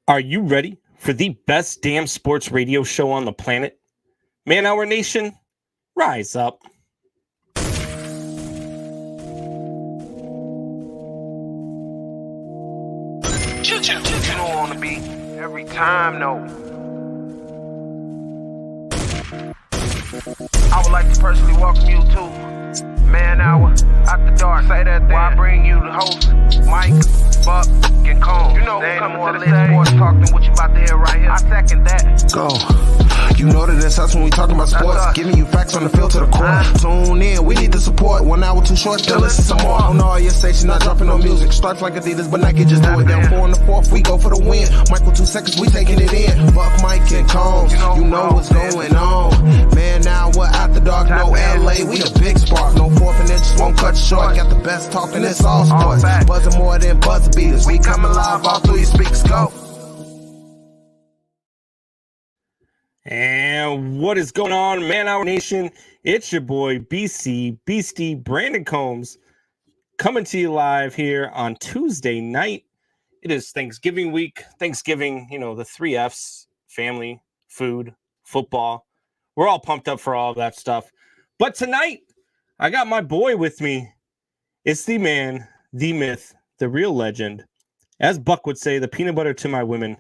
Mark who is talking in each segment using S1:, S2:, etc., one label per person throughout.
S1: Are you ready for the best damn sports radio show on the planet? Man Hour Nation, rise up.
S2: You don't want to be every time, no. I would like to personally welcome you to Man Hour After Dark. Say that then. While I bring you the host, Mike, Buck, and Cone. You know who's coming to the stage. Sports talk than what you about to hear right here. I second that.
S3: Go. You know that it's us when we talking about sports. Giving you facts on the field to the core. Tune in, we need the support. 1 hour too short, still listen some more. On all your stations, not dropping no music. Stripes like Adidas, but Nike just do it. Down 4 in the 4th, we go for the win. Michael 2 seconds, we taking it in. Buck, Mike, and Combs, you know what's going on. Man, now we're After Dark, no LA, we the big spark. No 4th and inches, won't cut short. Got the best talking, it's all sports. Buzzing more than buzzer beaters. We coming live all through your speakers, go.
S1: And what is going on, Man Hour Nation? It's your boy, Beastie, Brandon Combs, coming to you live here on Tuesday night. It is Thanksgiving week. Thanksgiving, the 3 Fs, family, food, football. We're all pumped up for all of that stuff. But tonight, I got my boy with me. It's the man, the myth, the real legend. As Buck would say, the peanut butter to my women.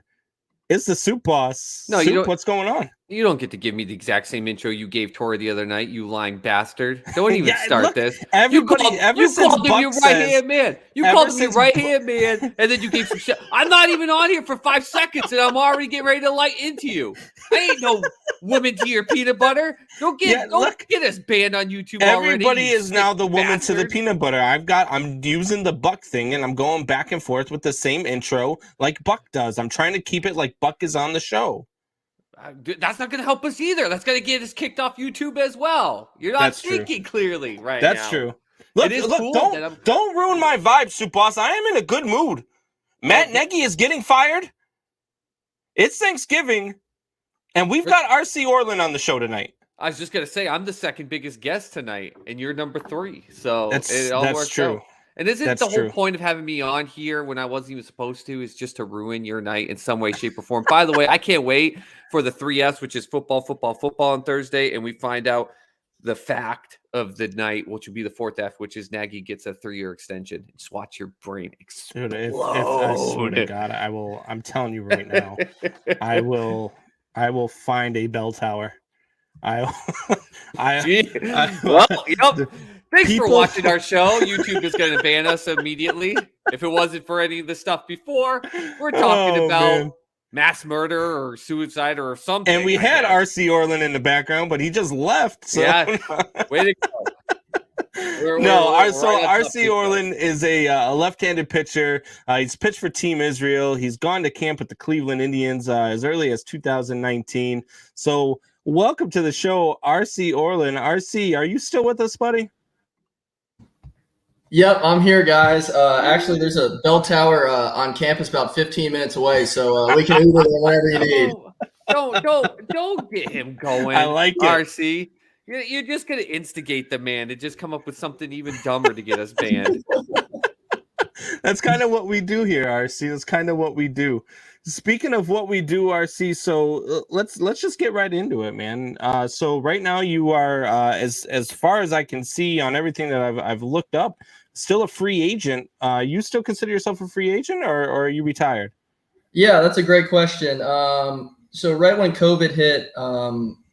S1: It's the Soup Boss.
S4: No,
S1: Soup, what's going on?
S4: You don't get to give me the exact same intro you gave Tori the other night, you lying bastard. Don't even start
S1: look,
S4: this.
S1: Everybody,
S4: you called him your right-hand man. You called him your right-hand man, and then you gave some shit. I'm not even on here for 5 seconds, and I'm already getting ready to light into you. I ain't no woman to your peanut butter. Don't get us banned on YouTube already.
S1: Everybody is now the woman
S4: bastard.
S1: to the peanut butter. I'm using the Buck thing, and I'm going back and forth with the same intro like Buck does. I'm trying to keep it like Buck is on the show.
S4: That's not going to help us either. That's going to get us kicked off YouTube as well. You're not thinking clearly right now.
S1: That's true. Look,
S4: cool
S1: don't ruin my vibe, Soup Boss. I am in a good mood. Matt Nagy is getting fired. It's Thanksgiving, and we've got RC Orlan on the show tonight.
S4: I was just going to say, I'm the second biggest guest tonight, and you're number 3. So
S1: it
S4: all works
S1: true.
S4: out. And isn't
S1: That's
S4: the whole
S1: true.
S4: point of having me on here when I wasn't even supposed to is just to ruin your night in some way, shape, or form? By the way, I can't wait for the 3Fs, which is football on Thursday, and we find out the fact of the night, which would be the 4th F, which is Nagy gets a 3-year extension. Just watch your brain explode.
S1: Dude, if I swear to God, I will. I'm telling you right now, I will find a bell tower. Yep.
S4: Thanks for watching our show. YouTube is going to ban us immediately. If it wasn't for any of the stuff before, we're talking about mass murder or suicide or something.
S1: And we had RC Orlan in the background, but he just left. So.
S4: Yeah, way to go.
S1: RC Orlan is a left-handed pitcher. He's pitched for Team Israel. He's gone to camp with the Cleveland Indians as early as 2019. So welcome to the show, RC Orlan. RC, are you still with us, buddy?
S5: Yep, I'm here, guys. Actually, there's a bell tower on campus about 15 minutes away, so we can Uber there whenever you need.
S4: Don't get him going.
S1: I like it.
S4: RC. You're just going to instigate the man to just come up with something even dumber to get us banned.
S1: That's kind of what we do here, RC. That's kind of what we do. Speaking of what we do, RC, so let's just get right into it, man. So right now you are, as far as I can see on everything that I've looked up, still a free agent. You still consider yourself a free agent, or are you retired?
S5: Yeah, that's a great question. So right when COVID hit,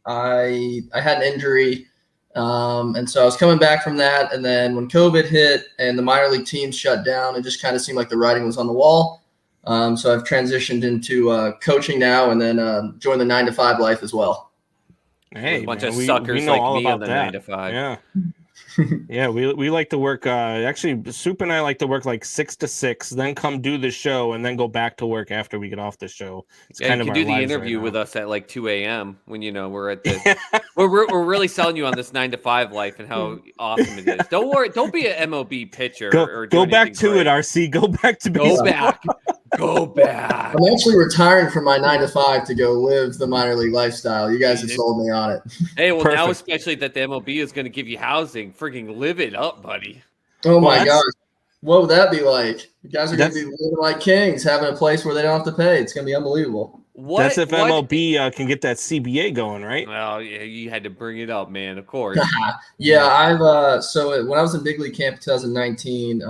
S5: I had an injury, and so I was coming back from that. And then when COVID hit and the minor league teams shut down, it just kind of seemed like the writing was on the wall. So I've transitioned into coaching now, and then joined the 9-to-5 life as well.
S1: Hey,
S4: a bunch
S1: man,
S4: of suckers
S1: we know
S4: like
S1: all
S4: me on
S1: about
S4: the
S1: that.
S4: 9-to-5.
S1: Yeah. Yeah, we like to work. Actually, Soup and I like to work like 6 to 6, then come do the show, and then go back to work after we get off the show. It's kind of
S4: you
S1: our
S4: can do the
S1: lives
S4: interview
S1: right
S4: with
S1: now.
S4: us at like 2 a.m. when we're at the we're really selling you on this 9-to-5 life and how awesome it is. Don't worry, don't be an MLB pitcher.
S1: Go back to it, RC. Go back to
S4: go back. Go back.
S5: I'm actually retiring from my 9-to-5 to go live the minor league lifestyle. You guys have sold me on it.
S4: Hey, well,
S1: Perfect.
S4: now especially that the MLB is going to give you housing, freaking live it up, buddy.
S5: Oh my gosh. What would that be like? You guys are going to
S1: That's
S5: be living like kings, having a place where they don't have to pay. It's going to be unbelievable.
S1: that's if MLB can get that CBA going, right?
S4: Well, yeah, you had to bring it up, man. Of course.
S5: Yeah, I've so when I was in big league camp in 2019,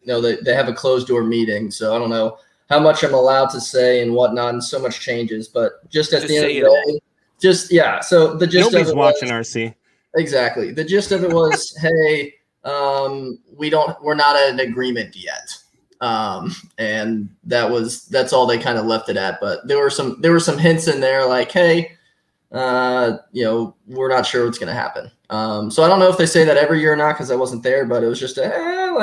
S5: they have a closed door meeting, so I don't know how much I'm allowed to say and whatnot, and so much changes. But just at
S4: Just
S5: the end of
S4: say
S5: the
S4: it
S5: day, just yeah. So the gist
S1: Nobody's
S5: of it
S1: watching
S5: was,
S1: RC.
S5: exactly. The gist of it was, hey, we're not at an agreement yet. And that's all they kind of left it at. But there were some hints in there like, hey, we're not sure what's going to happen. So I don't know if they say that every year or not, because I wasn't there, but it was just little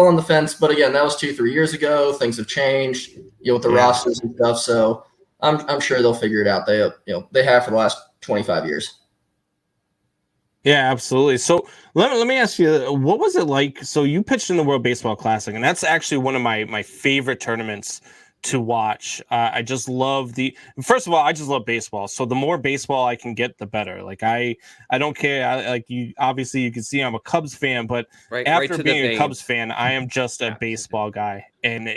S5: on the fence. But again, that was 2-3 years ago. Things have changed, with the rosters and stuff. So I'm sure they'll figure it out. They have for the last 25 years.
S1: Yeah, absolutely. So let me ask you, what was it like? So you pitched in the World Baseball Classic, and that's actually one of my favorite tournaments to watch. I just love first of all, I just love baseball. So the more baseball I can get, the better. Like I don't care. Obviously you can see I'm a Cubs fan, but after being a Cubs fan, I am just a baseball guy. And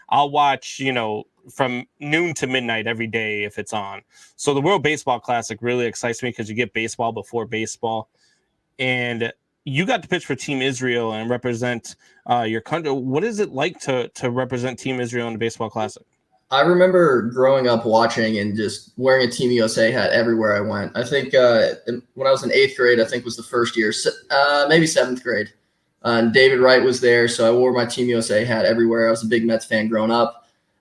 S1: I'll watch, from noon to midnight every day if it's on. So the World Baseball Classic really excites me because you get baseball before baseball. And you got to pitch for Team Israel and represent your country. What is it like to represent Team Israel in the Baseball Classic?
S5: I remember growing up watching and just wearing a Team USA hat everywhere I went. I think when I was in 8th grade, I think was the first year, maybe 7th grade. And David Wright was there, so I wore my Team USA hat everywhere. I was a big Mets fan growing up.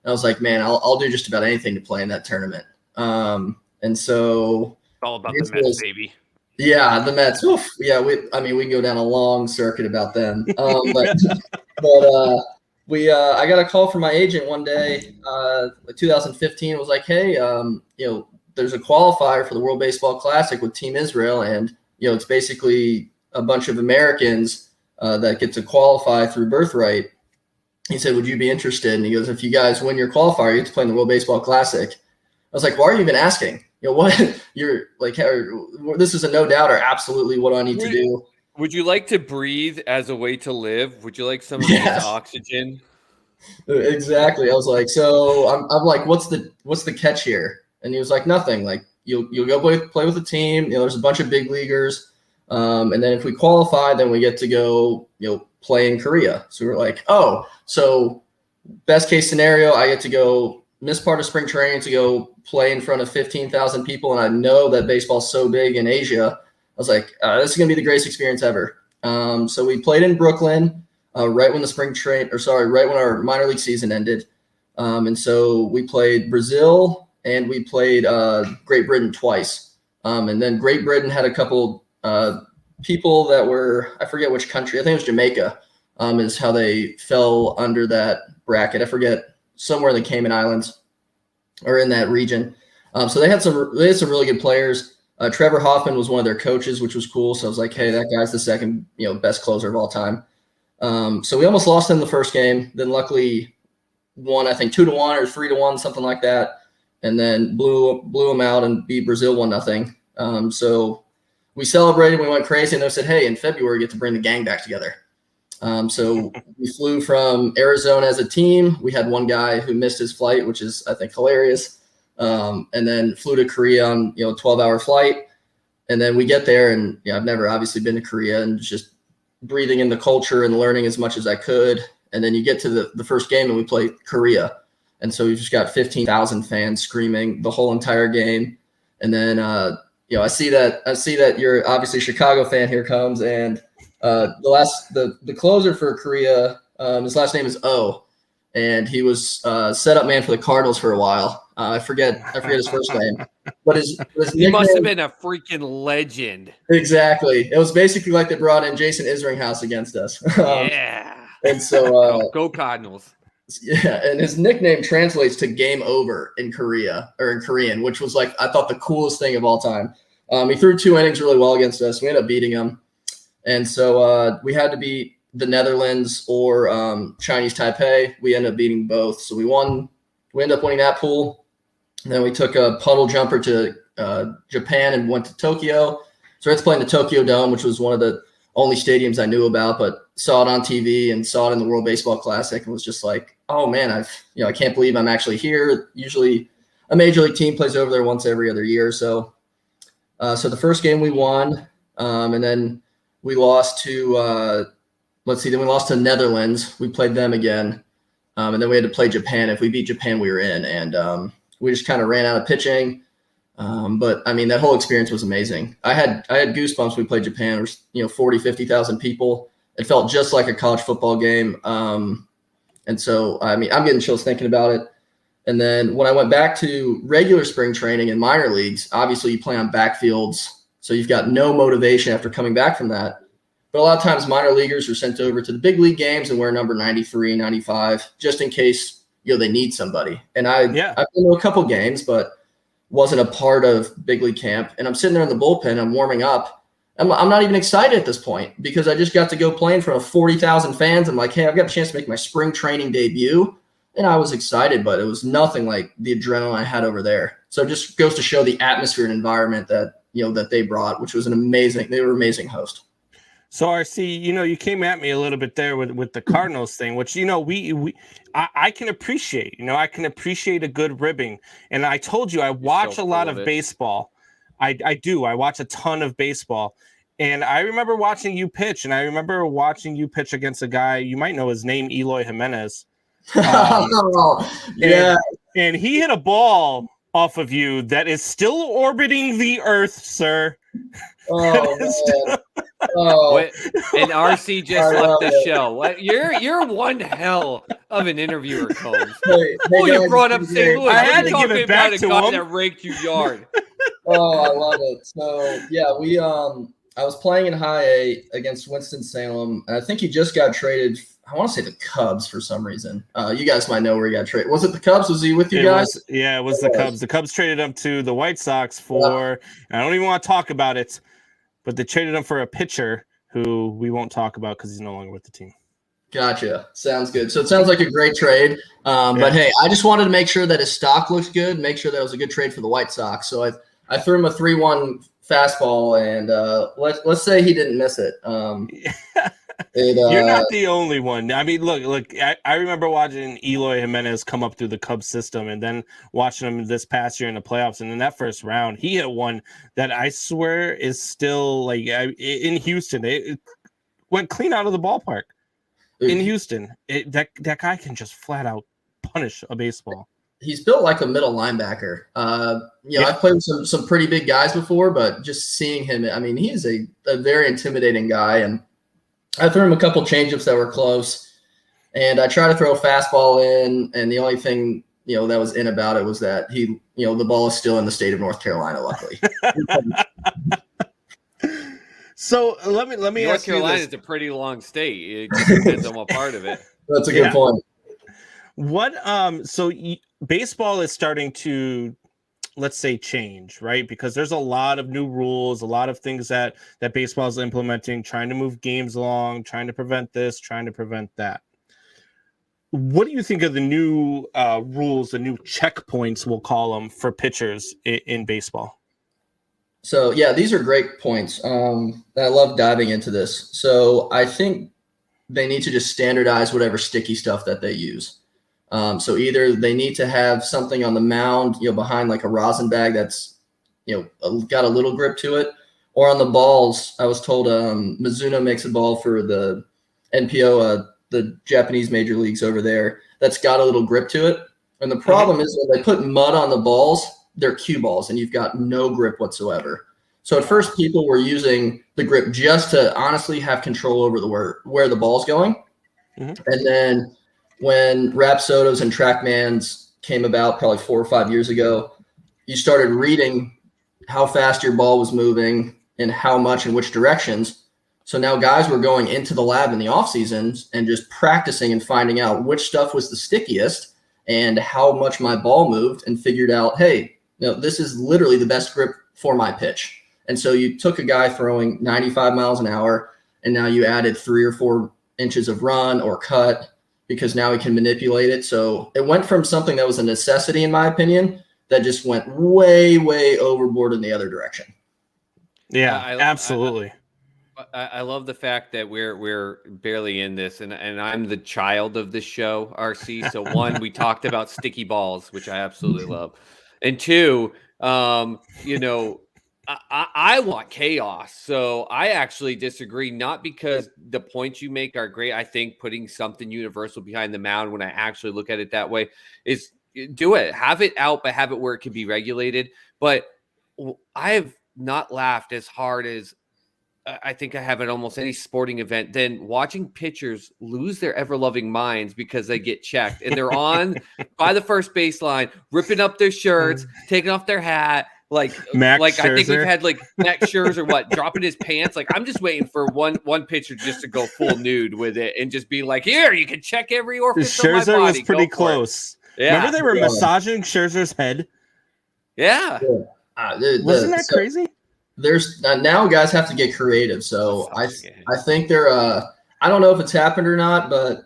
S5: And I was like, man, I'll do just about anything to play in that tournament. And so
S4: it's all about the Mets, baby.
S5: Yeah, the Mets. Oof, yeah, we can go down a long circuit about them. I got a call from my agent one day, 2015. It was like, hey, there's a qualifier for the World Baseball Classic with Team Israel, and it's basically a bunch of Americans that get to qualify through birthright. He said, would you be interested? And he goes, if you guys win your qualifier, you get to play in the World Baseball Classic. I was like, why are you even asking? What you're like, this is a no doubter. Absolutely. What do I need to do?
S4: Would you like to breathe as a way to live? Would you like some of this oxygen?
S5: Exactly. I was like, so I'm like, what's the catch here? And he was like, nothing. Like you'll go play with the team. There's a bunch of big leaguers. And then if we qualify, then we get to go, play in Korea. So we're like, oh, so best case scenario, I get to go miss part of spring training to go play in front of 15,000 people. And I know that baseball's so big in Asia. I was like, this is going to be the greatest experience ever. So we played in Brooklyn right when right when our minor league season ended. And so we played Brazil and we played Great Britain twice. And then Great Britain had a couple people that were, I forget which country, I think it was Jamaica, is how they fell under that bracket. I forget, somewhere in the Cayman Islands or in that region. So they had some really good players. Trevor Hoffman was one of their coaches, which was cool. So I was like, hey, that guy's the second, best closer of all time. So we almost lost in the first game. Then luckily won, I think 2-1 or 3-1, something like that. And then blew them out and beat Brazil 1-0. So we celebrated, we went crazy, and they said, hey, in February, we get to bring the gang back together. So we flew from Arizona as a team. We had one guy who missed his flight, which is, I think, hilarious. And then flew to Korea on, 12-hour flight. And then we get there and I've never obviously been to Korea, and just breathing in the culture and learning as much as I could. And then you get to the first game and we play Korea. And so we just got 15,000 fans screaming the whole entire game. And then, I see that you're obviously a Chicago fan. Here comes. And the closer for Korea, his last name is O, and he was setup man for the Cardinals for a while. I forget his first name, but his
S4: he must have been a freaking legend.
S5: Exactly. It was basically like they brought in Jason Isringhouse against us.
S4: Yeah.
S5: And so
S4: go Cardinals.
S5: Yeah, and his nickname translates to game over in Korea, or in Korean, which was like, I thought, the coolest thing of all time. He threw 2 innings really well against us. We ended up beating him. And so we had to beat the Netherlands or Chinese Taipei. We ended up beating both. So we ended up winning that pool. And then we took a puddle jumper to Japan and went to Tokyo. So it's playing the Tokyo Dome, which was one of the only stadiums I knew about. But saw it on TV and saw it in the World Baseball Classic and was just like, oh man, I can't believe I'm actually here. Usually a major league team plays over there once every other year. So the first game we won, and then we lost to then we lost to Netherlands. We played them again. And then we had to play Japan. If we beat Japan, we were in. And we just kind of ran out of pitching. But I mean, that whole experience was amazing. I had goosebumps when we played Japan. There was, 40, 50,000 people. It felt just like a college football game. And so, I mean, I'm getting chills thinking about it. And then when I went back to regular spring training in minor leagues, obviously you play on backfields. So you've got no motivation after coming back from that. But a lot of times minor leaguers are sent over to the big league games and wear number 93, 95, just in case, they need somebody. And I've been to a couple games, but wasn't a part of big league camp. And I'm sitting there in the bullpen, I'm warming up. I'm not even excited at this point because I just got to go play in front of 40,000 fans. I'm like, hey, I've got a chance to make my spring training debut. And I was excited, but it was nothing like the adrenaline I had over there. So it just goes to show the atmosphere and environment that they brought, which was they were an amazing host.
S1: So RC, you came at me a little bit there with the Cardinals thing, which I can appreciate. I can appreciate a good ribbing, and I told you I watch a lot of baseball. I do. I watch a ton of baseball, and I remember watching you pitch, and I remember watching you pitch against a guy you might know his name, Eloy Jimenez.
S5: Yeah,
S1: and he hit a ball off of you that is still orbiting the Earth, sir.
S5: Oh, oh.
S4: And RC just left the show. What? You're one hell of an interviewer, Combs.
S5: Hey,
S4: You brought up St. Louis.
S1: I had to give it back to him.
S4: That raked you yard.
S5: Oh, I love it. So yeah, I was playing in high A against Winston-Salem, and I think he just got traded. I want to say the Cubs for some reason. You guys might know where he got traded. Was it the Cubs? Was he with you guys?
S1: It was the Cubs. The Cubs traded him to the White Sox for, I don't even want to talk about it, but they traded him for a pitcher who we won't talk about because he's no longer with the team.
S5: Gotcha. Sounds good. So it sounds like a great trade. But hey, I just wanted to make sure that his stock looks good, make sure that it was a good trade for the White Sox. So I threw him a 3-1 fastball, and let's say he didn't miss it.
S1: You're not the only one. I mean, look. I remember watching Eloy Jimenez come up through the Cubs system, and then watching him this past year in the playoffs. And in that first round, he hit one that I swear is still in Houston. It went clean out of the ballpark in Houston. That guy can just flat out punish a baseball.
S5: He's built like a middle linebacker. I've played with some pretty big guys before, but just seeing him, I mean, he is a very intimidating guy. And I threw him a couple changeups that were close, and I tried to throw a fastball in, and the only thing that was in about it was that the ball is still in the state of North Carolina. Luckily.
S1: So let me
S4: North
S1: ask
S4: Carolina
S1: you this.
S4: is a pretty long state. It depends on what part of it.
S5: That's a good point.
S1: What baseball is starting to, let's say, change, right? Because there's a lot of new rules, a lot of things that baseball is implementing, trying to move games along, trying to prevent this, trying to prevent that. What do you think of the new rules, the new checkpoints, we'll call them, for pitchers in baseball?
S5: So yeah, these are great points. I love diving into this. So I think they need to just standardize whatever sticky stuff that they use. So either they need to have something on the mound, behind like a rosin bag that's, got a little grip to it, or on the balls. I was told Mizuno makes a ball for the NPO, the Japanese major leagues over there, that's got a little grip to it. And the problem is when they put mud on the balls, they're cue balls, and you've got no grip whatsoever. So at first, people were using the grip just to honestly have control over where the ball's going, and then when Rapsodos and TrackMans came about probably 4 or 5 years ago, you started reading how fast your ball was moving and how much in which directions. So now guys were going into the lab in the off seasons and just practicing and finding out which stuff was the stickiest and how much my ball moved, and figured out, hey, this is literally the best grip for my pitch. And so you took a guy throwing 95 miles an hour, and now you added 3 or 4 inches of run or cut, because now he can manipulate it. So it went from something that was a necessity, in my opinion, that just went way, way overboard in the other direction.
S1: Yeah, absolutely.
S4: I love the fact that we're barely in this, and I'm the child of the show, RC. So one, we talked about sticky balls, which I absolutely love, and two, you know, I want chaos. So I actually disagree, not because the points you make are great. I think putting something universal behind the mound, when I actually look at it that way, is do it, have it out, but have it where it can be regulated. But I have not laughed as hard as I think I have at almost any sporting event than watching pitchers lose their ever-loving minds because they get checked and they're on by the first baseline, ripping up their shirts, taking off their hat.
S1: Max
S4: I think we've
S1: Scherzer.
S4: had like Max Scherzer dropping his pants. Like, I'm just waiting for one pitcher just to go full nude with it and just be like, here, you can check every orifice of my
S1: Scherzer
S4: body.
S1: was pretty
S4: Go for it.
S1: close.
S4: Yeah.
S1: Remember they were massaging Scherzer's head?
S4: Yeah.
S1: Wasn't that crazy?
S5: There's now guys have to get creative. So I think they're I don't know if it's happened or not, but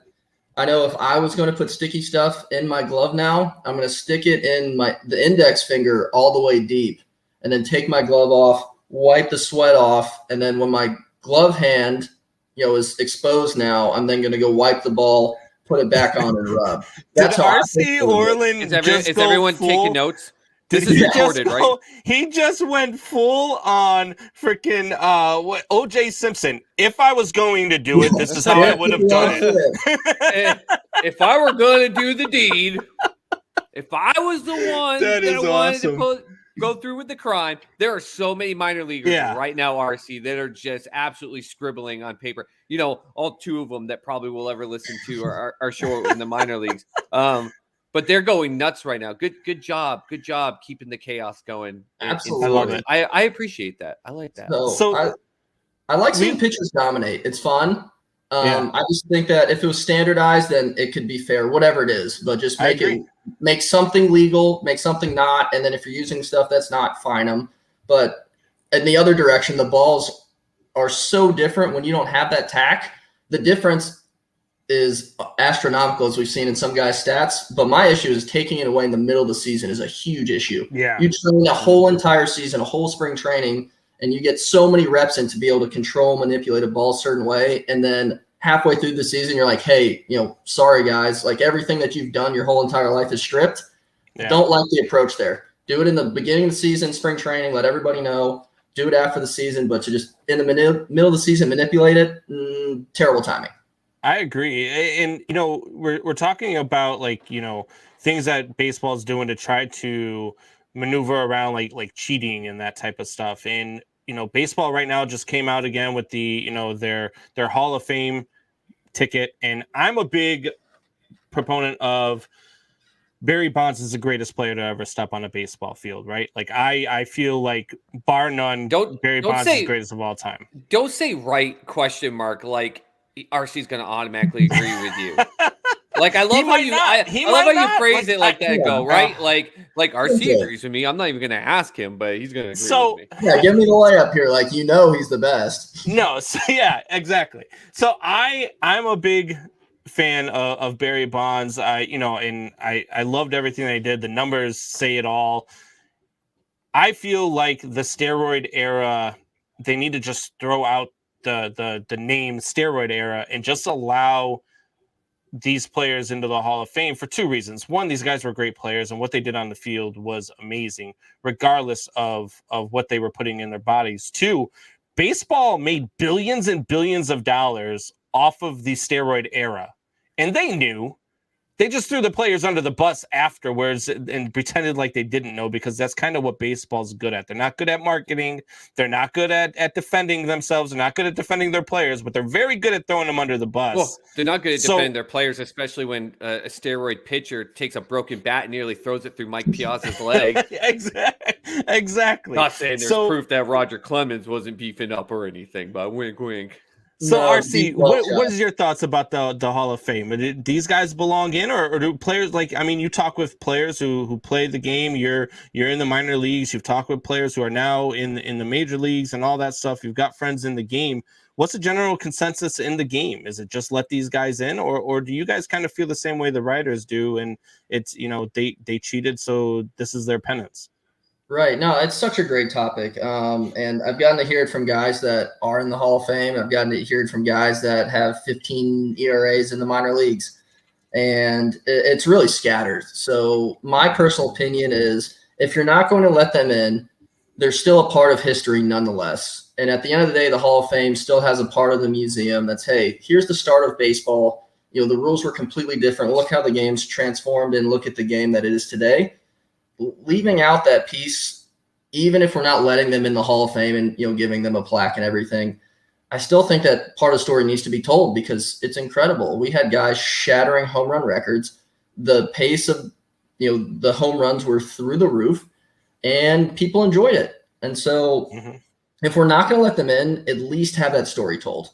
S5: I know if I was going to put sticky stuff in my glove now, I'm going to stick it in the index finger all the way deep, and then take my glove off, wipe the sweat off, and then when my glove hand, is exposed now, I'm then going to go wipe the ball, put it back on, and rub. That's
S1: Did
S5: how
S1: RC Orlan
S4: Is everyone taking notes? This
S1: Did
S4: is
S1: he
S4: recorded,
S1: just
S4: right?
S1: He just went full on freaking OJ Simpson. If I was going to do it, this is how I would have done it.
S4: If I were going to do the deed, if I was the one
S1: That is
S4: wanted
S1: awesome.
S4: to go through with the crime, there are so many minor leaguers right now, RC, that are just absolutely scribbling on paper. All two of them that probably will ever listen to our show in the minor leagues. But they're going nuts right now. Good job keeping the chaos going.
S5: Absolutely.
S1: I love it.
S4: I appreciate that. I like that.
S5: So I like seeing pitchers dominate. It's fun. I just think that if it was standardized, then it could be fair, whatever it is. But just make something legal, make something not, and then if you're using stuff that's not, fine them. But in the other direction, the balls are so different when you don't have that tack. The difference is astronomical, as we've seen in some guys' stats. But my issue is taking it away in the middle of the season is a huge issue.
S1: Yeah.
S5: You train a whole entire season, a whole spring training, and you get so many reps in to be able to control, manipulate a ball a certain way. And then halfway through the season, you're like, hey, sorry guys, like everything that you've done your whole entire life is stripped. Yeah. Don't like the approach there. Do it in the beginning of the season, spring training, let everybody know. Do it after the season, but to just in the middle of the season manipulate it, terrible timing.
S1: I agree. And, we're talking about things that baseball is doing to try to maneuver around like cheating and that type of stuff. And, baseball right now just came out again with the, their Hall of Fame ticket. And I'm a big proponent of Barry Bonds is the greatest player to ever step on a baseball field, right? Like I feel like bar none, Barry Bonds is the greatest of all time.
S4: Don't say right ? Like RC's going to automatically agree with you. Like I love how you phrase it like that. Go right, like RC agrees with me. I'm not even going to ask him, but he's going to agree with me.
S5: Yeah, give me the layup here. Like he's the best.
S1: No, so yeah, exactly. So I'm a big fan of Barry Bonds. I loved everything they did. The numbers say it all. I feel like the steroid era, they need to just throw out the name steroid era and just allow these players into the Hall of Fame for two reasons. One, these guys were great players and what they did on the field was amazing, regardless of what they were putting in their bodies. Two, baseball made billions and billions of dollars off of the steroid era. And they knew. They just threw the players under the bus afterwards and pretended like they didn't know, because that's kind of what baseball's good at. They're not good at marketing. They're not good at defending themselves. They're not good at defending their players, but they're very good at throwing them under the bus.
S4: Well, they're not good at defending their players, especially when a steroid pitcher takes a broken bat and nearly throws it through Mike Piazza's leg.
S1: Exactly.
S4: Not saying there's proof that Roger Clemens wasn't beefing up or anything, but wink, wink.
S1: So RC, what is your thoughts about the Hall of Fame? Do these guys belong in, or do players you talk with players who play the game? You're in the minor leagues. You've talked with players who are now in the major leagues and all that stuff. You've got friends in the game. What's the general consensus in the game? Is it just let these guys in, or do you guys kind of feel the same way the writers do? And it's they cheated, so this is their penance.
S5: Right. No, it's such a great topic. And I've gotten to hear it from guys that are in the Hall of Fame. I've gotten to hear it from guys that have 15 ERAs in the minor leagues. And it's really scattered. So my personal opinion is if you're not going to let them in, they're still a part of history nonetheless. And at the end of the day, the Hall of Fame still has a part of the museum that's, hey, here's the start of baseball. You know, the rules were completely different. Look how the game's transformed and look at the game that it is today. Leaving out that piece, even if we're not letting them in the Hall of Fame and, you know, giving them a plaque and everything, I still think that part of the story needs to be told because it's incredible. We had guys shattering home run records. The pace of, you know, the home runs were through the roof and people enjoyed it. And so if we're not going to let them in, at least have that story told.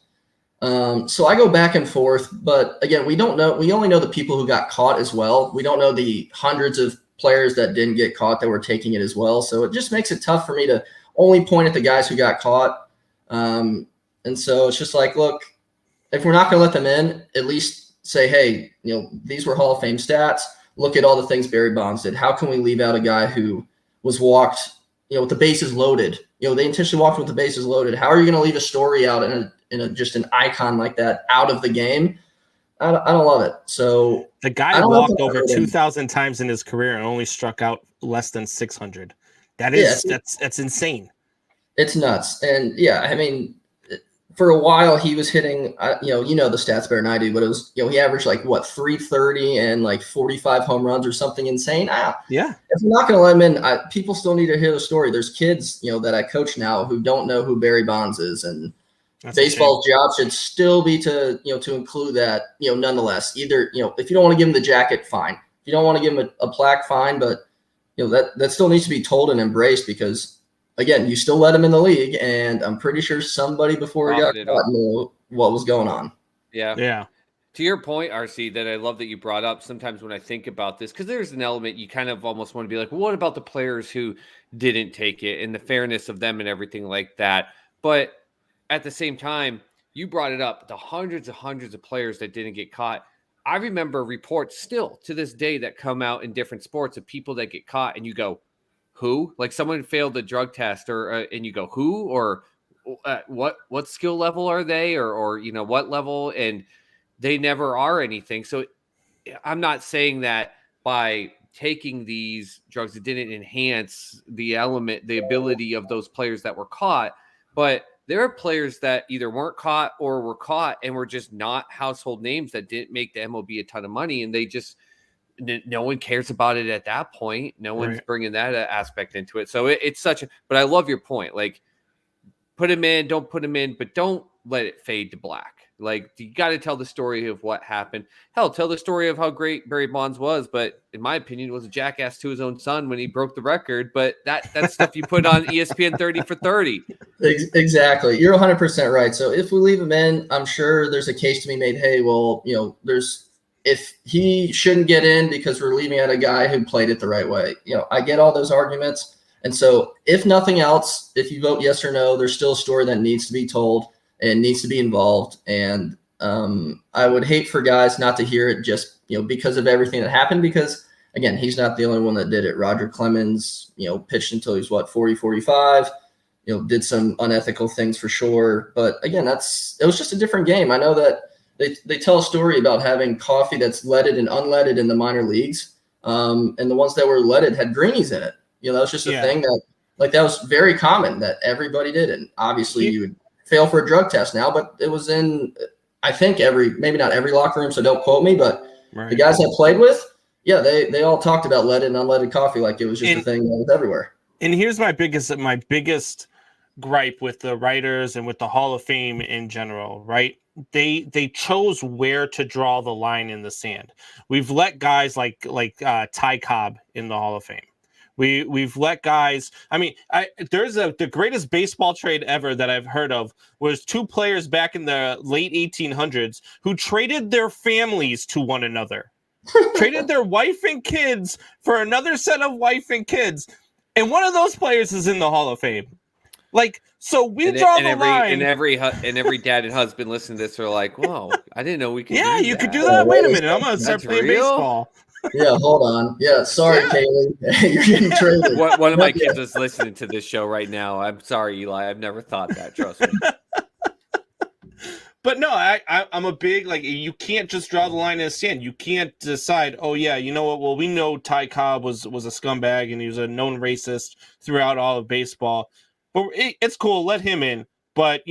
S5: So I go back and forth, but again, we don't know. We only know the people who got caught as well. We don't know the hundreds of players that didn't get caught that were taking it as well. So it just makes it tough for me to only point at the guys who got caught. And so it's just like, look, if we're not going to let them in, at least say, hey, you know, these were Hall of Fame stats. Look at all the things Barry Bonds did. How can we leave out a guy who was walked, you know, with the bases loaded? You know, they intentionally walked with the bases loaded. How are you going to leave a story out in a just an icon like that out of the game? I don't love it. So
S1: the guy walked over 2,000 times in his career and only struck out less than 600. That's insane.
S5: It's nuts. And yeah, I mean, for a while he was hitting, you know the stats better than I do, but it was, you know, he averaged like what 330 and like 45 home runs or something insane.
S1: Yeah.
S5: If I'm not going to let him in, people still need to hear the story. There's kids, you know, that I coach now who don't know who Barry Bonds is, and baseball's job should still be to, you know, to include that, you know, nonetheless. Either, you know, if you don't want to give him the jacket, fine. If you don't want to give him a plaque, fine. But, you know, that still needs to be told and embraced because, again, you still let him in the league, and I'm pretty sure somebody before he got caught knew what was going on.
S4: Yeah.
S1: Yeah.
S4: To your point, RC, that I love that you brought up, sometimes when I think about this, because there's an element you kind of almost want to be like, well, what about the players who didn't take it and the fairness of them and everything like that? But at the same time, you brought it up, the hundreds of players that didn't get caught. I remember reports still to this day that come out in different sports of people that get caught, and you go, who? Like someone failed a drug test, or and you go, who? Or what skill level are they? Or you know, what level? And they never are anything. So I'm not saying that by taking these drugs, it didn't enhance the ability of those players that were caught, but there are players that either weren't caught or were caught and were just not household names that didn't make the MLB a ton of money. And they just, no one cares about it at that point. No one's bringing that aspect into it. So it's but I love your point. Like, put him in, don't put him in, but don't let it fade to black. Like, you got to tell the story of what happened. Hell, tell the story of how great Barry Bonds was, but in my opinion, was a jackass to his own son when he broke the record. But that's stuff you put on ESPN 30 for 30.
S5: Exactly. You're 100% right. So if we leave him in, I'm sure there's a case to be made. Hey, well, you know, if he shouldn't get in because we're leaving out a guy who played it the right way. You know, I get all those arguments. And so if nothing else, if you vote yes or no, there's still a story that needs to be told and needs to be involved. And I would hate for guys not to hear it just, you know, because of everything that happened, because again, he's not the only one that did it. Roger Clemens, you know, pitched until he was 40, 45, you know, did some unethical things for sure. But again, it was just a different game. I know that they tell a story about having coffee that's leaded and unleaded in the minor leagues. And the ones that were leaded had greenies in it. You know, that was just a thing that was very common that everybody did. And obviously you would fail for a drug test now, but it was in, I think maybe not every locker room, so don't quote me, but the guys I played with, they all talked about leaded and unleaded coffee like it was just a thing that was everywhere.
S1: And here's my biggest gripe with the writers and with the Hall of Fame in general, right? They chose where to draw the line in the sand. We've let guys like Ty Cobb in the Hall of Fame. We've let guys. I mean, the greatest baseball trade ever that I've heard of was two players back in the late 1800s who traded their families to one another, traded their wife and kids for another set of wife and kids, and one of those players is in the Hall of Fame. Like, so we draw the line.
S4: And every dad and husband listening to this are like, "Whoa, I didn't know we could."
S1: Yeah, you could do that. Wait a minute, I'm gonna start playing baseball.
S5: Yeah, hold on. Yeah, sorry, Kaylee. You're getting traded.
S4: One of my kids is listening to this show right now. I'm sorry, Eli. I've never thought that. Trust me.
S1: But no, I'm a big, like, you can't just draw the line in the sand. You can't decide, oh yeah, you know what? Well, we know Ty Cobb was a scumbag and he was a known racist throughout all of baseball. But it's cool, let him in. But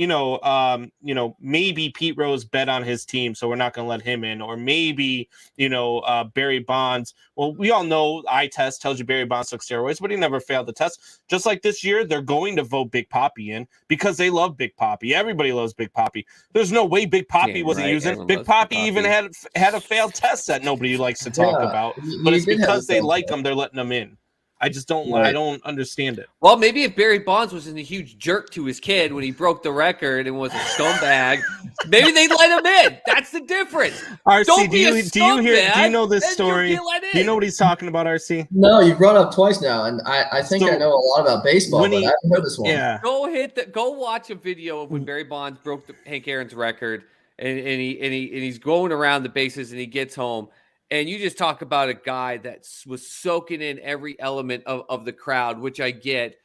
S1: maybe Pete Rose bet on his team, so we're not going to let him in. Or maybe Barry Bonds. Well, we all know eye test tells you Barry Bonds took steroids, but he never failed the test. Just like this year, they're going to vote Big Papi in because they love Big Papi. Everybody loves Big Papi. There's no way Big Papi wasn't using.
S4: Everyone
S1: Big
S4: loves
S1: Papi
S4: Big Papi.
S1: even had a failed test that nobody likes to talk about. But it's because they like him, they're letting him in. I just don't.
S5: Right.
S1: I don't understand it.
S4: Well, maybe if Barry Bonds wasn't a huge jerk to his kid when he broke the record and was a scumbag, maybe they'd let him in. That's the difference.
S1: RC, do you know this
S4: and
S1: story?
S4: you get let
S1: Do you
S4: in.
S1: know what he's talking about, RC?
S5: No, you've brought up twice now, and I think
S1: So,
S5: I know a lot about baseball,
S1: when
S5: but
S1: he-
S5: I haven't heard this one.
S1: Yeah.
S4: Go watch a video of when Barry Bonds broke Hank Aaron's record, and he's going around the bases, and he gets home, and you just talk about a guy that was soaking in every element of the crowd, which I get,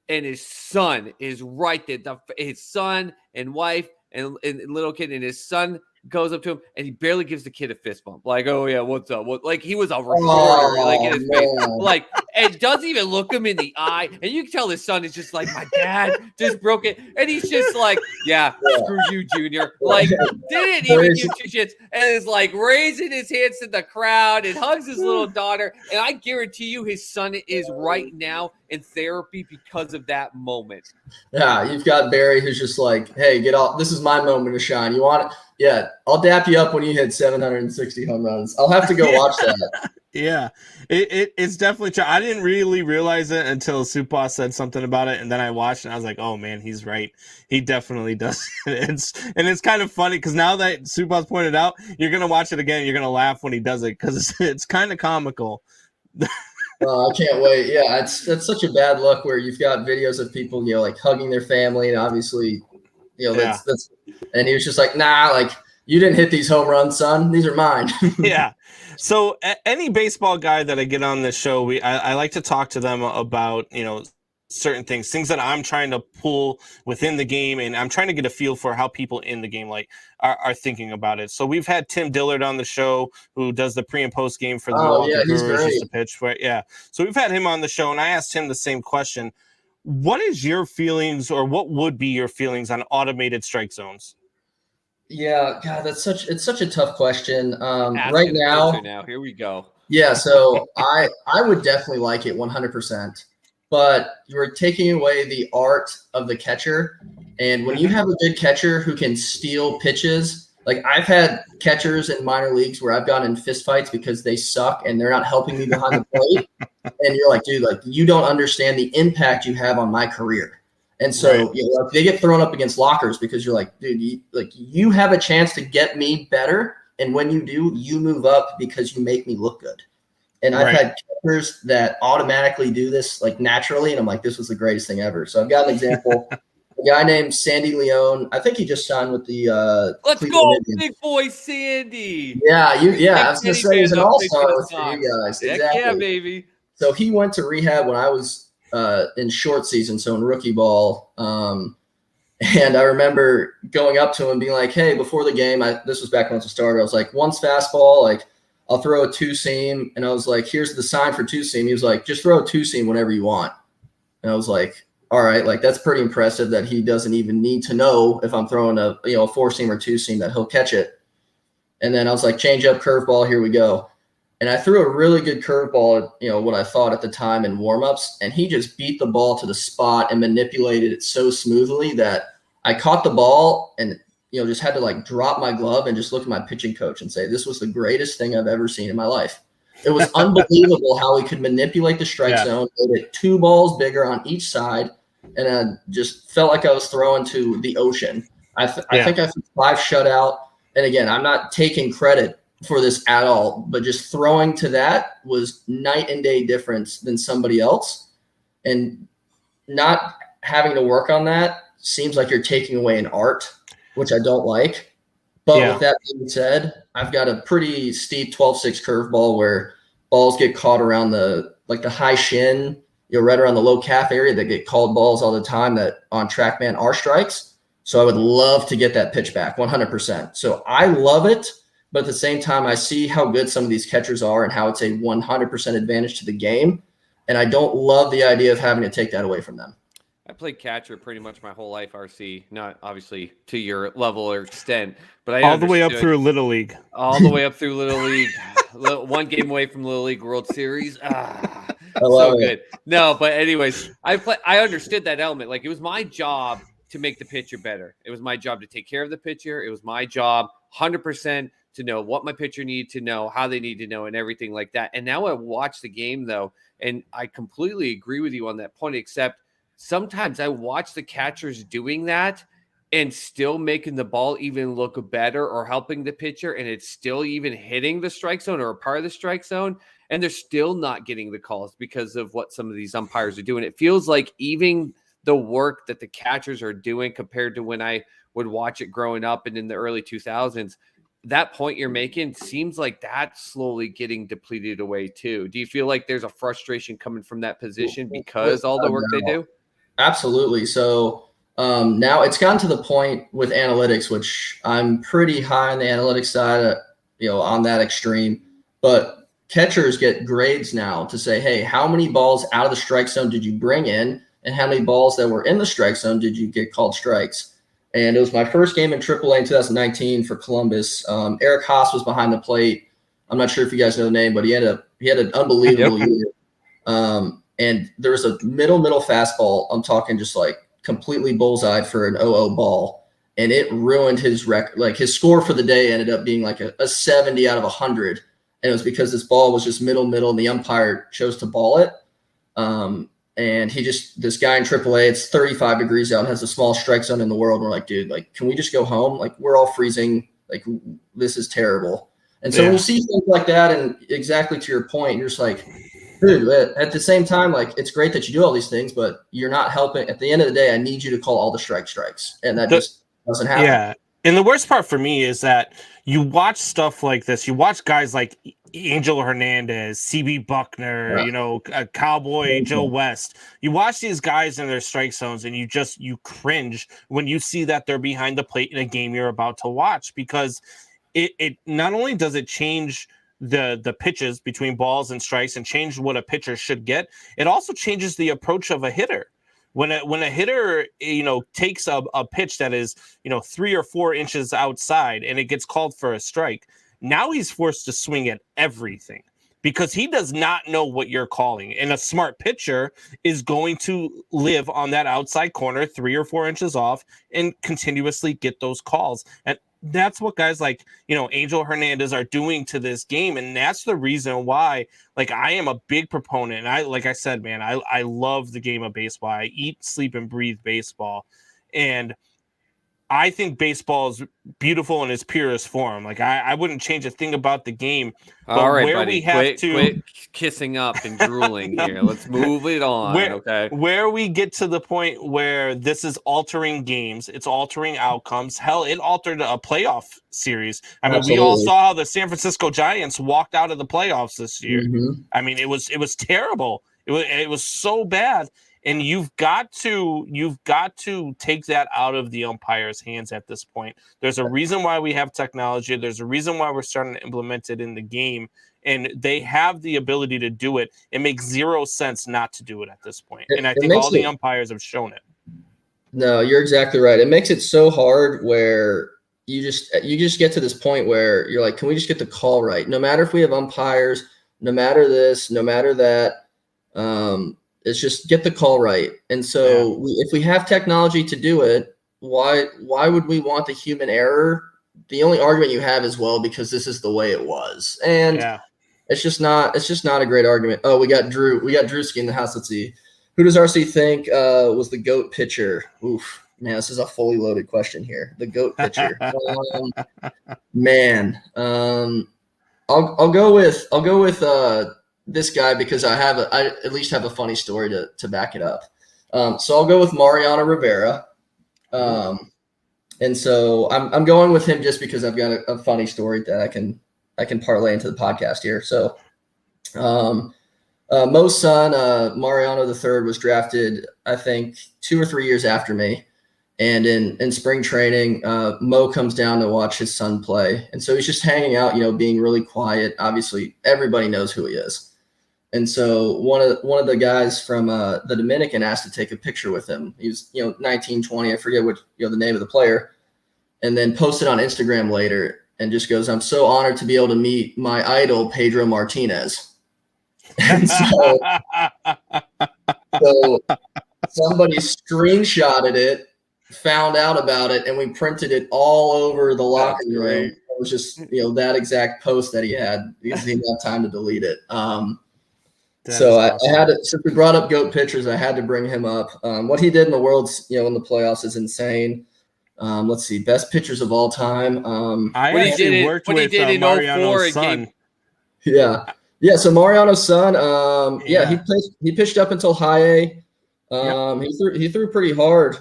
S4: and his son is right there. His son and wife and little kid, and his son goes up to him, and he barely gives the kid a fist bump, like, "Oh yeah, what's up?" Like he was a reporter, like in his face, like, and doesn't even look him in the eye, and you can tell his son is just like, "My dad just broke it," and he's just like, "Yeah, screw you, Junior." Like, didn't even give two shits, and is like raising his hands to the crowd and hugs his little daughter, and I guarantee you, his son is right now in therapy because of that moment.
S5: Yeah, you've got Barry who's just like, hey, get off. This is my moment to shine. You want it? Yeah, I'll dap you up when you hit 760 home runs. I'll have to go watch that.
S1: Yeah, it's definitely true. I didn't really realize it until Supa said something about it, and then I watched and I was like, "Oh man, he's right. He definitely does." It's kind of funny because now that Supa's pointed out, you're gonna watch it again. You're gonna laugh when he does it because it's kind of comical.
S5: I can't wait. Yeah, that's such a bad look where you've got videos of people, like hugging their family, and obviously, that's and he was just like, nah, like you didn't hit these home runs, son. These are mine.
S1: Yeah. So any baseball guy that I get on this show, I like to talk to them about, certain things that I'm trying to pull within the game, and I'm trying to get a feel for how people in the game are thinking about it. So we've had Tim Dillard on the show, who does the pre and post game for the Milwaukee Brewers, used to pitch for it. Yeah. So we've had him on the show, and I asked him the same question. What is your feelings, or what would be your feelings on automated strike zones?
S5: Yeah, God, it's such a tough question.
S4: Ask
S5: Right
S4: it now, here we go.
S5: Yeah, so I would definitely like it 100%, but you're taking away the art of the catcher. And when you have a good catcher who can steal pitches, like I've had catchers in minor leagues where I've gotten in fistfights because they suck and they're not helping me behind the plate. And you're like, dude, like you don't understand the impact you have on my career. And so they get thrown up against lockers because you're like, dude, you have a chance to get me better. And when you do, you move up because you make me look good. And I've had catchers that automatically do this like naturally. And I'm like, this was the greatest thing ever. So I've got an example. A guy named Sandy Leone. I think he just signed with the
S4: Let's
S5: Cleveland
S4: go,
S5: Indians.
S4: big boy Sandy.
S5: Yeah, I was gonna say he's an all-star with you guys.
S4: Heck
S5: Exactly.
S4: yeah, baby.
S5: So he went to rehab when I was in short season, so in rookie ball. And I remember going up to him and being like, hey, before the game, this was back when I was a starter, I was like, once fastball, like I'll throw a two-seam. And I was like, here's the sign for two-seam. He was like, just throw a two-seam whenever you want. And I was like, all right, like that's pretty impressive that he doesn't even need to know if I'm throwing a four-seam or two-seam that he'll catch it. And then I was like, change up curveball, here we go. And I threw a really good curveball at, what I thought at the time in warmups, and he just beat the ball to the spot and manipulated it so smoothly that I caught the ball and, just had to like drop my glove and just look at my pitching coach and say, this was the greatest thing I've ever seen in my life. It was unbelievable how he could manipulate the strike zone, made it 2 balls bigger on each side, and I just felt like I was throwing to the ocean. I think I threw 5 shutout. And again, I'm not taking credit for this at all, but just throwing to that was night and day difference than somebody else. And not having to work on that seems like you're taking away an art, which I don't like. But with that being said, I've got a pretty steep 12-6 curveball where balls get caught around the high shin, right around the low calf area that get called balls all the time that on TrackMan are strikes. So I would love to get that pitch back 100%. So I love it. But at the same time, I see how good some of these catchers are and how it's a 100% advantage to the game. And I don't love the idea of having to take that away from them.
S4: I played catcher pretty much my whole life, RC. Not obviously to your level or extent, but I
S1: all the way up through Little League.
S4: All the way up through Little League. One game away from Little League World Series. So good. No, but anyways, I understood that element. Like, it was my job to make the pitcher better. It was my job to take care of the pitcher. It was my job 100% to know what my pitcher needed to know, how they need to know, and everything like that. And now I watch the game, though, and I completely agree with you on that point, except sometimes I watch the catchers doing that and still making the ball even look better or helping the pitcher, and it's still even hitting the strike zone or a part of the strike zone, and they're still not getting the calls because of what some of these umpires are doing. It feels like even the work that the catchers are doing compared to when I would watch it growing up and in the early 2000s, that point you're making seems like that's slowly getting depleted away too. Do you feel like there's a frustration coming from that position because all the work they do?
S5: Absolutely. So now it's gotten to the point with analytics, which I'm pretty high on the analytics side, on that extreme, but catchers get grades now to say, hey, how many balls out of the strike zone did you bring in? And how many balls that were in the strike zone did you get called strikes? And it was my first game in AAA in 2019 for Columbus. Eric Haas was behind the plate. I'm not sure if you guys know the name, but he had an unbelievable year. And there was a middle fastball. I'm talking just like completely bullseye for an 0-0 ball. And it ruined his record. Like, his score for the day ended up being like a 70 out of 100. And it was because this ball was just middle, and the umpire chose to ball it. And this guy in AAA, it's 35 degrees out and has the smallest strike zone in the world. We're like, dude, like, can we just go home? Like, we're all freezing. Like, this is terrible. And so when you see things like that, and exactly to your point, you're just like, dude, at the same time, like, it's great that you do all these things, but you're not helping. At the end of the day, I need you to call all the strikes. And that just doesn't happen.
S1: Yeah. And the worst part for me is that you watch stuff like this. You watch guys like Angel Hernandez, CB Buckner, Cowboy Joe West. You watch these guys in their strike zones, and you cringe when you see that they're behind the plate in a game you're about to watch, because it not only does it change the pitches between balls and strikes and change what a pitcher should get, it also changes the approach of a hitter. When a hitter, takes a pitch that is, 3 or 4 inches outside and it gets called for a strike, now he's forced to swing at everything because he does not know what you're calling. And a smart pitcher is going to live on that outside corner 3 or 4 inches off and continuously get those calls. And that's what guys like, Angel Hernandez are doing to this game. And that's the reason why, like, I am a big proponent. And like I said, man, I love the game of baseball. I eat, sleep, and breathe baseball. And I think baseball is beautiful in its purest form. Like, I wouldn't change a thing about the game. But
S4: all right,
S1: where
S4: buddy,
S1: we have
S4: quit kissing up and drooling here. Let's move it on. Okay.
S1: Where we get to the point where this is altering games, it's altering outcomes. Hell, it altered a playoff series. I mean,
S5: Absolutely.
S1: we all saw how the San Francisco Giants walked out of the playoffs this year.
S5: Mm-hmm.
S1: I mean, it was terrible. It was so bad. And you've got to take that out of the umpire's hands at this point. There's a reason why we have technology. There's a reason why we're starting to implement it in the game, and they have the ability to do it. It makes zero sense not to do it at this point. And I think all the umpires have shown it.
S5: No, you're exactly right. It makes it so hard where you just get to this point where you're like, can we just get the call right? No matter if we have umpires, no matter this, no matter that, it's just get the call right. And so if we have technology to do it, why would we want the human error? The only argument you have is, well, because this is the way it was. And it's just not a great argument. Oh, we got Drewski in the house. Let's see. Who does RC think was the GOAT pitcher? Oof, man, this is a fully loaded question here. The GOAT pitcher. I'll go with this guy because I at least have a funny story to back it up. So I'll go with Mariano Rivera. And so I'm going with him just because I've got a funny story that I can parlay into the podcast here. So Mo's son, Mariano III, was drafted, I think, 2 or 3 years after me. And in spring training, Mo comes down to watch his son play. And so he's just hanging out, being really quiet. Obviously, everybody knows who he is. And so one of the guys from the Dominican asked to take a picture with him. He was, 19, 20. I forget what, the name of the player. And then posted on Instagram later and just goes, "I'm so honored to be able to meet my idol, Pedro Martinez." And so somebody screenshotted it, found out about it, and we printed it all over the locker room. It was just, that exact post that he had because he didn't have time to delete it. So awesome. I had to, since we brought up GOAT pitchers, I had to bring him up. What he did in the World's, in the playoffs is insane. Let's see, best pitchers of all time.
S1: I actually worked with Mariano's son.
S5: Yeah. So Mariano's son, he pitched up until high A. He threw pretty hard.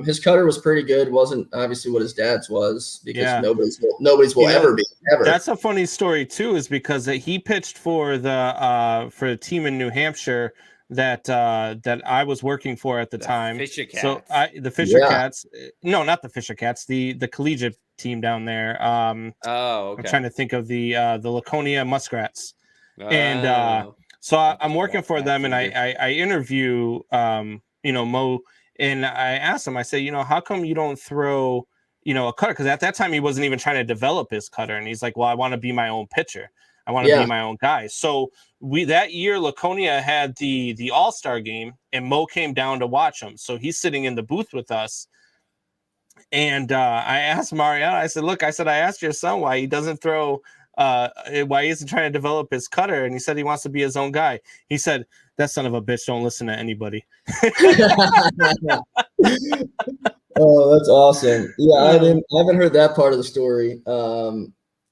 S5: His cutter was pretty good. Wasn't obviously what his dad's was because nobody's will ever be. Ever.
S1: That's a funny story too, is because he pitched for a team in New Hampshire that I was working for at the time.
S4: Fisher Cats.
S1: So the Fisher Cats. No, not the Fisher Cats. The collegiate team down there. Okay. I'm trying to think of the Laconia Muskrats. And so I'm working for them, and I interview Mo, and I asked him. I say, how come you don't throw a cutter? Because at that time he wasn't even trying to develop his cutter, and he's like, well, I want to be my own pitcher. I want to be my own guy. So that year Laconia had the All-Star game, and Mo came down to watch him. So he's sitting in the booth with us. And I asked Mariano, I said, look, I asked your son why he doesn't throw, why he isn't trying to develop his cutter. And he said he wants to be his own guy. He said, that son of a bitch don't listen to anybody.
S5: Oh, that's awesome. Yeah, I haven't heard that part of the story.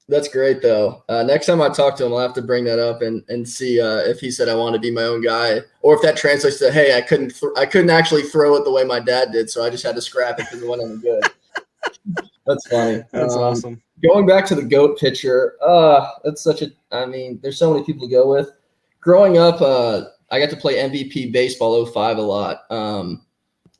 S5: That's great though. Next time I talk to him, I'll have to bring that up and see if he said I want to be my own guy, or if that translates to, hey, I couldn't actually throw it the way my dad did, so I just had to scrap it because it wasn't good. That's funny.
S1: That's awesome.
S5: Going back to the GOAT pitcher, that's there's so many people to go with. Growing up, I got to play MVP baseball 05 a lot.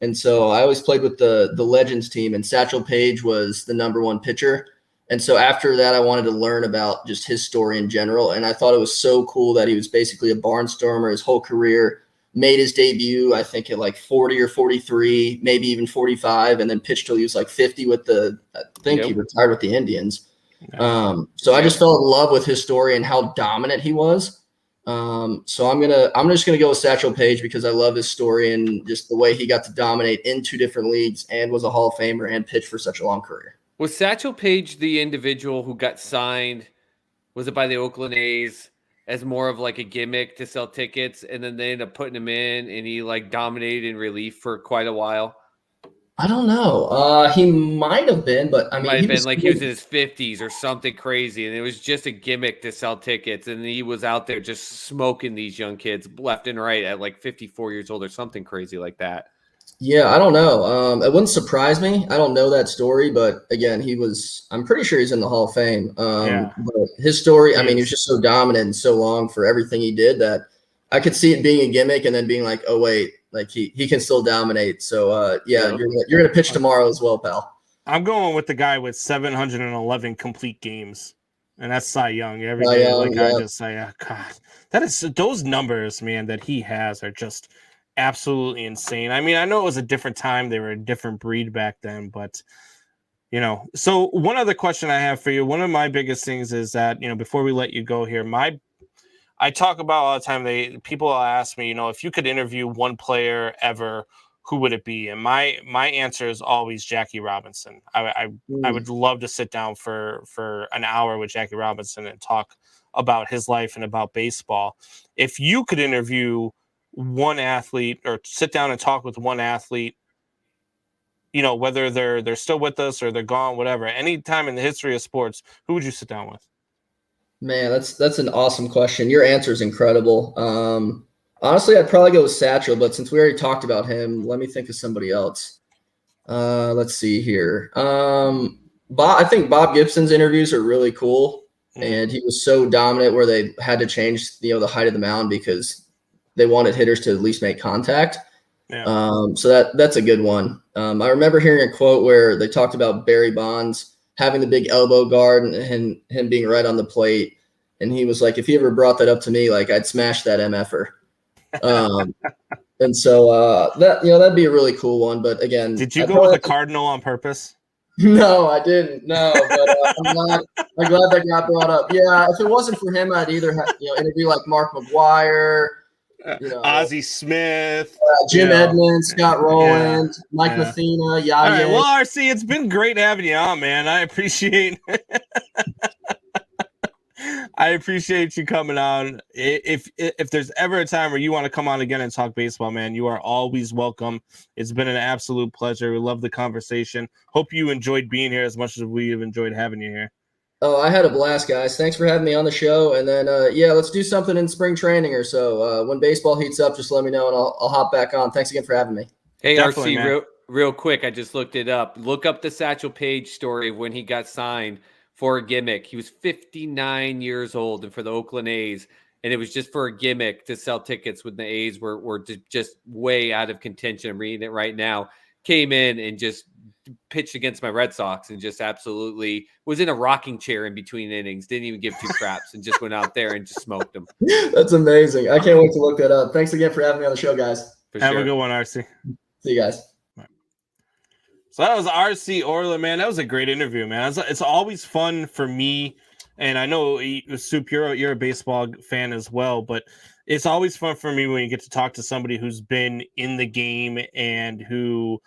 S5: And so I always played with the Legends team, and Satchel Paige was the number one pitcher. And so after that, I wanted to learn about just his story in general. And I thought it was so cool that he was basically a barnstormer his whole career, made his debut, I think, at like 40 or 43, maybe even 45, and then pitched till he was like 50 he retired with the Indians. So I just fell in love with his story and how dominant he was. So I'm just gonna go with Satchel Paige because I love his story and just the way he got to dominate in 2 different leagues and was a Hall of Famer and pitched for such a long career.
S4: Was Satchel Paige the individual who got signed? Was it by the Oakland A's as more of like a gimmick to sell tickets, and then they ended up putting him in, and he like dominated in relief for quite a while?
S5: I don't know. He might have been, but I mean,
S4: he was in his 50s or something crazy, and it was just a gimmick to sell tickets, and he was out there just smoking these young kids left and right at like 54 years old or something crazy like that.
S5: Yeah, I don't know. It wouldn't surprise me. I don't know that story, but again, I'm pretty sure he's in the Hall of Fame. But his story, he was just so dominant and so long for everything he did that I could see it being a gimmick and then being like, oh wait, like he can still dominate. So you're gonna pitch tomorrow as well, pal.
S1: I'm going with the guy with 711 complete games, and that's Cy Young. Every day, I just say, God, that is those numbers, man, that he has are just absolutely insane. I mean, I know it was a different time; they were a different breed back then, but So one other question I have for you. One of my biggest things is that before we let you go here, I talk about all the time. People ask me, if you could interview one player ever, who would it be? And my answer is always Jackie Robinson. I would love to sit down for an hour with Jackie Robinson and talk about his life and about baseball. If you could interview one athlete or sit down and talk with one athlete, whether they're still with us or they're gone, whatever, any time in the history of sports, who would you sit down with?
S5: Man, that's an awesome question. Your answer is incredible. Honestly, I'd probably go with Satchel, but since we already talked about him, let me think of somebody else. Let's see here. I think Bob Gibson's interviews are really cool. and he was so dominant where they had to change the height of the mound because they wanted hitters to at least make contact.
S1: Yeah.
S5: So that's a good one. I remember hearing a quote where they talked about Barry Bonds having the big elbow guard and him being right on the plate. And he was like, if he ever brought that up to me, like I'd smash that MFer. And so that'd be a really cool one. But again,
S1: did you go with a cardinal on purpose?
S5: No, I didn't. No, but I'm glad that got brought up. Yeah, if it wasn't for him, I'd either interview like Mark McGuire,
S1: Ozzie Smith,
S5: Jim Edmonds, Scott Rowland, Mike Mathena, Yaya.
S1: All right, well, RC, it's been great having you on, man. I appreciate you coming on. If there's ever a time where you want to come on again and talk baseball, man, you are always welcome. It's been an absolute pleasure. We love the conversation. Hope you enjoyed being here as much as we have enjoyed having you here.
S5: Oh, I had a blast, guys. Thanks for having me on the show. And then, let's do something in spring training or so. When baseball heats up, just let me know and I'll hop back on. Thanks again for having me.
S4: Hey, definitely, RC, real quick, I just looked it up. Look up the Satchel Paige story of when he got signed for a gimmick. He was 59 years old and for the Oakland A's, and it was just for a gimmick to sell tickets when the A's were just way out of contention. I'm reading it right now. Came in and just pitched against my Red Sox and just absolutely was in a rocking chair in between innings. Didn't even give two craps and just went out there and just smoked them.
S5: That's amazing. I can't wait to look that up. Thanks again for having me on the show, guys.
S1: Have a good one, RC.
S5: See you guys.
S1: So that was RC Orlan, man. That was a great interview, man. It's always fun for me, and I know Soup, you're a baseball fan as well, but it's always fun for me when you get to talk to somebody who's been in the game and who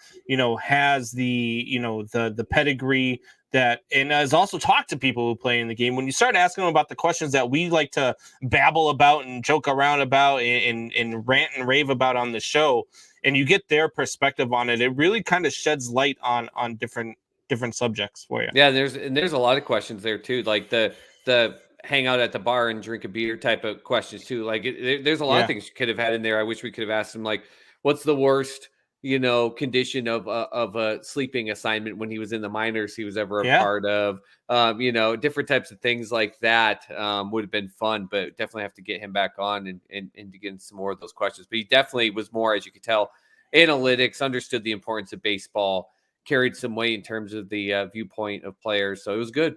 S1: has the pedigree that, and has also talked to people who play in the game. When you start asking them about the questions that we like to babble about and joke around about and rant and rave about on the show, and you get their perspective on it, it really kind of sheds light on different subjects for you.
S4: Yeah, there's a lot of questions there too, like the hang out at the bar and drink a beer type of questions too. Like there's a lot of things you could have had in there. I wish we could have asked him, like, what's the worst condition of a sleeping assignment when he was in the minors he was ever a part of. Different types of things like that would have been fun, but definitely have to get him back on and to get into some more of those questions. But he definitely was more, as you could tell, analytics, understood the importance of baseball, carried some weight in terms of the viewpoint of players. So it was good.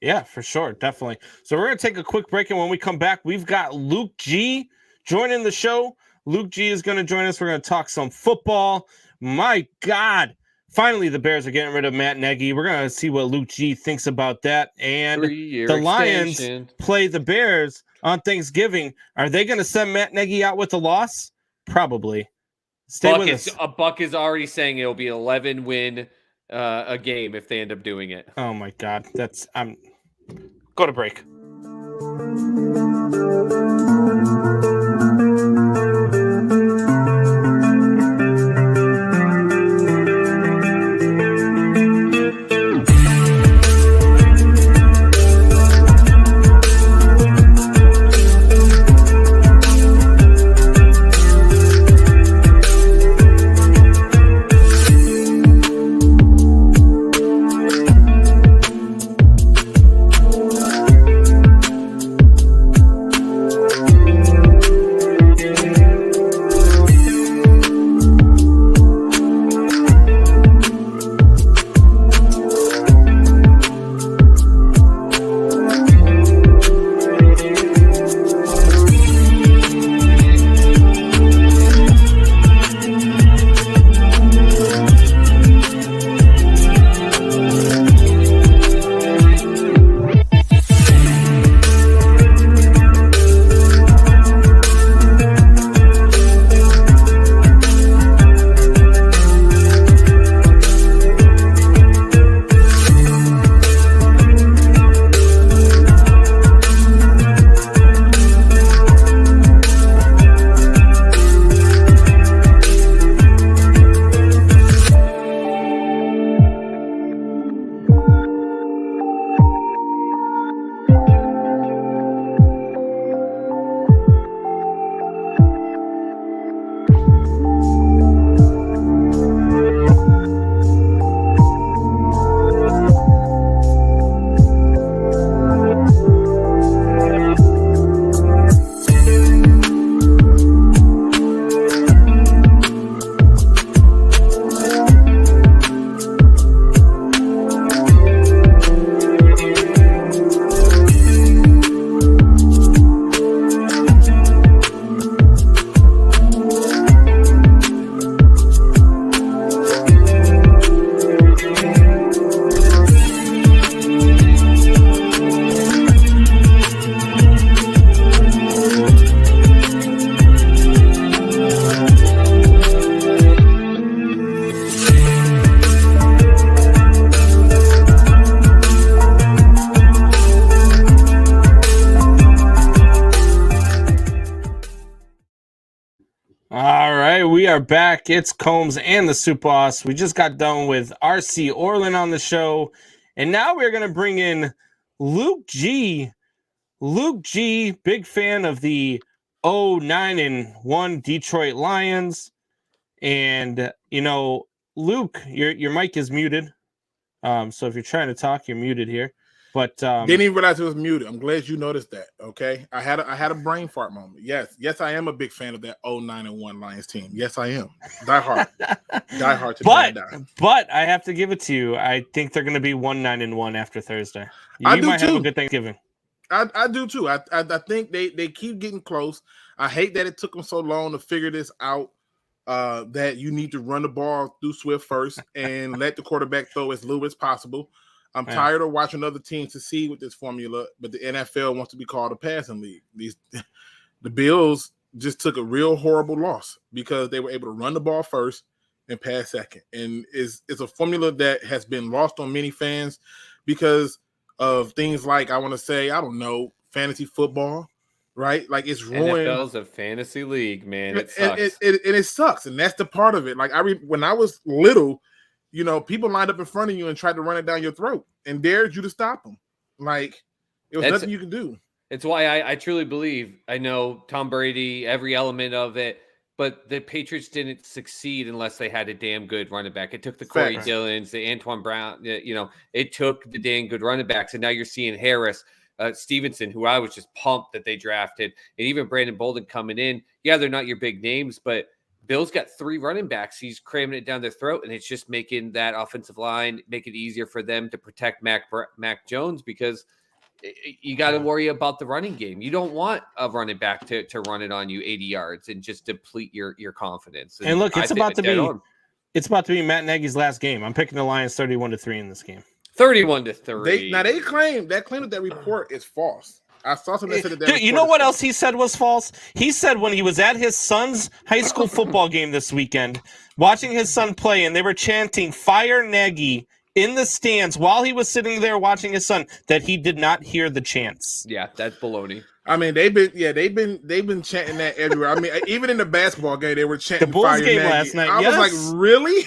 S1: Yeah, for sure. Definitely. So we're going to take a quick break. And when we come back, we've got Luke G joining the show. Luke G is going to join us. We're going to talk some football. My God. Finally, the Bears are getting rid of Matt Nagy. We're going to see what Luke G thinks about that. And the Lions play the Bears on Thanksgiving. Are they going to send Matt Nagy out with a loss? Probably. Stay with us.
S4: Buck is already saying it'll be 11 win a game if they end up doing it.
S1: Oh, my God. Go to break. All right, we are back. It's Combs and the Soup Boss. We just got done with RC Orlan on the show, and now we're going to bring in Luke G. Luke G, big fan of the 0-9-1 Detroit Lions. And, Luke, your mic is muted. So if you're trying to talk, you're muted here. But
S6: didn't even realize it was muted. I'm glad you noticed that. Okay, I had a brain fart moment. Yes, I am a big fan of that 0-9-1 Lions team. Yes, I am. Die hard to die.
S1: But I have to give it to you. I think they're going to be 1-9-1 after Thursday. You
S6: I do
S1: might
S6: too.
S1: have a good Thanksgiving.
S6: I do too. I think they keep getting close. I hate that it took them so long to figure this out. That you need to run the ball through Swift first and let the quarterback throw as little as possible. I'm tired of watching other teams succeed with this formula, but the NFL wants to be called a passing league. The Bills just took a real horrible loss because they were able to run the ball first and pass second. And it's a formula that has been lost on many fans because of things like, I want to say, I don't know, fantasy football, right? Like it's ruined.
S4: NFL's a fantasy league, man. It sucks.
S6: It sucks. And that's the part of it. Like when I was little, people lined up in front of you and tried to run it down your throat and dared you to stop them. Like it was nothing you could do.
S4: It's why I truly believe, I know Tom Brady, every element of it, but the Patriots didn't succeed unless they had a damn good running back. It took the Corey Dillons, the Antoine Brown, it took the damn good running backs. And now you're seeing Harris, Stevenson, who I was just pumped that they drafted, and even Brandon Bolden coming in. Yeah, they're not your big names, but Bill's got 3 running backs. He's cramming it down their throat, and it's just making that offensive line make it easier for them to protect Mac Jones because you got to worry about the running game. You don't want a running back to run it on you 80 yards and just deplete your confidence.
S1: And look, it's about to be Matt Nagy's last game. I'm picking the Lions 31-3 in this game.
S4: 31-3.
S6: They claim that report is false. I saw something that said that.
S1: You know what else he said was false? He said when he was at his son's high school football game this weekend, watching his son play, and they were chanting "Fire Nagy" in the stands while he was sitting there watching his son, that he did not hear the chants.
S4: Yeah, that's baloney.
S6: I mean, they've been chanting that everywhere. I mean, even in the basketball game, they were chanting
S1: the Bulls
S6: Fire
S1: game
S6: Nagy.
S1: last night.
S6: I was like, really?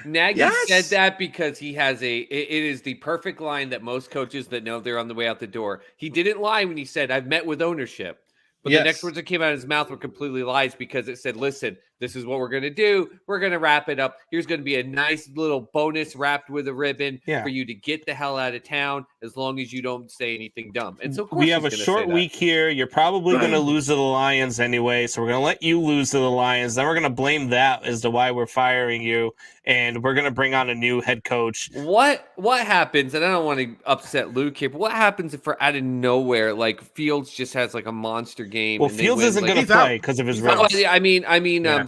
S4: Nagy said that because he has it is the perfect line that most coaches that know they're on the way out the door. He didn't lie when he said, "I've met with ownership." But the next words that came out of his mouth were completely lies because it said, listen, this is what we're going to do. We're going to wrap it up. Here's going to be a nice little bonus wrapped with a ribbon for you to get the hell out of town as long as you don't say anything dumb. And so, of course,
S1: we have a short week here. You're probably going to lose to the Lions anyway, so we're going to let you lose to the Lions. Then we're going to blame that as to why we're firing you, and we're going to bring on a new head coach.
S4: What happens, and I don't want to upset Luke here, but what happens if out of nowhere, like Fields just has like a monster game?
S1: Well, Fields isn't going to play because of his ribs.
S4: I mean,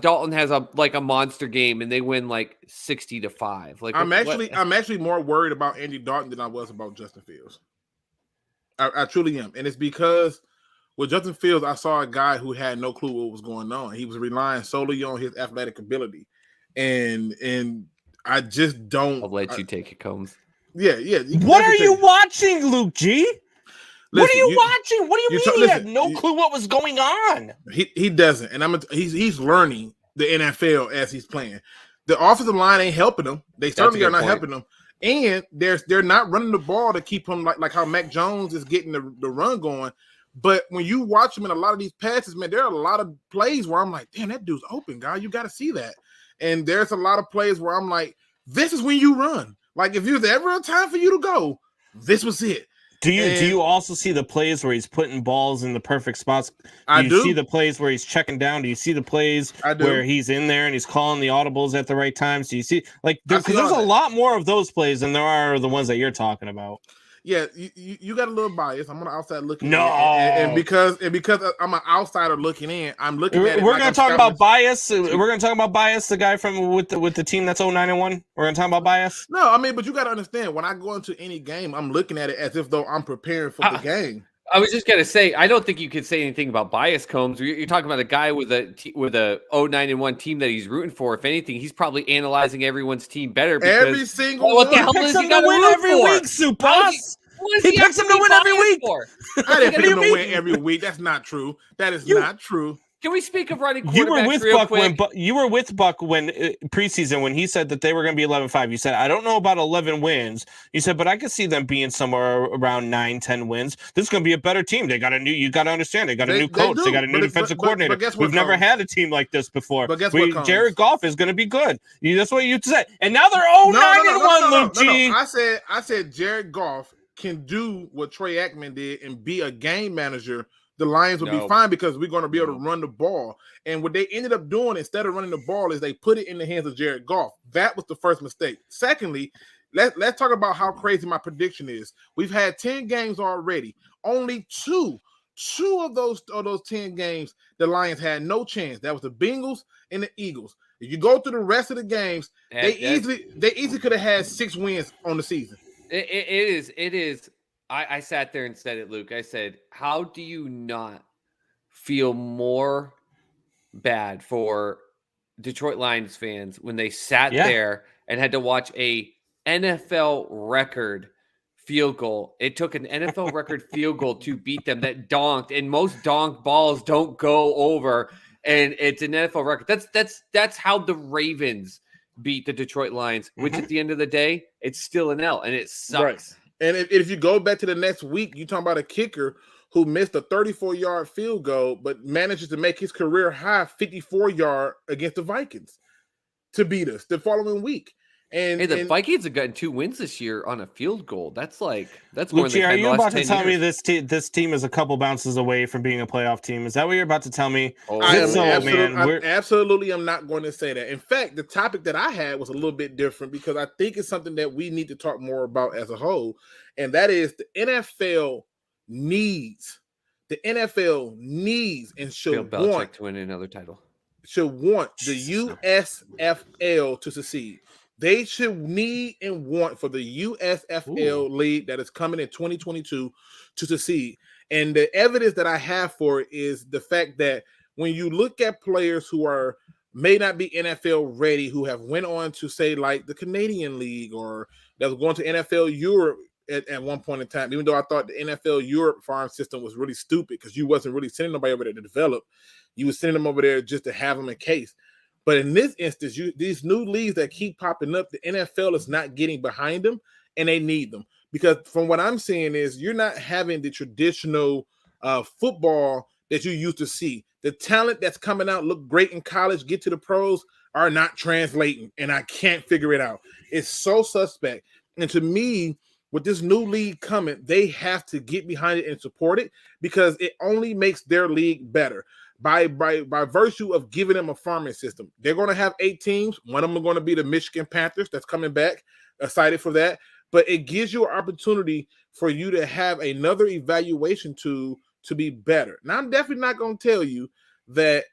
S4: Dalton has a monster game, and they win like 60-5. Like
S6: I'm actually more worried about Andy Dalton than I was about Justin Fields. I truly am, and it's because with Justin Fields, I saw a guy who had no clue what was going on. He was relying solely on his athletic ability, and I just don't.
S4: I'll let you take it, Combs.
S6: Yeah.
S1: What are you watching, Luke G? What are you watching? What do you mean he had no clue what was going on?
S6: He doesn't, and he's learning the NFL as he's playing. The offensive line ain't helping him. They certainly are not helping him, and they're not running the ball to keep him like how Mac Jones is getting the run going. But when you watch him in a lot of these passes, man, there are a lot of plays where I'm like, damn, that dude's open, guy. You got to see that. And there's a lot of plays where I'm like, this is when you run. Like if there's ever a time for you to go, this was it.
S1: Do you also see the plays where he's putting balls in the perfect spots? Do you see the plays where he's checking down? Do you see the plays where he's in there and he's calling the audibles at the right times? Do you see there's a lot more of those plays than there are the ones that you're talking about?
S6: Yeah, you got a little bias. I'm on the outside looking in.
S1: No.
S6: And because I'm an outsider looking in, I'm looking at it.
S1: We're going to talk about bias. We're going to talk about bias, the guy from with the team that's 0-9-1. We're going to talk about bias.
S6: No, I mean, but you got to understand, when I go into any game, I'm looking at it as if though I'm preparing for the game.
S4: I was just going to say, I don't think you could say anything about bias, Combs. You're talking about a guy with a 0-9-1 team that he's rooting for. If anything, he's probably analyzing everyone's team better.
S6: Every single
S4: what the
S6: one.
S4: hell
S1: He
S4: is
S1: picks
S4: he
S1: him to win every week, Supas.
S4: He
S1: picks him to win every week.
S6: I didn't pick him to win every week. That's not true. That is not true.
S4: Can we speak of running
S1: You were
S4: quarterbacks
S1: with
S4: real
S1: Buck
S4: quick?
S1: when you were with Buck when preseason when he said that they were going to be 11-5. You said, I don't know about 11 wins. You said, but I could see them being somewhere around 9-10 wins. This is going to be a better team. They got you got to understand, they got a new coach. They got a new defensive coordinator.
S6: But guess what,
S1: We've never
S6: Combs?
S1: had a team like this before.
S6: But guess what, Combs?
S1: Jared Goff is going to be good. That's what you said. And now they're 9-1, Luke G.
S6: I said Jared Goff can do what Trey Aikman did and be a game manager. The Lions will be fine because we're going to be able to run the ball. And what they ended up doing instead of running the ball is they put it in the hands of Jared Goff. That was the first mistake. Secondly, let's talk about how crazy my prediction is. We've had 10 games already. Only two of those 10 games, the Lions had no chance. That was the Bengals and the Eagles. If you go through the rest of the games, they easily could have had 6 wins on the season.
S4: It is. I sat there and said it, Luke. I said, how do you not feel more bad for Detroit Lions fans when they sat there and had to watch a NFL record field goal? It took an NFL record field goal to beat them that donked, and most donked balls don't go over, and it's an NFL record. That's how the Ravens beat the Detroit Lions, which at the end of the day, it's still an L, and it sucks.
S6: Right. And if you go back to the next week, you're talking about a kicker who missed a 34-yard field goal, but manages to make his career high 54-yard against the Vikings to beat us the following week. And
S4: the Vikings have gotten 2 wins this year on a field goal. That's more
S1: Lucci,
S4: than
S1: are you about to
S4: 10
S1: tell me
S4: years.
S1: this team is a couple bounces away from being a playoff team? Is that what you're about to tell me?
S6: I absolutely am not going to say that. In fact, the topic that I had was a little bit different because I think it's something that we need to talk more about as a whole, and that is the NFL needs and should want
S4: to win another title.
S6: Should want the USFL to succeed. They should need and want for the USFL league that is coming in 2022 to succeed. And the evidence that I have for it is the fact that when you look at players who may not be NFL ready, who have went on to say like the Canadian League or that was going to NFL Europe at one point in time, even though I thought the NFL Europe farm system was really stupid because you wasn't really sending nobody over there to develop. You were sending them over there just to have them in case. But in this instance, these new leagues that keep popping up, the NFL is not getting behind them, and they need them. Because from what I'm seeing is you're not having the traditional football that you used to see. The talent that's coming out, look great in college, get to the pros, are not translating, and I can't figure it out. It's so suspect. And to me, with this new league coming, they have to get behind it and support it because it only makes their league better. By virtue of giving them a farming system. They're going to have 8 teams. One of them are going to be the Michigan Panthers that's coming back. Excited for that. But it gives you an opportunity for you to have another evaluation tool to be better. Now, I'm definitely not going to tell you that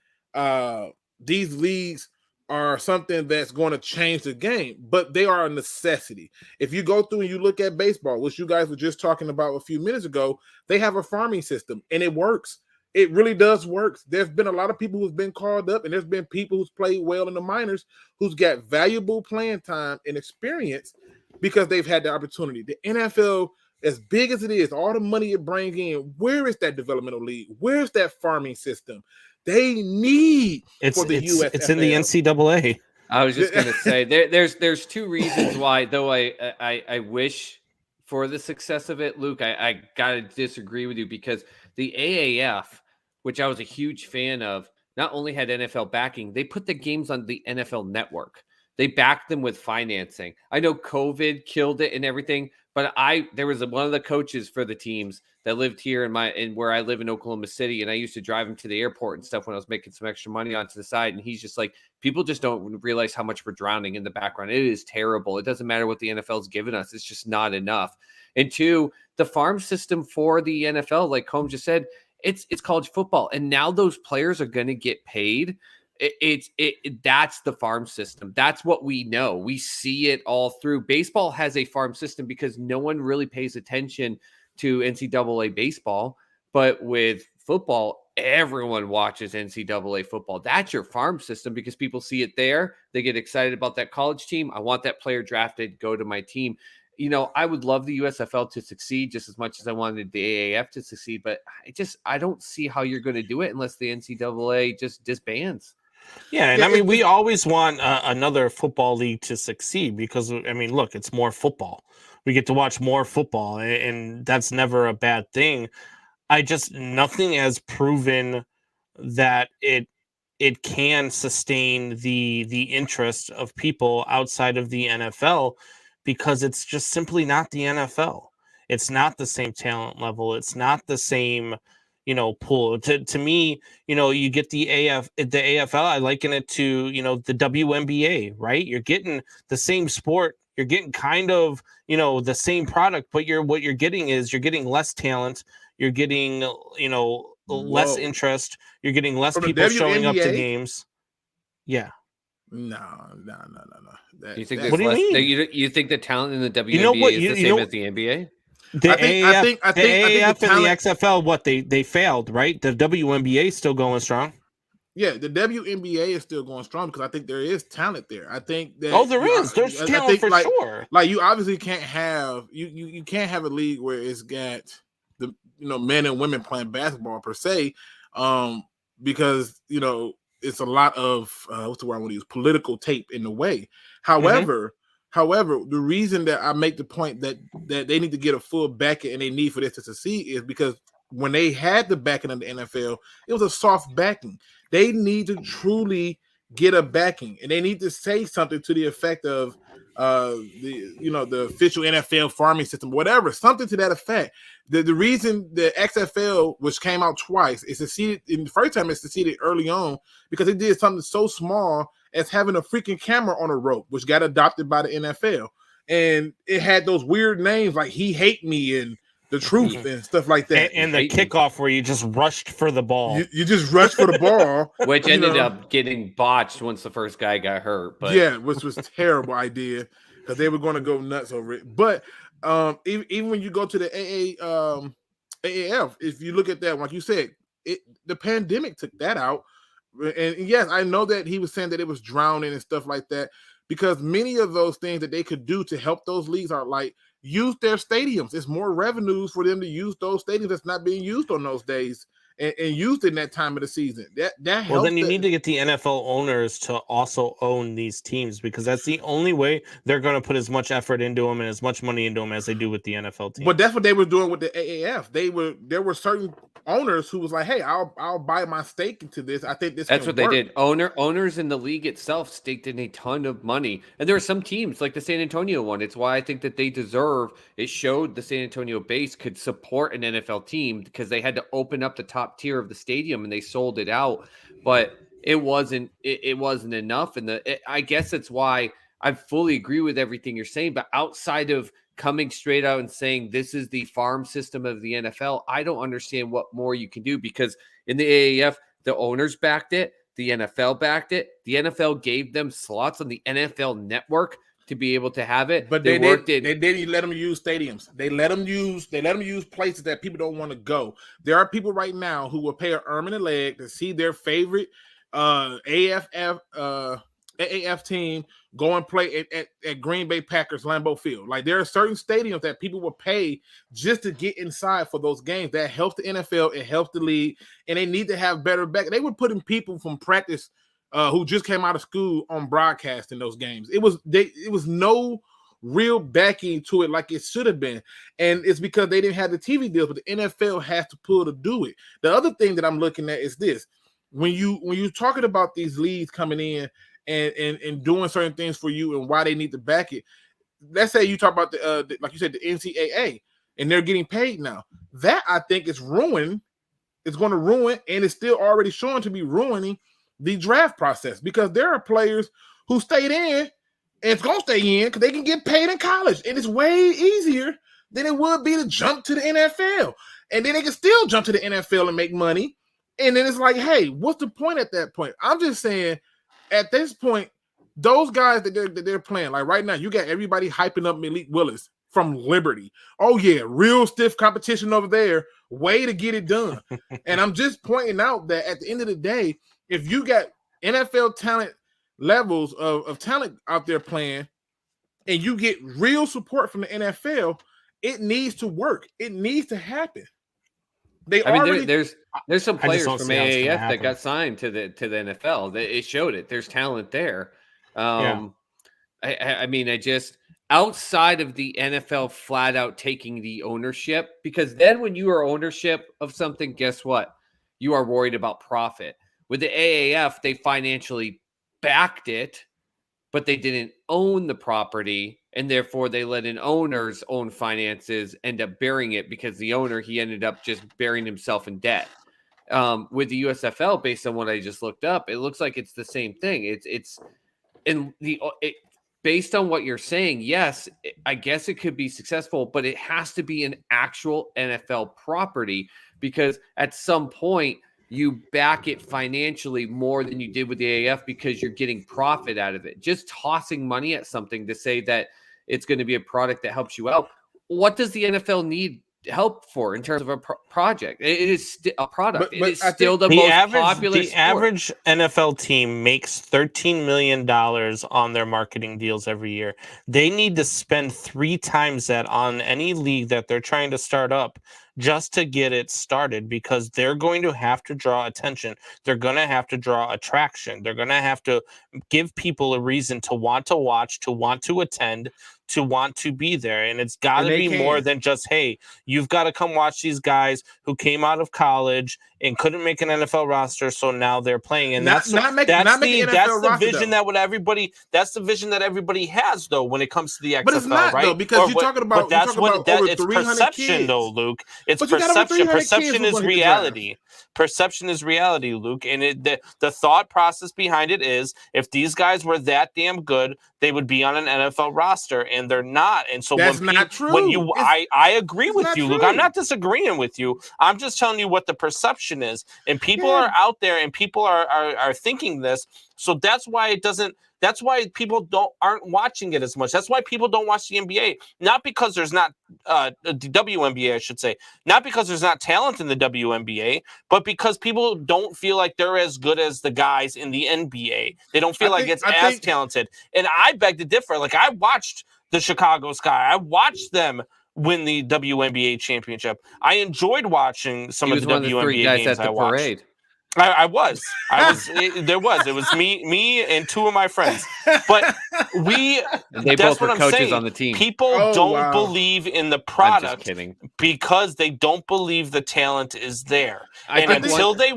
S6: these leagues are something that's going to change the game, but they are a necessity. If you go through and you look at baseball, which you guys were just talking about a few minutes ago, they have a farming system, and it works. It really does work. There's been a lot of people who's been called up, and there's been people who's played well in the minors who's got valuable playing time and experience because they've had the opportunity. The NFL, as big as it is, all the money it brings in, where is that developmental league? Where's that farming system? They need for the USFL.
S1: It's in the NCAA.
S4: I was just going to say there's 2 reasons why, though I wish for the success of it, Luke. I got to disagree with you because the AAF, which I was a huge fan of, not only had NFL backing, they put the games on the NFL Network. They backed them with financing. I know COVID killed it and everything, but there was one of the coaches for the teams that lived here in where I live in Oklahoma City, and I used to drive him to the airport and stuff when I was making some extra money onto the side. And he's just like, people just don't realize how much we're drowning in the background. It is terrible. It doesn't matter what the NFL's given us. It's just not enough. And 2, the farm system for the NFL, like Combs just said, it's college football. And now those players are going to get paid. That's the farm system. That's what we know. We see it all through. Baseball has a farm system because no one really pays attention to NCAA baseball. But with football, everyone watches NCAA football. That's your farm system because people see it there. They get excited about that college team. I want that player drafted, go to my team. I would love the USFL to succeed just as much as I wanted the AAF to succeed, but I don't see how you're going to do it unless the NCAA just disbands.
S1: Yeah, and
S6: Yeah,
S1: I mean, we always want another football league to succeed because, I mean, look, it's more football. We get to watch more football, and that's never a bad thing. Nothing has proven that it can sustain the interest of people outside of the NFL because it's just simply not the NFL. It's not the same talent level. It's not the same, pool. To me, you get the AFL. I liken it to, the WNBA, right? You're getting the same sport. You're getting kind of, the same product, but what you're getting is you're getting less talent. You're getting, less
S6: Whoa.
S1: interest. You're getting less
S6: From the
S1: people showing up to
S6: WNBA?
S1: games. Yeah.
S6: No.
S4: You think
S1: What do you mean?
S4: You think the talent in the WNBA
S1: You know what?
S4: is the same as the NBA?
S1: The
S6: I think
S1: AAF
S6: the
S1: and the
S6: talent-
S1: XFL, they failed, right? The WNBA is still going strong.
S6: Yeah, the WNBA is still going strong because I think there is talent there. I think that
S1: There's talent for sure.
S6: Like you obviously can't have you can't have a league where it's got the men and women playing basketball per se, because it's a lot of what's the word I want to use, political tape in the way. However, the reason that I make the point that they need to get a full backing and they need for this to succeed is because when they had the backing of the NFL, it was a soft backing. They need to truly get a backing, and they need to say something to the effect of the official NFL farming system, whatever, something to that effect. The reason the XFL, which came out twice, it succeeded in the first time, it succeeded early on because it did something so small as having a freaking camera on a rope, which got adopted by the NFL, and it had those weird names like "He Hate Me" and "The Truth" and stuff like that.
S1: And the kickoff where you just rushed for the ball.
S6: You just rushed for the ball,
S4: which ended up getting botched once the first guy got hurt. But
S6: yeah, which was a terrible idea because they were going to go nuts over it. But even when you go to the AAF, if you look at that, like you said, the pandemic took that out. And yes, I know that he was saying that it was drowning and stuff like that, because many of those things that they could do to help those leagues are like use their stadiums. It's more revenues for them to use those stadiums that's not being used on those days and used in that time of the season. That helps.
S1: Well, then you need to get the NFL owners to also own these teams, because that's the only way they're going to put as much effort into them and as much money into them as they do with the NFL team.
S6: But that's what they were doing with the AAF. There were certain owners who was like, "Hey, I'll buy my stake into this. I think this."
S4: That's what they did. Owners in the league itself staked in a ton of money, and there are some teams like the San Antonio one. It's why I think that they deserve. It showed the San Antonio base could support an NFL team because they had to open up the top tier of the stadium and they sold it out, but it wasn't enough. And I guess that's why I fully agree with everything you're saying. But outside of coming straight out and saying this is the farm system of the NFL, I don't understand what more you can do, because in the AAF, the owners backed it, the NFL backed it, the NFL gave them slots on the NFL network to be able to have it.
S6: But they didn't let them use stadiums. They let them use places that people don't want to go. There are people right now who will pay an arm and a leg to see their favorite AAF team go and play at Green Bay Packers Lambeau Field. Like, there are certain stadiums that people will pay just to get inside for those games. That helps the NFL, it helps the league, and they need to have better back. They were putting people from practice who just came out of school on broadcast in those games. It was no real backing to it like it should have been, and it's because they didn't have the TV deals. But the NFL has to pull to do it. The other thing that I'm looking at is this: when you're talking about these leagues coming in and doing certain things for you and why they need to back it. Let's say you talk about the like you said, the NCAA, and they're getting paid now. That, I think, is ruining. It's going to ruin, and it's still already showing to be ruining the draft process, because there are players who stayed in and it's going to stay in because they can get paid in college, and it's way easier than it would be to jump to the NFL, and then they can still jump to the NFL and make money. And then it's like, hey, what's the point at that point? I'm just saying, at this point, those guys that they're playing, like right now, you got everybody hyping up Malik Willis from Liberty. Oh yeah, real stiff competition over there. Way to get it done. And I'm just pointing out that at the end of the day, if you got NFL talent levels of talent out there playing, and you get real support from the NFL, it needs to work. It needs to happen.
S4: There's some
S1: I just
S4: players
S1: don't
S4: from
S1: see how it's gonna
S4: AAF that
S1: happen.
S4: got signed to the NFL. It showed it. There's talent there.
S1: Yeah.
S4: I mean, I just outside of the NFL flat out taking the ownership, because then when you are ownership of something, guess what? You are worried about profit. With the AAF, they financially backed it, but they didn't own the property, and therefore they let an owner's own finances end up bearing it, because the owner, he ended up just burying himself in debt. With the USFL, based on what I just looked up, it looks like it's the same thing. It's in based on what you're saying, yes, I guess it could be successful, but it has to be an actual NFL property, because at some point you back it financially more than you did with the AAF because you're getting profit out of it. Just tossing money at something to say that it's going to be a product that helps you out. What does the NFL need help for in terms of a project? It is a product.
S6: But
S4: it is
S6: I
S4: still
S6: think
S4: the most popular
S1: The
S4: sport.
S1: average NFL team makes $13 million on their marketing deals every year. They need to spend 3 times that on any league that they're trying to start up just to get it started, because they're going to have to draw attention. They're going to have to draw attraction. They're going to have to give people a reason to want to watch, to want to attend, to want to be there. And it's got to
S6: And they
S1: be more
S6: can.
S1: than just, hey, you've got to come watch these guys who came out of college and couldn't make an NFL roster, so now they're playing. And that's the vision that's the vision that everybody has, though, when it comes to the XFL,
S6: But it's not,
S1: right?
S6: though, because you're talking about over 300
S1: perception,
S6: kids.
S1: though, Luke. It's
S6: But you got over
S1: perception.
S6: 300 kids
S1: Perception
S6: who
S1: is
S6: gonna hit the draft.
S1: reality. Perception is reality, Luke. And the thought process behind it is, if these guys were that damn good, they would be on an NFL roster, and they're not. And so
S6: That's
S1: when
S6: not true.
S1: When you, I agree
S6: it's
S1: with
S6: not
S1: you, Luke.
S6: true.
S1: I'm not disagreeing with you. I'm just telling you what the perception is, and people are out there, and people are thinking this. So that's why it doesn't. That's why people aren't watching it as much. That's why people don't watch the NBA. Not because there's not the WNBA, I should say. Not because there's not talent in the WNBA, but because people don't feel like they're as good as the guys in the NBA. They don't feel like it's as talented. And I beg to differ. Like, I watched the Chicago Sky. I watched them win the WNBA championship. I enjoyed watching some of the WNBA games I watched.
S4: Parade.
S1: I was. It was me and 2 of my friends. But
S4: they
S1: that's
S4: both
S1: what
S4: were
S1: I'm
S4: coaches
S1: saying.
S4: on the team.
S1: People don't believe in the product because they don't believe the talent is there. Until they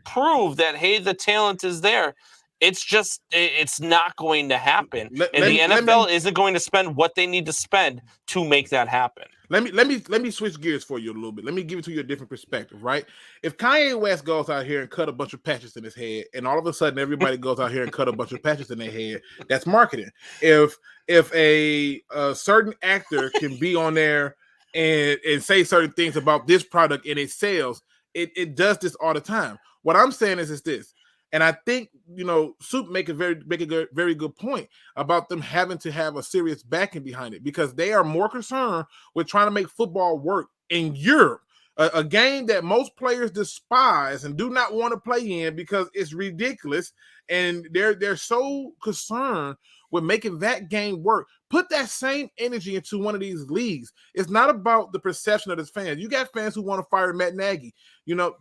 S1: prove that, hey, the talent is there, it's not going to happen. The NFL isn't going to spend what they need to spend to make that happen.
S6: Let me switch gears for you a little bit. Let me give it to you a different perspective, right? If Kanye West goes out here and cut a bunch of patches in his head, and all of a sudden everybody goes out here and cut a bunch of patches in their head, that's marketing. If a certain actor can be on there and say certain things about this product and it sells, it does this all the time. What I'm saying is this. And I think, Soup make a very good point about them having to have a serious backing behind it, because they are more concerned with trying to make football work in Europe, a game that most players despise and do not want to play in because it's ridiculous. And they're so concerned with making that game work. Put that same energy into one of these leagues. It's not about the perception of the fans. You got fans who want to fire Matt Nagy.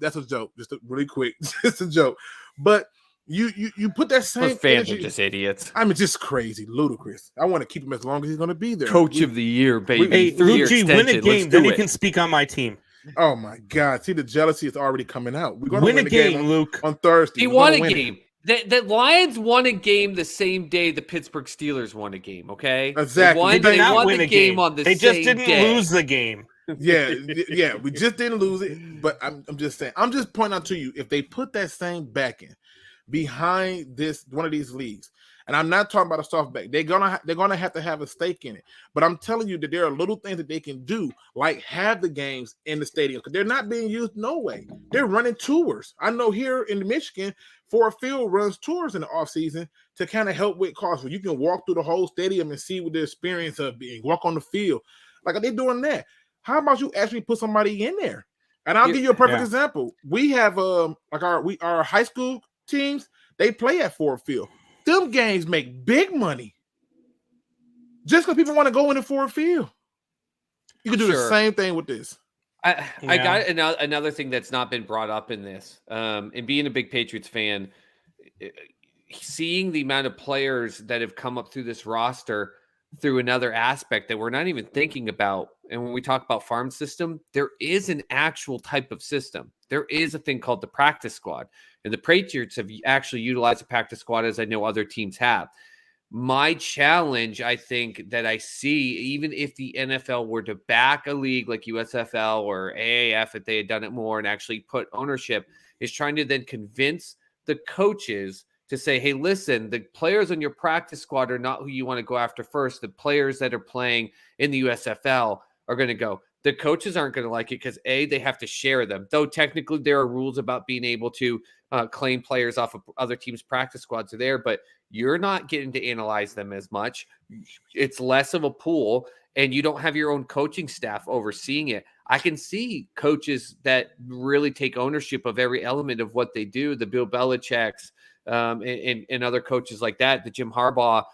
S6: That's a joke. Just really quick. Just a joke. But you put that same
S4: fans
S6: energy.
S4: Are just idiots.
S6: I mean, just crazy, ludicrous. I want to keep him as long as he's going to be there.
S4: Coach of the year, baby.
S1: Hey, Luke G, win a game, then you can speak on my team.
S6: Oh my God! See, the jealousy is already coming out. We're going
S1: to win a game, Luke,
S6: on Thursday.
S4: He won a game. The Lions won a game the same day the Pittsburgh Steelers won a game. Okay,
S6: exactly.
S4: They won the game on the same day.
S1: They just didn't lose the game.
S6: Yeah, we just didn't lose it. But I'm just saying. I'm just pointing out to you, if they put that same backing behind one of these leagues, and I'm not talking about a soft back, they're gonna have to have a stake in it. But I'm telling you that there are little things that they can do, like have the games in the stadium, because they're not being used no way. They're running tours. I know here in Michigan, Ford Field runs tours in the off season to kind of help with costs, where you can walk through the whole stadium and see what the experience of being, walk on the field. Like, are they doing that? How about you actually put somebody in there? And I'll give you a perfect example. We have our high school teams, they play at Ford Field. Them games make big money. Just because people want to go in the Ford Field. You can do the
S4: Sure.
S6: same thing with this.
S4: I got another thing that's not been brought up in this. And being a big Patriots fan, seeing the amount of players that have come up through this roster through another aspect that we're not even thinking about. And when we talk about farm system, there is an actual type of system. There is a thing called the practice squad. And the Patriots have actually utilized the practice squad, as I know other teams have. My challenge, I think, that I see, even if the NFL were to back a league like USFL or AAF, if they had done it more and actually put ownership, is trying to then convince the coaches to say, hey, listen, the players on your practice squad are not who you want to go after first. The players that are playing in the USFL are going to go. The coaches aren't going to like it because, A, they have to share them. Though technically there are rules about being able to claim players off of other teams' practice squads are there, but you're not getting to analyze them as much. It's less of a pool, and you don't have your own coaching staff overseeing it. I can see coaches that really take ownership of every element of what they do, the Bill Belichick's, and other coaches like that, the Jim Harbaugh,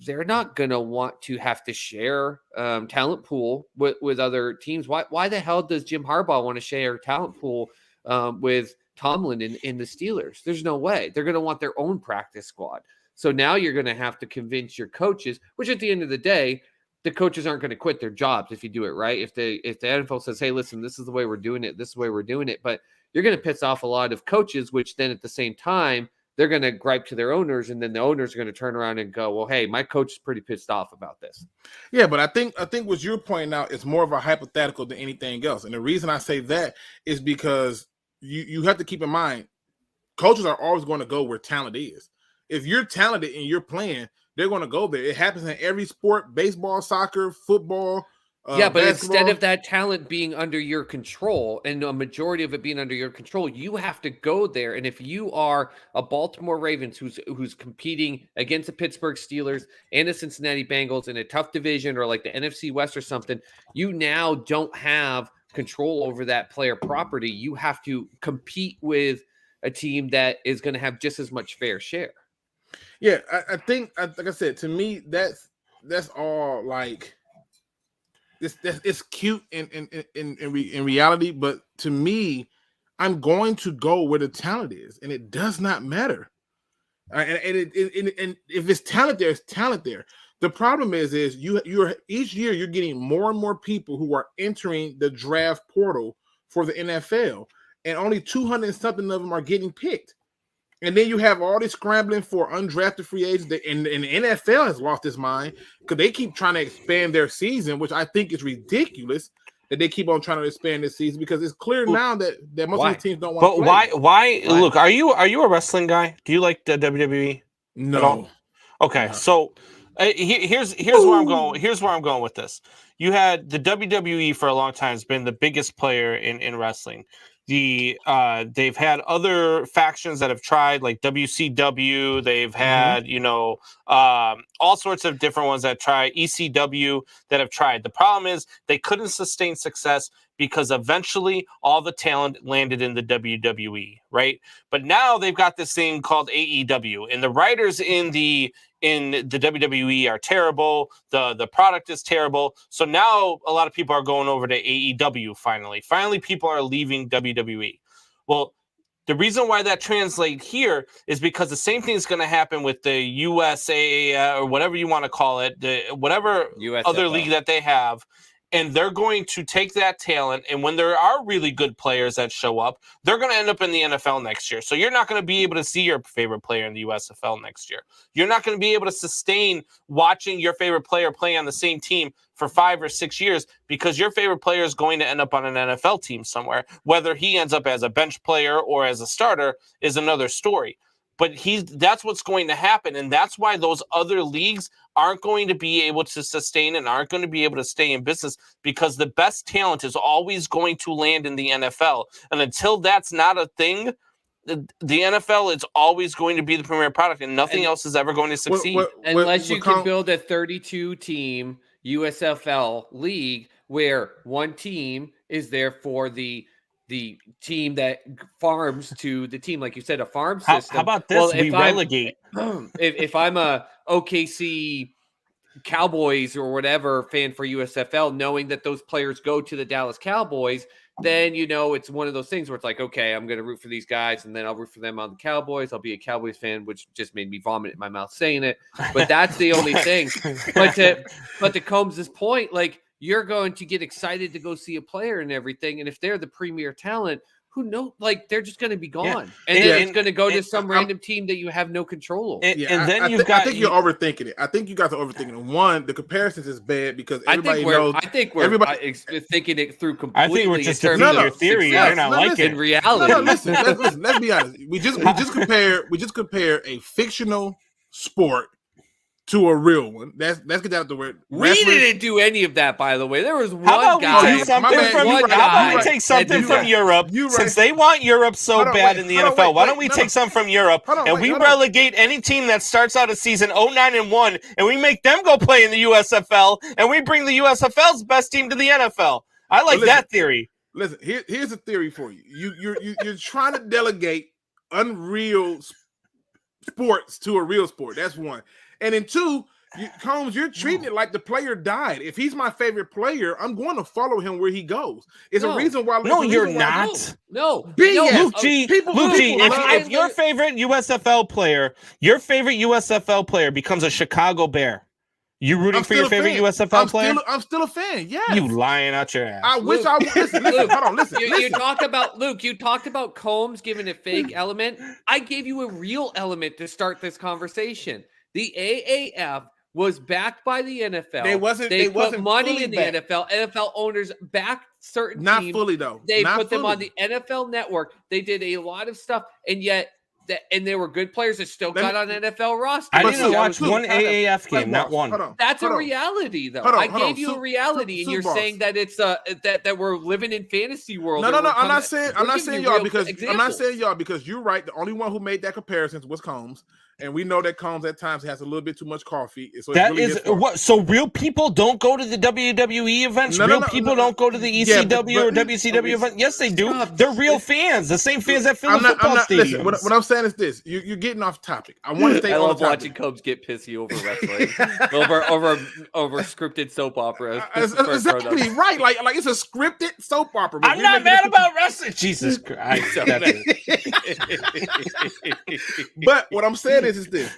S4: they're not going to want to have to share talent pool with other teams. Why the hell does Jim Harbaugh want to share talent pool with Tomlin in the Steelers? There's no way. They're going to want their own practice squad. So now you're going to have to convince your coaches, which at the end of the day, the coaches aren't going to quit their jobs if you do it right. If the NFL says, hey, listen, this is the way we're doing it, this is the way we're doing it, but you're going to piss off a lot of coaches, which then at the same time, they're going to gripe to their owners, and then the owners are going to turn around and go, well, hey, my coach is pretty pissed off about this.
S6: Yeah, but I think what you're pointing out is more of a hypothetical than anything else. And the reason I say that is because you have to keep in mind, coaches are always going to go where talent is. If you're talented and you're playing, they're going to go there. It happens in every sport: baseball, soccer, football.
S4: Yeah, but
S6: basketball.
S4: Instead of that talent being under your control and a majority of it being under your control, you have to go there. And if you are a Baltimore Ravens who's competing against the Pittsburgh Steelers and the Cincinnati Bengals in a tough division or like the NFC West or something, you now don't have control over that player property. You have to compete with a team that is going to have just as much fair share.
S6: Yeah, I think, like I said, to me, that's all like. It's cute in reality, but to me, I'm going to go where the talent is, and it does not matter. And if it's talent there, it's talent there. The problem is you're each year you're getting more and more people who are entering the draft portal for the NFL, and only 200 and something of them are getting picked. And then you have all this scrambling for undrafted free agents. And the NFL has lost its mind because they keep trying to expand their season, which I think is ridiculous that they keep on trying to expand this season because it's clear now that most of the teams don't want to play.
S1: But why? Look, are you a wrestling guy? Do you like the WWE?
S6: No.
S1: Okay, so here's where I'm going. Here's where I'm going with this. You had the WWE for a long time has been the biggest player in wrestling. They've had other factions that have tried, like WCW. They've had all sorts of different ones that try, ECW, that have tried. The problem is they couldn't sustain success because eventually all the talent landed in the WWE, right? But now they've got this thing called AEW, and the writers in the WWE are terrible. The product is terrible. So now a lot of people are going over to AEW finally. Finally, people are leaving WWE. Well, the reason why that translates here is because the same thing is going to happen with the USA or whatever you want to call it, whatever USFL. Other league that they have. And they're going to take that talent, and when there are really good players that show up, they're going to end up in the NFL next year. So you're not going to be able to see your favorite player in the USFL next year. You're not going to be able to sustain watching your favorite player play on the same team for 5 or 6 years because your favorite player is going to end up on an NFL team somewhere. Whether he ends up as a bench player or as a starter is another story. But that's what's going to happen, and that's why those other leagues aren't going to be able to sustain and aren't going to be able to stay in business because the best talent is always going to land in the NFL. And until that's not a thing, the NFL is always going to be the premier product, and nothing else is ever going to succeed.
S4: Unless you can build a 32-team USFL league where one team is there for the team that farms to the team, like you said, a farm system.
S1: How about this? Well, we relegate.
S4: If I'm a OKC Cowboys or whatever fan for USFL, knowing that those players go to the Dallas Cowboys, then it's one of those things where it's like, okay, I'm going to root for these guys, and then I'll root for them on the Cowboys. I'll be a Cowboys fan, which just made me vomit in my mouth saying it. But that's the only thing. But to Combs' point, like, you're going to get excited to go see a player and everything, and if they're the premier talent, who knows? Like, they're just going to be gone, and then it's going to go to some random team that you have no control over.
S1: And then
S6: I think you're overthinking it. I think you guys are overthinking it. One, the comparisons is bad because everybody knows.
S4: I think we're thinking it through completely.
S1: I think we're just defeating your theory. You're not like it
S4: in reality.
S6: No, listen. Let's be honest. We just compare a fictional sport to a real one. Let's get that out the word.
S4: We didn't do any of that, by the way. There was one
S1: how
S4: guy.
S1: How about we take something from Europe? Since they want Europe so bad in the NFL, why don't we take some from Europe and we relegate any team that starts out a season 0-9-1 and we make them go play in the USFL and we bring the USFL's best team to the NFL? I like that theory.
S6: Listen, here's a theory for you. You're trying to delegate unreal sports to a real sport. That's one. And then two, Combs, you're treating it like the player died. If he's my favorite player, I'm going to follow him where he goes. It's a reason why.
S1: No, you're not.
S4: No.
S1: Luke G. If your favorite USFL player becomes a Chicago Bear, you rooting for your favorite USFL player?
S6: I'm still a fan. Yes.
S1: You lying out your ass.
S6: I wish I was. Listen, hold on. Listen.
S4: You talked about Luke. You talked about Combs giving a fake element. I gave you a real element to start this conversation. The AAF was backed by the NFL. They put money in the NFL. NFL owners backed certain teams.
S6: Not fully though.
S4: They put them on the NFL Network. They did a lot of stuff, and yet they were good players that still got on NFL rosters.
S1: I didn't watch one AAF game, not one.
S4: That's a reality, though. I gave you a reality, and you're saying that it's that we're living in fantasy world.
S6: No. I'm not saying y'all because you're right. The only one who made that comparison was Combs. And we know that Combs at times has a little bit too much coffee. So
S1: that really is what. So real people don't go to the WWE events. Real people don't go to the ECW or WCW event. Yes, they do. They're real fans. The same fans that fill the football stadiums.
S6: Listen, what I'm saying is this: you're getting off topic. I want to stay.
S4: I love watching Combs get pissy over wrestling, over scripted soap operas.
S6: Exactly right. Like it's a scripted soap opera.
S1: I'm not mad about wrestling. Jesus Christ.
S6: But what I'm saying is this.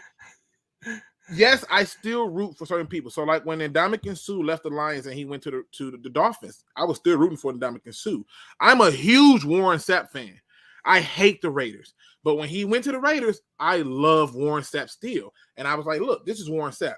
S6: Yes, I still root for certain people. So, like when Ndamukong Suh left the Lions and he went to the Dolphins, I was still rooting for Ndamukong Suh. I'm a huge Warren Sapp fan. I hate the Raiders, but when he went to the Raiders, I love Warren Sapp still. And I was like, look, this is Warren Sapp.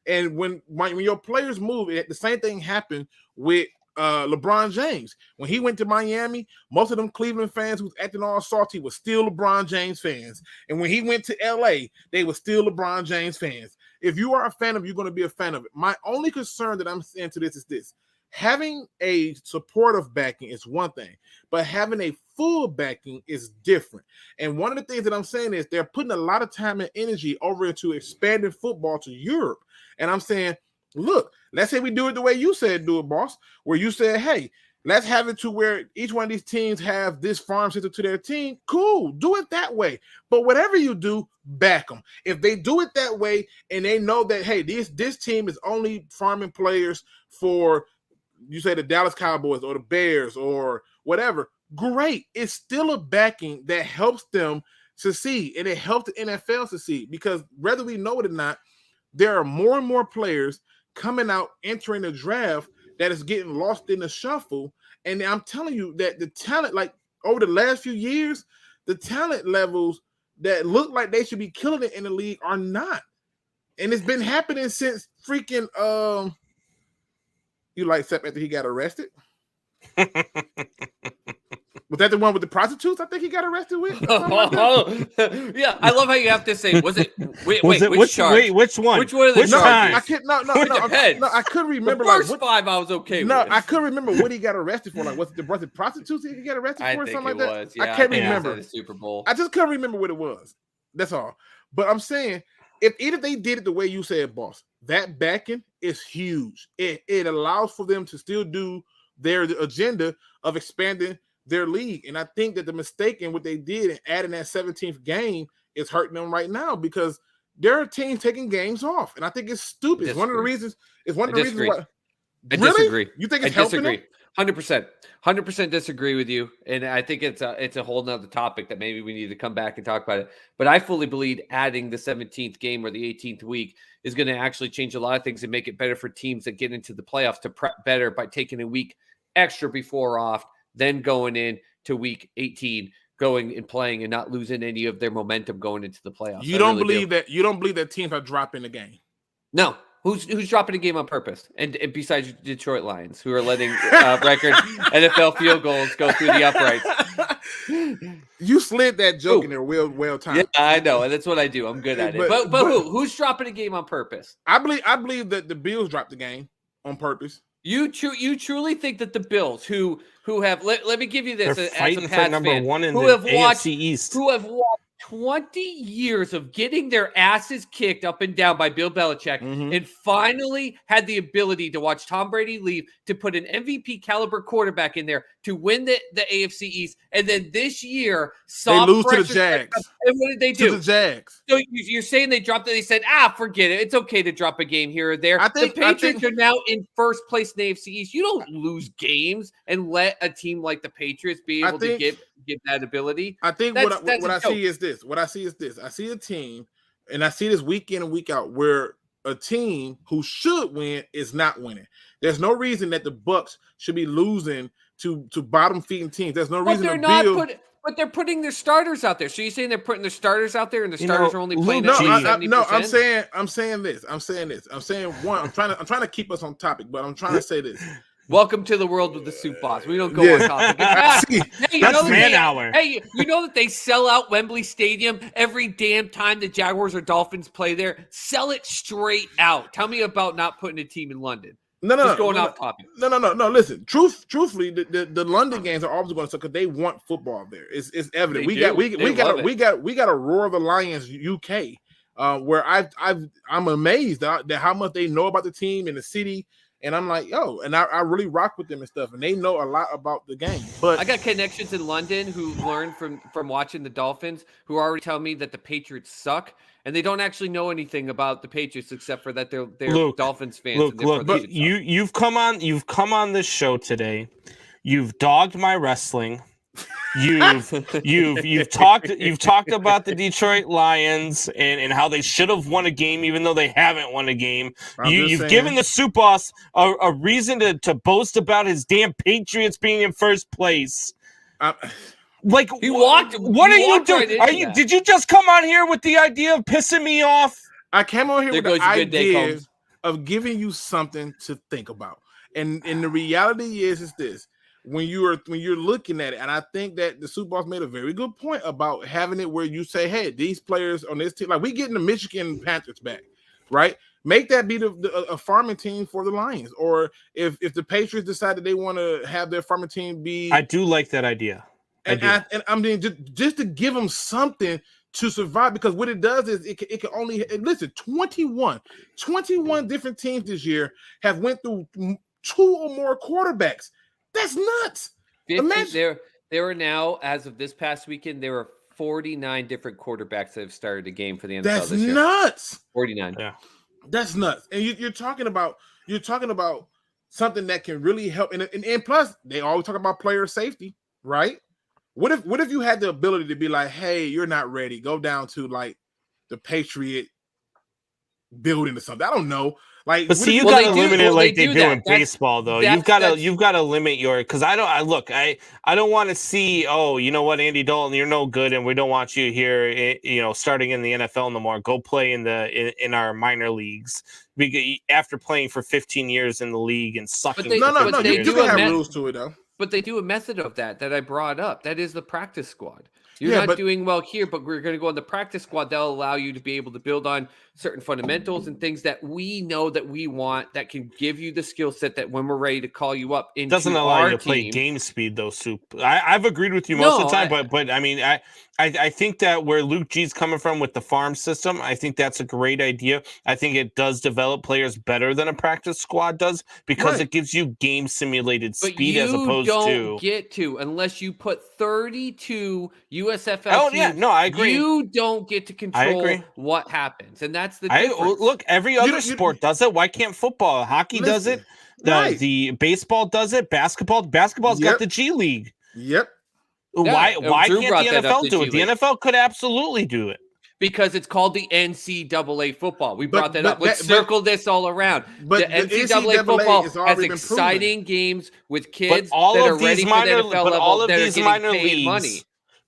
S6: And when your players move, the same thing happened with LeBron James. When he went to Miami, most of them Cleveland fans who's acting all salty were still LeBron James fans. And when he went to LA, they were still LeBron James fans. If you are a fan of it, you're going to be a fan of it. My only concern that I'm saying to this is this. Having a supportive backing is one thing, but having a full backing is different. And one of the things that I'm saying is they're putting a lot of time and energy over into expanding football to Europe. And I'm saying, look, let's say we do it the way you said do it, boss, where you said, hey, let's have it to where each one of these teams have this farm system to their team. Cool, do it that way. But whatever you do, back them. If they do it that way and they know that, hey, this team is only farming players for, you say the Dallas Cowboys or the Bears or whatever, great. It's still a backing that helps them succeed, and it helps the NFL succeed because whether we know it or not, there are more and more players coming out entering the draft that is getting lost in the shuffle. And I'm telling you that the talent, like over the last few years, the talent levels that look like they should be killing it in the league are not. And it's been happening since freaking you like Sepp after he got arrested? Was that the one with the prostitutes? I think he got arrested with.
S4: Yeah, I love how you have to say. Was it? Which
S1: one? Which one?
S4: Which one of the charges?
S6: I couldn't remember.
S4: The first five, I was okay with.
S6: I couldn't remember what he got arrested for. Like, was it prostitutes he got arrested for? Or something like that.
S4: Yeah,
S6: I can't remember.
S4: The Super Bowl.
S6: I just couldn't remember what it was. That's all. But I'm saying, if they did it the way you said, boss, that backing is huge. It allows for them to still do their agenda of expanding their league. And I think that the mistake in what they did in adding that 17th game is hurting them right now because there are teams taking games off, and I think it's stupid. It's one of the reasons. It's one of the reasons why.
S4: I
S6: Really?
S4: disagree.
S6: You think it's helping them?
S4: 100% disagree with you, and I think it's a whole nother topic that maybe we need to come back and talk about it. But I fully believe adding the 17th game or the 18th week is going to actually change a lot of things and make it better for teams that get into the playoffs to prep better by taking a week extra before off, then going in to week 18, going and playing and not losing any of their momentum going into the playoffs.
S6: You don't believe that? You don't believe that teams are dropping the game?
S4: No. Who's dropping a game on purpose? And besides Detroit Lions, who are letting record NFL field goals go through the uprights.
S6: You slid that joke in there well timed.
S4: Yeah, I know, and that's what I do. I'm good at it. But who's dropping a game on purpose?
S6: I believe that the Bills dropped the game on purpose.
S4: You truly think that the Bills, who have let me give you this,
S1: they're
S4: as
S1: fighting
S4: a
S1: for
S4: Pats
S1: number
S4: fan,
S1: one in
S4: who
S1: the
S4: have watched,
S1: AFC East,
S4: who have watched 20 years of getting their asses kicked up and down by Bill Belichick, and finally had the ability to watch Tom Brady leave to put an MVP caliber quarterback in there to win the AFC East, and then this year
S6: they lose to the Jags.
S4: And what did they do?
S6: To the Jags.
S4: So you're saying they dropped it? They said, forget it. It's okay to drop a game here or there. The Patriots are now in first place in the AFC East. You don't lose games and let a team like the Patriots be able to give that ability.
S6: I think what I see is this. What I see is this. I see a team, and I see this week in and week out, where a team who should win is not winning. There's no reason that the Bucks should be losing to bottom feeding teams. There's no reason
S4: but they're putting their starters out there. So you're saying they're putting their starters out there, and the starters are only playing?
S6: No, I'm saying this. I'm saying one. I'm trying to keep us on topic, but I'm trying to say this.
S4: Welcome to the world with the soup boss. We don't go on topic.
S1: That's man hour.
S4: Hey, you know that they sell out Wembley Stadium every damn time the Jaguars or Dolphins play there? Sell it straight out. Tell me about not putting a team in London. Off topic.
S6: No. Listen, truthfully, the London games are always going to suck because they want football there. It's evident. We got a Roar of the Lions UK, where I'm amazed at how much they know about the team and the city. And I'm like, and I really rock with them and stuff, and they know a lot about the game. But
S4: I got connections in London who learned from watching the Dolphins, who already tell me that the Patriots suck, and they don't actually know anything about the Patriots except for that they're Dolphins fans.
S1: Look, you've come on this show today. You've dogged my wrestling. You've talked about the Detroit Lions and how they should have won a game even though they haven't won a game. You've given the soup boss a reason to boast about his damn Patriots being in first place. What are you doing? Did you just come on here with the idea of pissing me off?
S6: I came on here with the idea of giving you something to think about, and the reality is this. When you're looking at it, and I think that the Super Bowl made a very good point about having it where you say, hey, these players on this team, like we getting the Michigan Panthers back, right? Make that be a farming team for the Lions. Or if the Patriots decide that they want to have their farming team be,
S1: I do like that idea.
S6: I mean, just to give them something to survive, because what it does is it can only listen. 21 different teams this year have went through 2 or more quarterbacks. That's nuts.
S4: There are now, as of this past weekend, there are 49 different quarterbacks that have started a game for the NFL this year.
S6: That's nuts.
S4: 49.
S1: Yeah,
S6: that's nuts. And you're talking about something that can really help. And plus, they always talk about player safety, right? What if you had the ability to be like, hey, you're not ready. Go down to like the Patriot building or something. I don't know. Like,
S1: but see, you got to limit it like they do in baseball, though. You've got to limit your, because I don't want to see, you know what, Andy Dalton, you're no good, and we don't want you here, starting in the NFL no more. Go play in our minor leagues after playing for 15 years in the league and sucking.
S6: No, you do have rules to it though.
S4: But they do a method of that I brought up. That is the practice squad. You're not doing well here, but we're going to go on the practice squad. That'll allow you to be able to build on certain fundamentals and things that we know that we want, that can give you the skill set that when we're ready to call you up into
S1: doesn't allow you to play game speed though, Soup. I've agreed with you most of the time, but I mean, I think that where Luke G's coming from with the farm system, I think that's a great idea. I think it does develop players better than a practice squad does because it gives you game simulated speed as opposed to.
S4: But you don't get to unless you put 32 USFL teams,
S1: no, I agree.
S4: You don't get to control what happens, and that's the difference.
S1: Look, every other sport does it. Why can't football? Hockey does it. The baseball does it. Basketball's got the G League.
S6: Yep.
S1: Why
S4: Drew
S1: can't
S4: brought
S1: the
S4: that up,
S1: NFL do it? The NFL could absolutely do it.
S4: Because it's called the NCAA football. We brought that up. Let's circle this all around.
S6: But
S4: the NCAA football has exciting games with kids that are ready for the NFL level that are getting paid money.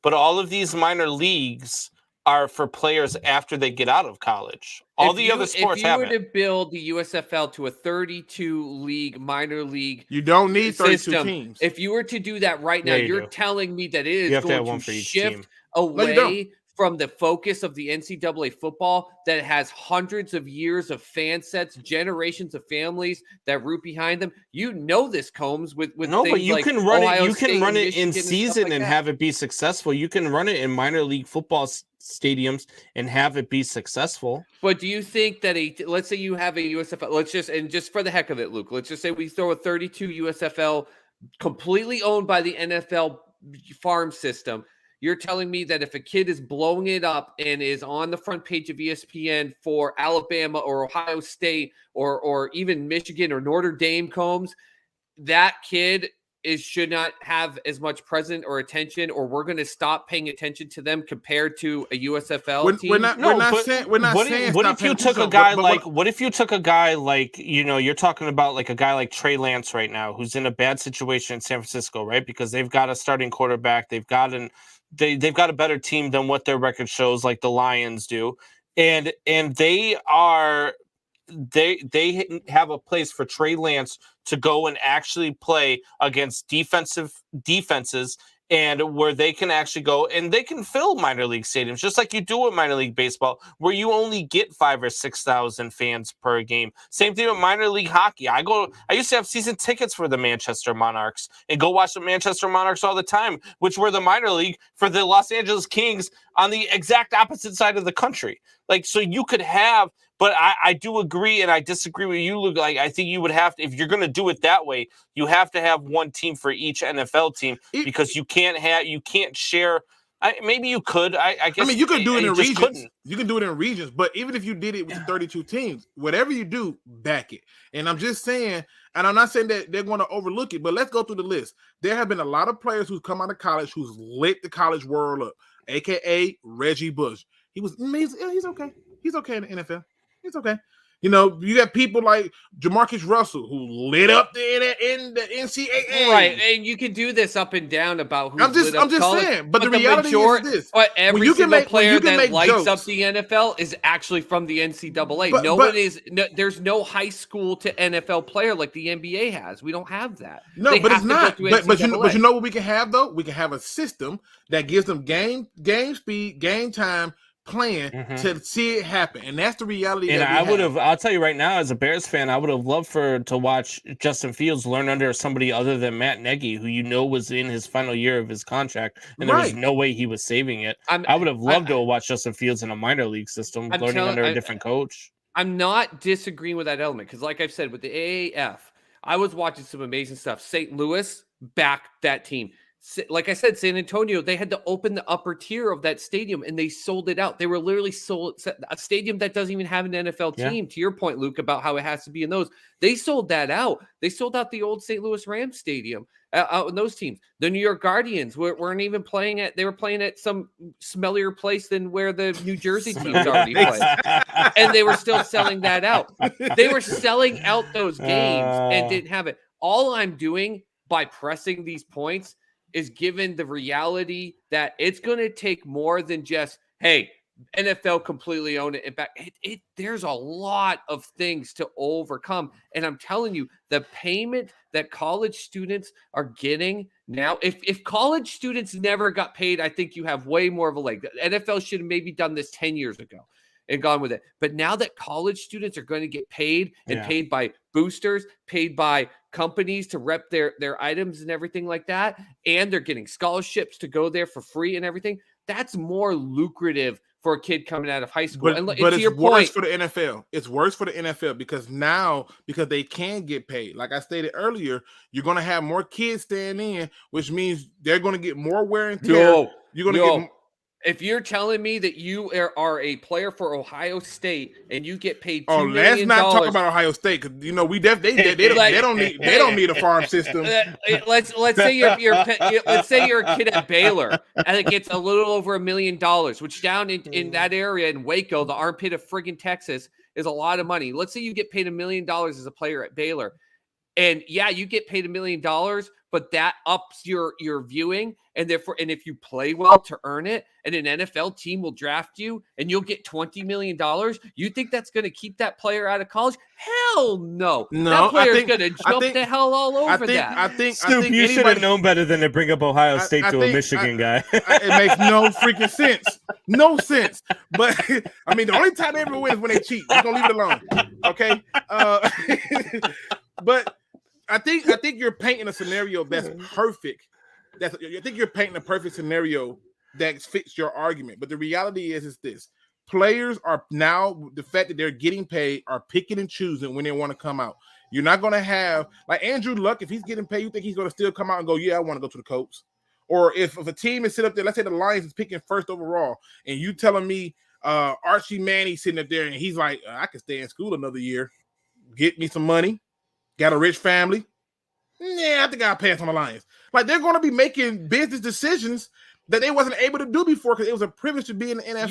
S1: But all of these minor leagues are for players after they get out of college. All the other sports have it.
S4: If you were to build the USFL to a 32-league minor league,
S6: you don't need 32
S4: system,
S6: teams.
S4: If you were to do that right now, you're telling me that it is going to shift away from the focus of the NCAA football that has hundreds of years of fan sets, generations of families that root behind them. You know this, Combs, with
S1: no,
S4: things
S1: but you
S4: like
S1: can run
S4: Ohio
S1: it. You
S4: State
S1: can run it
S4: Michigan
S1: in season and have it be successful. You can run it in minor league football stadiums and have it be successful.
S4: But do you think that let's say you have a USFL, just for the heck of it, Luke, let's just say we throw a 32 USFL completely owned by the NFL farm system. You're telling me that if a kid is blowing it up and is on the front page of ESPN for Alabama or Ohio State or even Michigan or Notre Dame, Combs, that kid should not have as much presence or attention, or we're going to stop paying attention to them compared to a USFL team?
S6: We're not saying.
S1: What if you took a guy what if you took a guy like, you're talking about like a guy like Trey Lance right now, who's in a bad situation in San Francisco, right? Because they've got a starting quarterback, they've got a better team than what their record shows, like the Lions do, and they have a place for Trey Lance to go and actually play against defenses, and where they can actually go and they can fill minor league stadiums just like you do with minor league baseball, where you only get 5,000 or 6,000 fans per game. Same thing with minor league hockey. I used to have season tickets for the Manchester Monarchs and go watch the Manchester Monarchs all the time, which were the minor league for the Los Angeles Kings on the exact opposite side of the country. Like, so you could have, but I do agree, and I disagree with you, Luke. Like, I think you would have to, if you're going to do it that way, you have to have one team for each NFL team, because you can't share. Maybe you could. I guess.
S6: I mean, you could do it in regions. You can do it in regions, but even if you did it with 32 teams, whatever you do, back it. And I'm just saying, and I'm not saying that they're going to overlook it, but let's go through the list. There have been a lot of players who've come out of college who's lit the college world up, aka Reggie Bush. He's okay. He's okay in the NFL. It's okay. You got people like Jamarcus Russell who lit up in the NCAA.
S4: Right, and you can do this up and down about who's lit up.
S6: I'm just saying, but the reality is this.
S4: But every single player that lights up the NFL is actually from the NCAA. There's no high school to NFL player like the NBA has. We don't have that.
S6: No, but it's not. But you know what we can have, though? We can have a system that gives them game speed, game time, plan to see it happen, and that's the reality.
S1: And I'll tell you right now, as a Bears fan, I would have loved to watch Justin Fields learn under somebody other than Matt Nagy, who was in his final year of his contract, and there was no way he was saving it. I would have loved to watch Justin Fields in a minor league system, learning under a different coach.
S4: I'm not disagreeing with that element, because like I've said, with the AAF, I was watching some amazing stuff. St. Louis backed that team. Like I said, San Antonio, they had to open the upper tier of that stadium, and they sold it out. They were literally sold a stadium that doesn't even have an NFL team. To your point, Luke, about how it has to be in those. They sold that out. They sold out the old St. Louis Rams stadium out in those teams. The New York Guardians weren't even playing at. They were playing at some smellier place than where the New Jersey teams already play, and they were still selling that out. They were selling out those games and didn't have it. All I'm doing by pressing these points is given the reality that it's going to take more than just, hey, NFL completely own it. In fact, there's a lot of things to overcome. And I'm telling you, the payment that college students are getting now, if college students never got paid, I think you have way more of a leg. The NFL should have maybe done this 10 years ago and gone with it. But now that college students are going to get paid and paid by boosters, paid by companies to rep their items and everything like that, and they're getting scholarships to go there for free and everything, that's more lucrative for a kid coming out of high school.
S6: But it's worse for the NFL. It's worse for the NFL because they can get paid. Like I stated earlier, you're going to have more kids staying in, which means they're going to get more wear and tear. You're gonna get.
S4: If you're telling me that you are a player for Ohio State and you get paid $2
S6: Oh,
S4: million,
S6: let's not talk about Ohio State because you know they don't need a farm system.
S4: Let's say let's say you're a kid at Baylor and it gets a little over $1 million, which down in that area in Waco, the armpit of friggin' Texas, is a lot of money. Let's say you get paid $1 million as a player at Baylor, and yeah, you get paid $1 million, but that ups your viewing, and therefore, and if you play well to earn it, and an NFL team will draft you, and you'll get $20 million. You think that's going to keep that player out of college? Hell no! That player's going to jump the hell all over that.
S6: I think
S1: you should have known better than to bring up Ohio State to a Michigan guy.
S6: It makes no freaking sense. No sense. But I mean, the only time they ever win is when they cheat. We're gonna leave it alone. Okay. But I think you're painting a scenario that's perfect. I think you're painting a perfect scenario that fits your argument. But the reality is this: players are now, the fact that they're getting paid, are picking and choosing when they want to come out. You're not going to have like Andrew Luck. If he's getting paid, you think he's going to still come out and go, "Yeah, I want to go to the Colts." Or if a team is sitting up there, let's say the Lions is picking first overall, and you telling me Archie Manning sitting up there and he's like, "I can stay in school another year, get me some money, got a rich family." Yeah, I think I'll pass on the Lions. Like, they're going to be making business decisions that they wasn't able to do before because it was a privilege to be in the NFL.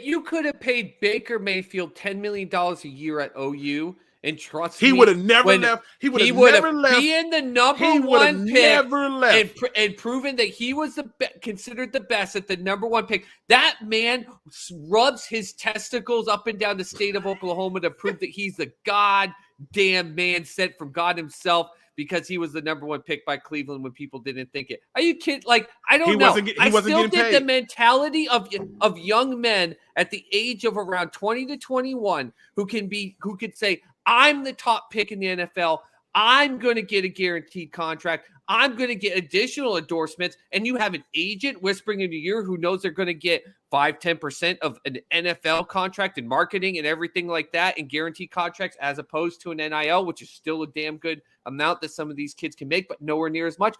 S4: You could have paid Baker Mayfield $10 million a year at OU, and trust me,
S6: he would have never left. He would have never left.
S4: Being the number one pick and proven that he was considered the best at the number one pick. That man rubs his testicles up and down the state of Oklahoma to prove that he's the goddamn man sent from God himself, because he was the number one pick by Cleveland when people didn't think it. Are you kidding? Like, I don't know. I still think the mentality of young men at the age of around 20 to 21 who could say, I'm the top pick in the NFL. I'm going to get a guaranteed contract. I'm going to get additional endorsements. And you have an agent whispering in your ear who knows they're going to get 5-10% of an NFL contract and marketing and everything like that, and guaranteed contracts, as opposed to an NIL, which is still a damn good amount that some of these kids can make, but nowhere near as much.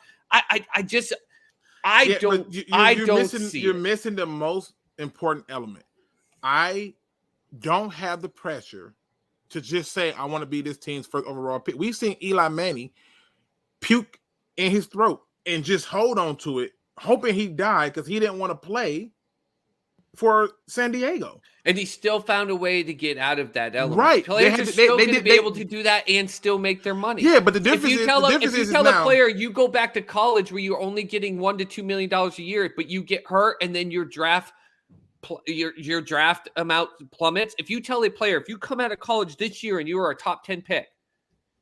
S4: You're missing the most important element.
S6: I don't have the pressure to just say, I want to be this team's first overall pick. We've seen Eli Manning puke in his throat and just hold on to it, hoping he died because he didn't want to play for San Diego.
S4: And he still found a way to get out of that element.
S6: Right.
S4: Players are still going to be able to do that and still make their money.
S6: Yeah, but the difference is,
S4: if you tell a player you go back to college where you're only getting $1 to $2 million a year, but you get hurt and then your draft amount plummets. If you tell a player, if you come out of college this year and you are a top 10 pick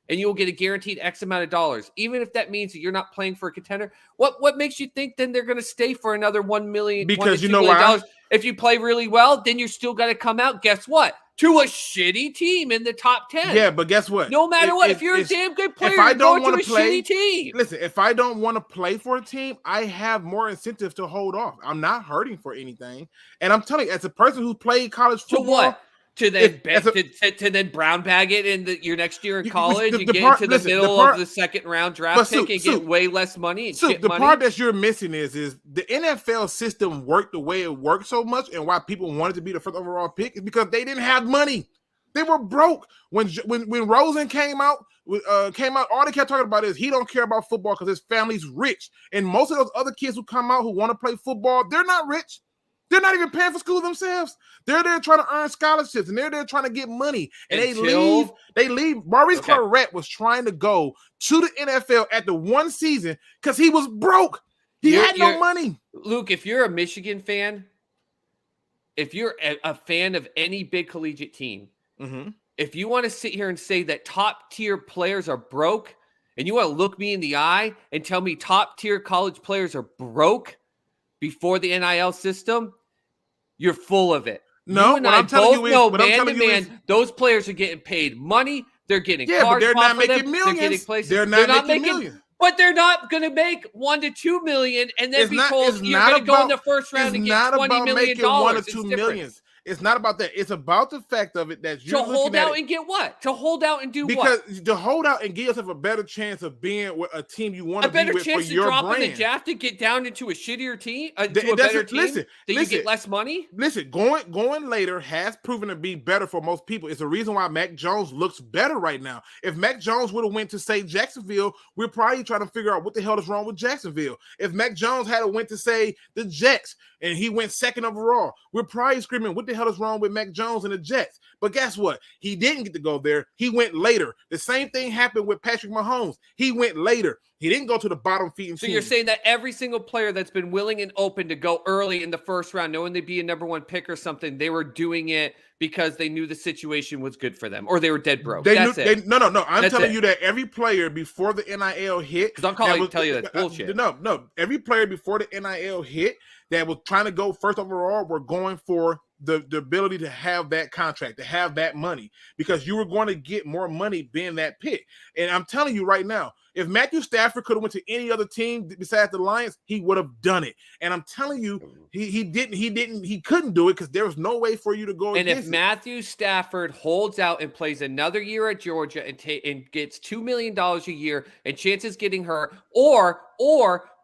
S4: and you'll get a guaranteed X amount of dollars, even if that means that you're not playing for a contender, what makes you think then they're going to stay for another $1 million?
S6: Because you know why?
S4: If you play really well, then you're still got to come out. Guess what? To a shitty team in the top 10.
S6: Yeah, but guess what?
S4: No matter what, if you're a damn good player, you're going to a shitty team.
S6: Listen, if I don't want to play for a team, I have more incentive to hold off. I'm not hurting for anything. And I'm telling you, as a person who played college football.
S4: To what? To then brown bag it in your next year in college and get into the middle of the second round draft pick and get way less money.
S6: The part that you're missing is the NFL system worked the way it worked so much, and why people wanted to be the first overall pick is because they didn't have money. They were broke. When Rosen came out, all they kept talking about is he don't care about football because his family's rich. And most of those other kids who come out who want to play football, they're not rich. They're not even paying for school themselves. They're there trying to earn scholarships, and they're there trying to get money. And they leave. Maurice Claret was trying to go to the NFL at the one season because he was broke. He had no money.
S4: Luke, if you're a Michigan fan, if you're a fan of any big collegiate team, if you want to sit here and say that top-tier players are broke, and you want to look me in the eye and tell me top-tier college players are broke before the NIL system, you're full of it.
S6: No,
S4: you and I both know man-to-man, those players are getting paid money. They're getting cars,
S6: but they're not making millions.
S4: They're getting places.
S6: They're not making millions.
S4: But they're not going to make $1 to $2 million and then be told you're going to go in the first round and get $20 million.
S6: $1 or $2 million. It's not about that. It's about the fact of it that you're
S4: to hold out and get what? To hold out and do what?
S6: Because to hold out and give yourself a better chance of being with a team you want to be with for your brand. A better chance to drop in the
S4: draft to get down into a shittier team, to a better team, you get less money?
S6: Listen, going later has proven to be better for most people. It's the reason why Mac Jones looks better right now. If Mac Jones would have went to, say, Jacksonville, we're probably trying to figure out what the hell is wrong with Jacksonville. If Mac Jones had went to, say, the Jets, and he went second overall, we're probably screaming, what the hell is wrong with Mac Jones and the Jets? But guess what? He didn't get to go there. He went later. The same thing happened with Patrick Mahomes. He went later. He didn't go to the bottom feeding team.
S4: So you're saying that every single player that's been willing and open to go early in the first round, knowing they'd be a number one pick or something, they were doing it because they knew the situation was good for them, or they were dead broke.
S6: No. I'm telling you that every player before the NIL hit,
S4: because I'm tell you that's bullshit.
S6: No. Every player before the NIL hit that was trying to go first overall were going for the ability to have that contract, to have that money, because you were going to get more money being that pick. And I'm telling you right now, if Matthew Stafford could have went to any other team besides the Lions, he would have done it. And I'm telling you, he couldn't do it because there was no way for you to go.
S4: And if Matthew Stafford holds out and plays another year at Georgia and gets $2 million a year and chances getting hurt, or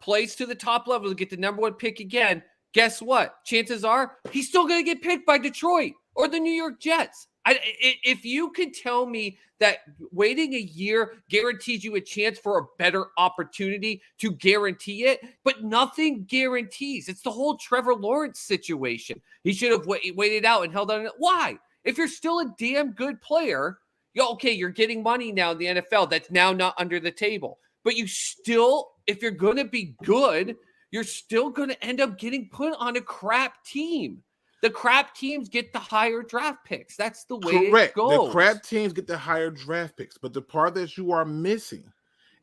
S4: plays to the top level to get the number one pick again, guess what? Chances are he's still going to get picked by Detroit or the New York Jets. If you could tell me that waiting a year guarantees you a chance for a better opportunity to guarantee it, but nothing guarantees. It's the whole Trevor Lawrence situation. He should have waited out and held on. Why? If you're still a damn good player, you're getting money now in the NFL that's now not under the table. But you still, if you're going to be good, you're still going to end up getting put on a crap team. The crap teams get the higher draft picks. That's the way it goes.
S6: The crap teams get the higher draft picks. But the part that you are missing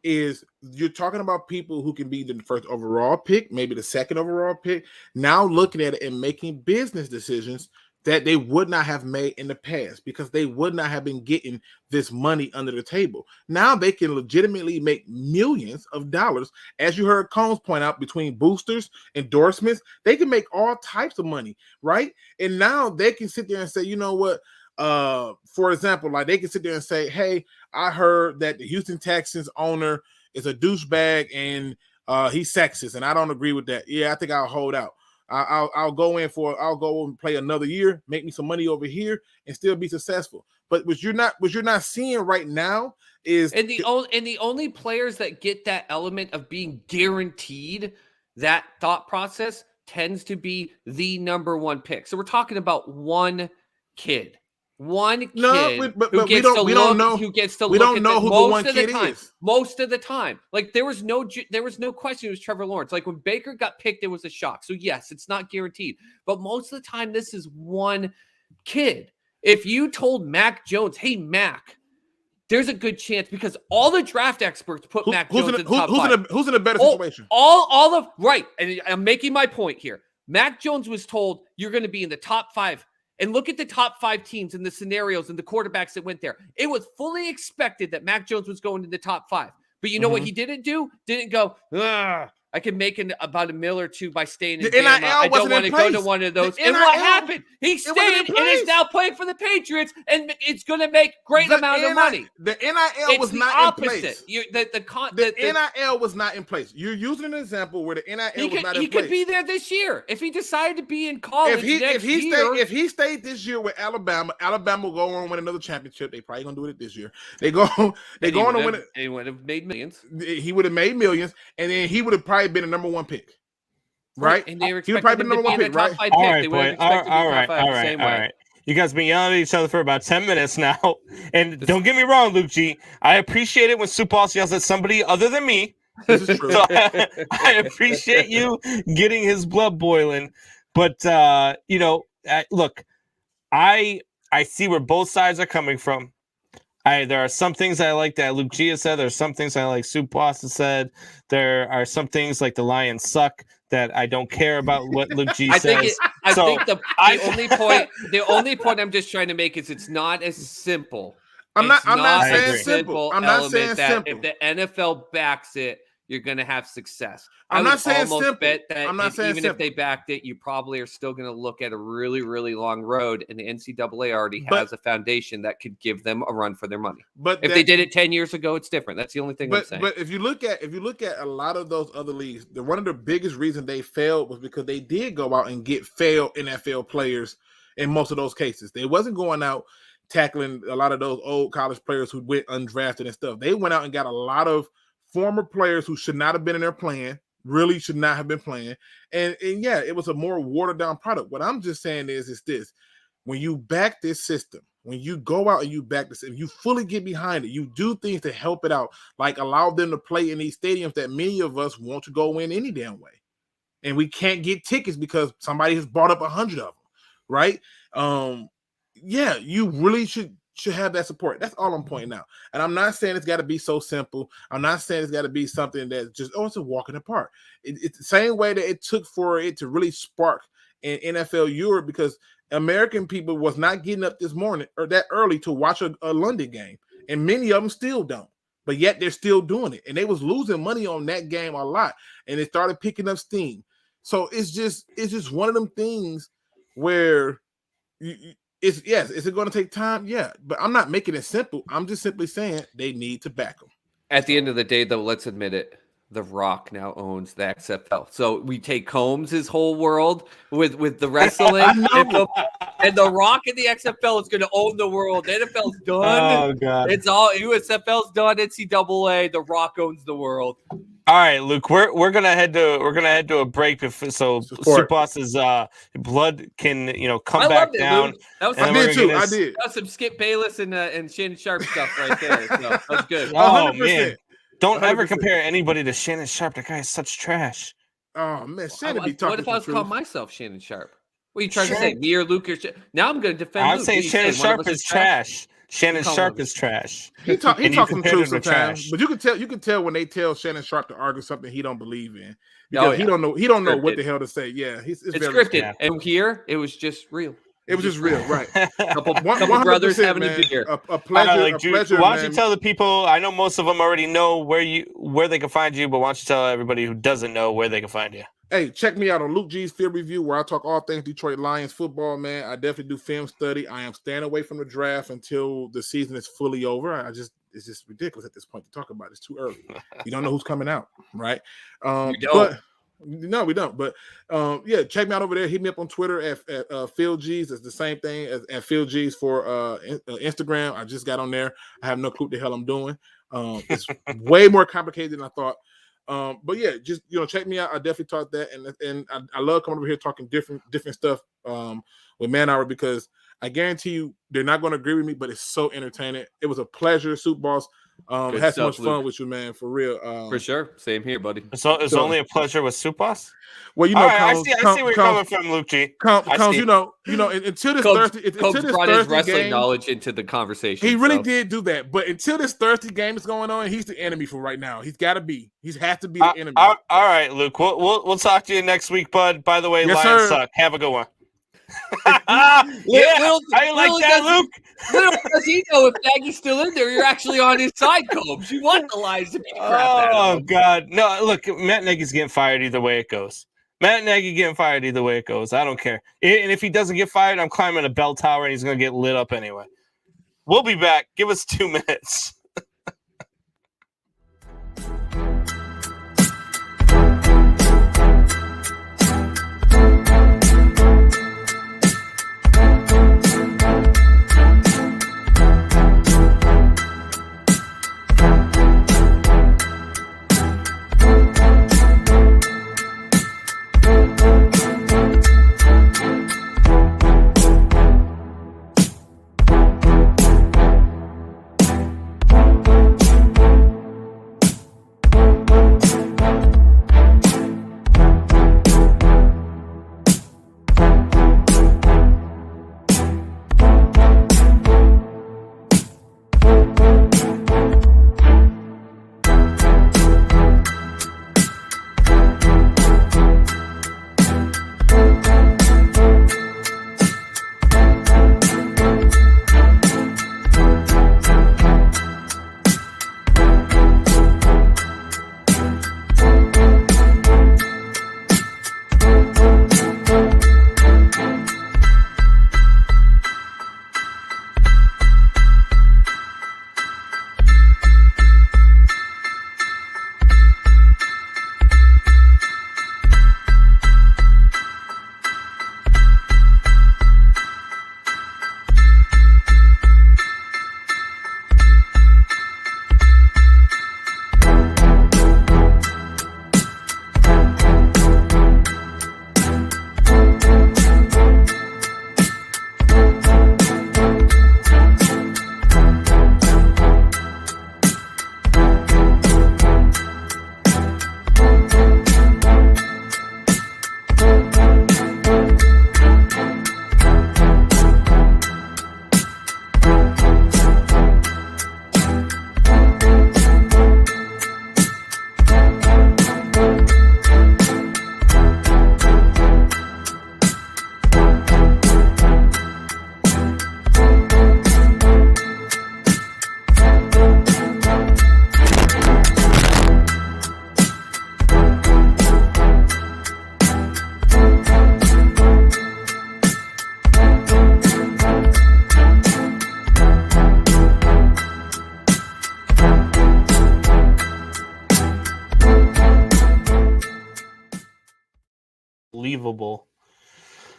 S6: is you're talking about people who can be the first overall pick, maybe the second overall pick, now looking at it and making business decisions that they would not have made in the past because they would not have been getting this money under the table. Now they can legitimately make millions of dollars. As you heard Combs point out, between boosters, endorsements, they can make all types of money, right? And now they can sit there and say, you know what? For example, like they can sit there and say, hey, I heard that the Houston Texans owner is a douchebag and he's sexist, and I don't agree with that. Yeah, I think I'll hold out. I'll go and play another year, make me some money over here, and still be successful. But what you're not seeing right now is
S4: the only players that get that element of being guaranteed that thought process tends to be the number one pick. So we're talking about one kid. Who gets to look most of the time. Like there was no question it was Trevor Lawrence. Like when Baker got picked, it was a shock. So yes, it's not guaranteed, but most of the time this is one kid. If you told Mac Jones, hey Mac, there's a good chance, because all the draft experts put Mac Jones in the top five.
S6: Who's in a better situation?
S4: Right. And I'm making my point here. Mac Jones was told you're going to be in the top five. And look at the top five teams and the scenarios and the quarterbacks that went there. It was fully expected that Mac Jones was going to the top five. But you know what he didn't do? Didn't go, I can make about $1 million or $2 million by staying in Bama. I don't want to go to one of those. And what happened? He stayed and is now playing for the Patriots, and it's going to make great amount of money.
S6: The NIL was not in place.
S4: The
S6: NIL was not in place. You're using an example where the NIL was not in place.
S4: He could be there this year if he decided to be in college
S6: if he stayed this year with Alabama will go on and win another championship. They probably going to do it this year. They go on to win it.
S4: He would have made millions.
S6: He would have made millions, and then he would have probably been a number one pick, right?
S4: And they were
S6: he would probably been number one pick, right?
S1: All right. You guys been yelling at each other for about 10 minutes now, and don't get me wrong, Luke G. I appreciate it when Soup Boss yells at somebody other than me.
S6: This is true.
S1: So I appreciate you getting his blood boiling, but look, I see where both sides are coming from. There are some things I like that Luke G has said. There's some things I like Soup Boss has said. There are some things like the Lions suck that I don't care about what Luke G says.
S4: I think the only point I'm just trying to make is it's not as simple.
S6: I'm not saying simple. I'm not saying
S4: that
S6: simple.
S4: If the NFL backs it, you're going to have success.
S6: I'm not saying
S4: almost
S6: simple.
S4: bet that
S6: I'm not saying
S4: even
S6: simple.
S4: if they backed it, you probably are still going to look at a really, really long road, and the NCAA already has a foundation that could give them a run for their money.
S6: But
S4: if they did it 10 years ago, it's different. That's the only thing I'm saying.
S6: But if you look at a lot of those other leagues, one of the biggest reasons they failed was because they did go out and get failed NFL players in most of those cases. They wasn't going out tackling a lot of those old college players who went undrafted and stuff. They went out and got a lot of former players who should not have been in their plan, really should not have been playing. And yeah, it was a more watered down product. What I'm just saying is this: when you back this system, when you go out and you back this, if you fully get behind it, you do things to help it out, like allow them to play in these stadiums that many of us want to go in any damn way. And we can't get tickets because somebody has bought up 100 of them, right? Yeah, you really should have that support. That's all I'm pointing out. And I'm not saying it's got to be so simple. I'm not saying it's got to be something that's just, it's a walk in the park. It's the same way that it took for it to really spark in NFL Europe, because American people was not getting up this morning or that early to watch a London game. And many of them still don't. But yet they're still doing it. And they was losing money on that game a lot. And it started picking up steam. So it's just one of them things where is it going to take time? Yeah, but I'm not making it simple. I'm just simply saying they need to back them.
S4: At the end of the day, though, let's admit it. The Rock now owns the XFL. So we take Combs' whole world with the wrestling, and the Rock in the XFL is going to own the world. The NFL's done.
S1: Oh God,
S4: it's all USFL's done. NCAA. The Rock owns the world.
S1: All right, Luke, we're gonna head to a break so Supas's blood can come back down.
S4: Luke. That was
S6: I did too. I did.
S4: That was some Skip Bayless and Shannon Sharp stuff right there. So that was good.
S1: Oh
S6: 100%.
S1: man, don't
S6: 100%.
S1: ever compare anybody to Shannon Sharp. That guy is such trash.
S6: Oh man, Shannon be talking.
S4: What if I was
S6: truth.
S4: calling myself Shannon Sharp? What are you trying to say? Me or Luke? Now I'm going to defend.
S1: I'm
S4: Luke.
S1: saying Shannon Sharp is trash. Shannon Sharp is trash.
S6: He talks some truth sometimes,
S1: trash.
S6: but you can tell when they tell Shannon Sharp to argue something he don't believe in,
S4: because
S6: he don't know what the hell to say. Yeah, it's very
S4: scripted,
S1: yeah.
S4: And here it was just real.
S6: It was just real, right?
S4: couple brothers having a beer.
S6: A pleasure.
S1: Why don't you tell the people? I know most of them already know where they can find you, but why don't you tell everybody who doesn't know where they can find you?
S6: Hey, check me out on Luke G's Field Review, where I talk all things Detroit Lions football, man. I definitely do film study. I am staying away from the draft until the season is fully over. It's just ridiculous at this point to talk about it. It's too early. You don't know who's coming out, right?
S4: You don't.
S6: But no, we don't. But yeah, check me out over there. Hit me up on Twitter at Phil G's. It's the same thing as at Phil G's for Instagram. I just got on there. I have no clue what the hell I'm doing. It's way more complicated than I thought. But yeah, just check me out. I definitely talk that, and I love coming over here talking different stuff with Man Hour, because I guarantee you they're not going to agree with me, but it's so entertaining. It was a pleasure, Soup Boss. Had so much fun with you, man, for real.
S4: For sure, same here, buddy.
S1: So it's only a pleasure with Soup Boss.
S6: Well,
S1: I see where you're coming from, Luke G.
S6: Until this Thursday,
S4: brought his wrestling
S6: game,
S4: knowledge into the conversation.
S6: He really did do that, but until this Thursday game is going on, he's the enemy for right now. He's got to be. He has to be the enemy.
S1: All right, Luke. We'll talk to you next week, bud. By the way,
S6: yes,
S1: Lions
S6: sir.
S1: suck. Have a good one.
S4: Yeah,
S1: I like that, Luke.
S4: Little does he know if Nagy's still in there, you're actually on his side, Combs. You want the Lions to be crap out of him.
S1: God, no! Look, Matt Nagy's getting fired either way it goes. Matt Nagy getting fired either way it goes. I don't care. And if he doesn't get fired, I'm climbing a bell tower and he's going to get lit up anyway. We'll be back. Give us 2 minutes. Unbelievable.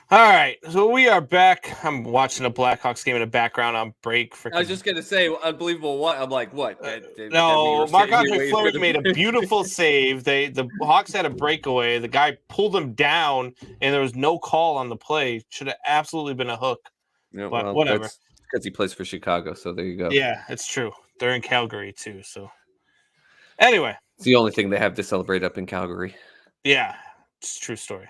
S1: All right, so we are back. I'm watching a Blackhawks game in the background on break.
S4: I was just gonna say, unbelievable. What? I'm like, what?
S1: No, Marc-Andre Fleury made a beautiful save. The Hawks had a breakaway. The guy pulled him down, and there was no call on the play. Should have absolutely been a hook.
S4: Yeah,
S1: but
S4: well,
S1: whatever.
S4: Because he plays for Chicago, so there you go.
S1: Yeah, it's true. They're in Calgary too. So anyway,
S4: it's the only thing they have to celebrate up in Calgary.
S1: Yeah, it's a true story.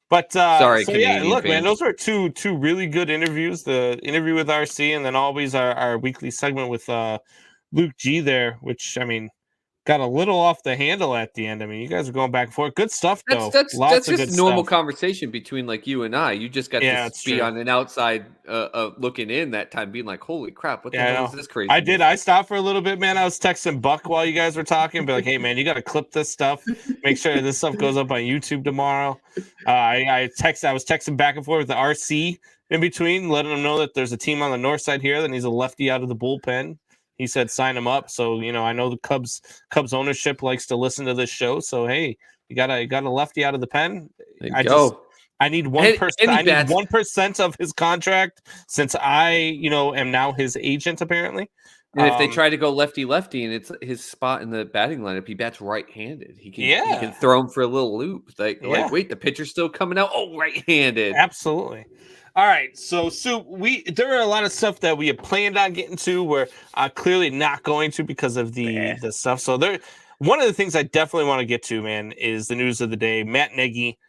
S1: But
S4: sorry,
S1: so
S4: Canadian
S1: look,
S4: fans.
S1: man, those were two really good interviews. The interview with RC, and then always our weekly segment with Luke G there, which I mean got a little off the handle at the end. I mean, you guys are going back and forth. Good stuff though.
S4: That's
S1: Lots of
S4: just
S1: good
S4: normal
S1: stuff.
S4: conversation between like you and I. You just got to be on an outside looking in that time, being like, "Holy crap, what the hell is this crazy?"
S1: I did. I stopped for a little bit, man. I was texting Buck while you guys were talking, be like, "Hey, man, you got to clip this stuff. Make sure this stuff goes up on YouTube tomorrow." I was texting back and forth with the RC in between, letting him know that there's a team on the north side here that needs a lefty out of the bullpen. He said sign him up. So I know the Cubs ownership likes to listen to this show. So hey, you got a lefty out of the pen. I need 1%. I need 1% of his contract since I am now his agent apparently.
S4: And if they try to go lefty, and it's his spot in the batting lineup, he bats right-handed. He can throw him for a little loop. Like wait, the pitcher's still coming out. Oh, right-handed.
S1: Absolutely. All right, so there are a lot of stuff that we had planned on getting to. We're clearly not going to because of the stuff. So one of the things I definitely want to get to, man, is the news of the day. Matt Nagy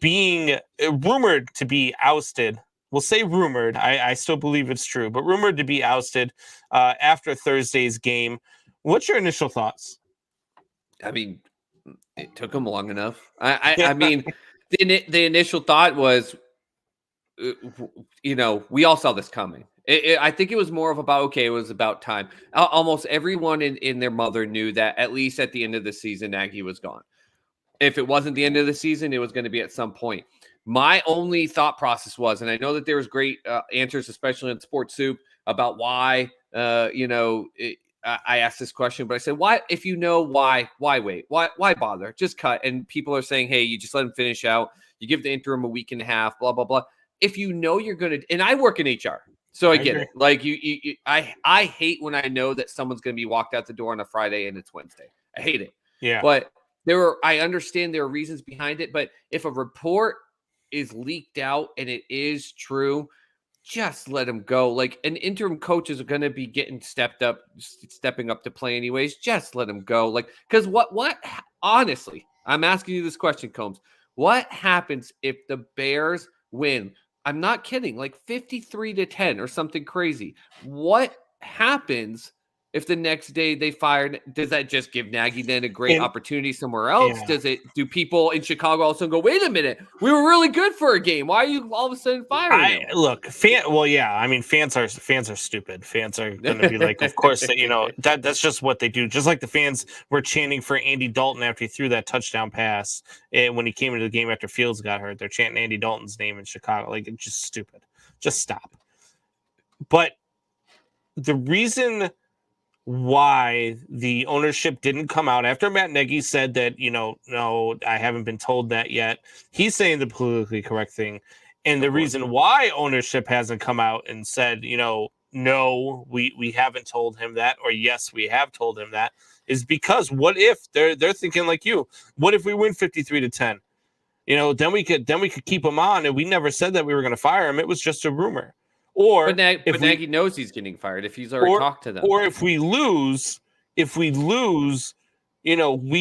S1: being rumored to be ousted. We'll say rumored. I still believe it's true, but rumored to be ousted after Thursday's game. What's your initial thoughts?
S4: I mean, it took him long enough. I mean, the initial thought was, we all saw this coming. I think it was more of about, it was about time. Almost everyone in their mother knew that at least at the end of the season, Nagy was gone. If it wasn't the end of the season, it was going to be at some point. My only thought process was, and I know that there was great answers, especially in Sports Soup, about why, I asked this question, but I said, why, if you know why wait? Why bother? Just cut. And people are saying, hey, you just let him finish out. You give the interim a week and a half, blah, blah, blah. If you know you're going to, and I work in HR, so I get it. Like I hate when I know that someone's going to be walked out the door on a Friday and it's Wednesday. I hate it.
S1: Yeah.
S4: But I understand there are reasons behind it, but if a report is leaked out and it is true, just let him go. Like an interim coach is going to be stepping up to play anyways. Just let him go. Like, because what honestly, I'm asking you this question, Combs. What happens if the Bears win? I'm not kidding, like 53-10 or something crazy. What happens if the next day they fired? Does that just give Nagy then a great opportunity somewhere else?
S1: Yeah.
S4: Do people in Chicago also go, wait a minute, we were really good for a game. Why are you all of a sudden firing him?
S1: Look, fans are stupid. Fans are going to be like, of course, that's just what they do. Just like the fans were chanting for Andy Dalton after he threw that touchdown pass when he came into the game after Fields got hurt. They're chanting Andy Dalton's name in Chicago. Like, it's just stupid. Just stop. But the reason why the ownership didn't come out after Matt Nagy said that, no, I haven't been told that yet. He's saying the politically correct thing. And the reason why ownership hasn't come out and said, no, we haven't told him that, or yes, we have told him that, is because what if they're thinking like you? What if we win 53-10? Then we could keep him on, and we never said that we were going to fire him. It was just a rumor. But
S4: Nagy knows he's getting fired if he's already talked to them.
S1: Or if we lose, we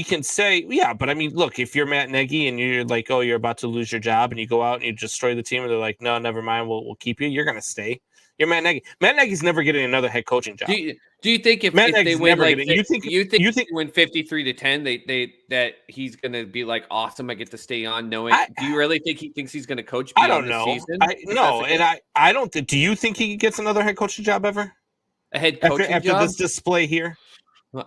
S1: can say, yeah, but I mean, look, if you're Matt Nagy and you're like, oh, you're about to lose your job and you go out and you destroy the team and they're like, no, never mind, we'll keep you. You're going to stay. You're Matt Nagy. Matt Nagy's never getting another head coaching job.
S4: Do you think if they win you think win 53-10, that he's going to be like, awesome, I get to stay on knowing? Do you really think he thinks he's going to coach beyond this season?
S1: I don't think. Do you think he gets another head coaching job ever?
S4: A head coaching
S1: after
S4: job?
S1: This display here?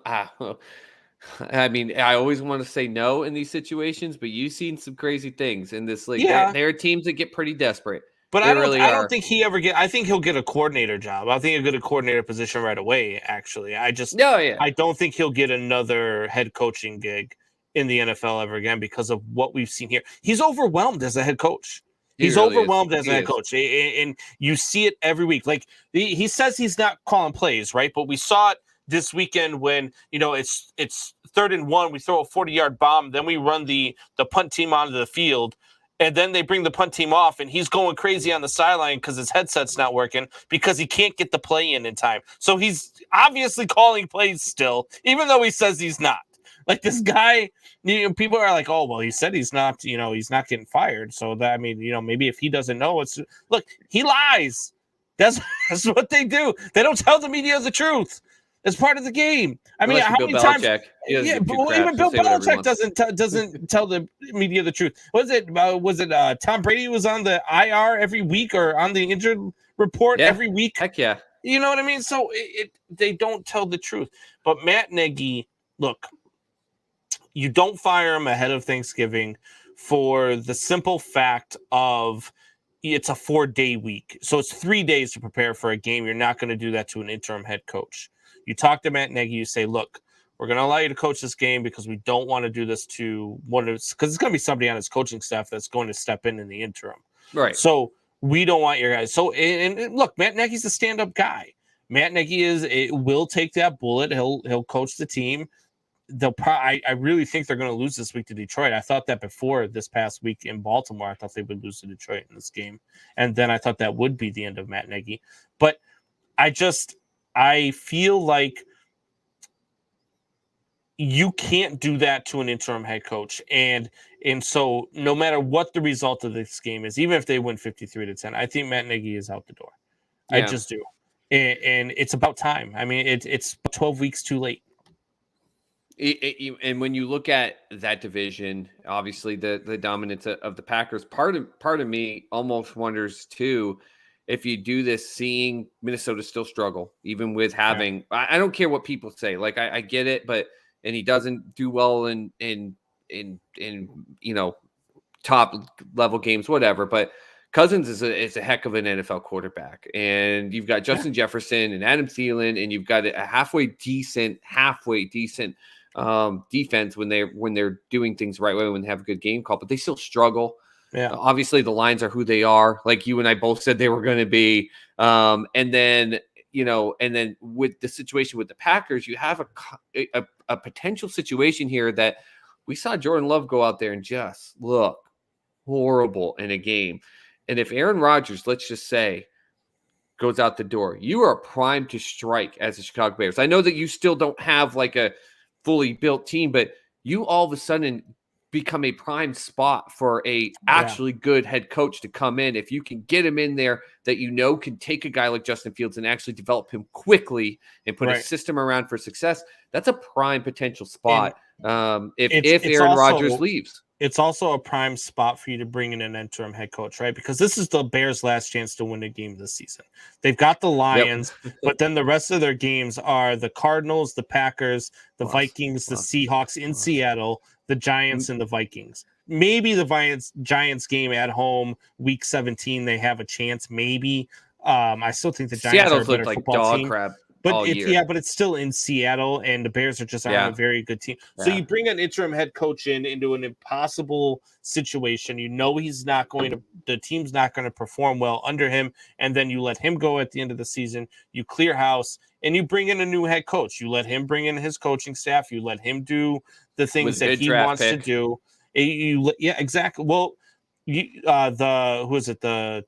S4: I mean, I always want to say no in these situations, but you've seen some crazy things in this league.
S1: Yeah.
S4: There are teams that get pretty desperate.
S1: But I don't think he ever I think he'll get a coordinator job. I think he'll get a coordinator position right away, actually. I don't think he'll get another head coaching gig in the NFL ever again because of what we've seen here. He's overwhelmed as a head coach. He's
S4: really
S1: overwhelmed
S4: is.
S1: as a head coach, and you see it every week. Like he says he's not calling plays, right? But we saw it this weekend when it's 3rd and 1. We throw a 40-yard bomb, then we run the punt team onto the field, and then they bring the punt team off, and he's going crazy on the sideline because his headset's not working because he can't get the play in time. So he's obviously calling plays still, even though he says he's not. Like this guy, people are like, oh, well, he said he's not, he's not getting fired. So that, maybe if he doesn't know, look, he lies. That's what they do. They don't tell the media the truth. It's part of the game. How many times? Yeah, but even Bill Belichick doesn't tell the media the truth. Was it Tom Brady was on the IR every week or on the injured report every week?
S4: Heck yeah.
S1: You know what I mean? So they don't tell the truth. But Matt Nagy, look, you don't fire him ahead of Thanksgiving for the simple fact of it's a 4-day week. So it's 3 days to prepare for a game. You're not going to do that to an interim head coach. You talk to Matt Nagy, you say, look, we're going to allow you to coach this game because we don't want to do this to one of because it's going to be somebody on his coaching staff that's going to step in the interim.
S4: Right.
S1: So we don't want your guys. So, and look, Matt Nagy's a stand-up guy. Matt Nagy will take that bullet. He'll coach the team. I really think they're going to lose this week to Detroit. I thought that before this past week in Baltimore. I thought they would lose to Detroit in this game. And then I thought that would be the end of Matt Nagy. But I feel like you can't do that to an interim head coach. And so no matter what the result of this game is, even if they win 53-10, I think Matt Nagy is out the door. Yeah. I just do. And it's about time. I mean, it's 12 weeks too late.
S4: And when you look at that division, obviously the dominance of the Packers, part of me almost wonders too, if you do this, seeing Minnesota still struggle, even with having, I don't care what people say. Like I get it, and he doesn't do well in top level games, whatever. But Cousins is a heck of an NFL quarterback, and you've got Justin Jefferson and Adam Thielen, and you've got a halfway decent defense when they're doing things the right way, when they have a good game call, but they still struggle. Yeah. Obviously the lines are who they are, like you and I both said they were going to be. And then with the situation with the Packers, you have a potential situation here that we saw Jordan Love go out there and just look horrible in a game. And if Aaron Rodgers, let's just say, goes out the door, you are primed to strike as the Chicago Bears. I know that you still don't have like a fully built team, but you all of a sudden become a prime spot for a actually good head coach to come in. If you can get him in there that can take a guy like Justin Fields and actually develop him quickly and put a system around for success, that's a prime potential spot. If Aaron Rodgers leaves.
S1: It's also a prime spot for you to bring in an interim head coach, right? Because this is the Bears' last chance to win a game this season. They've got the Lions, but then the rest of their games are the Cardinals, the Packers, the Vikings, the Seahawks in Seattle, the Giants, and the Vikings. Maybe the Giants game at home, week 17, they have a chance. Maybe. I still think the Giants
S4: Seattle's
S1: are a better
S4: like
S1: football
S4: dog
S1: team.
S4: crap.
S1: But it's still in Seattle, and the Bears are just on a very good team. So you bring an interim head coach into an impossible situation. The team's not going to perform well under him, and then you let him go at the end of the season. You clear house, and you bring in a new head coach. You let him bring in his coaching staff. You let him do the things that he wants to do. Exactly. Well, the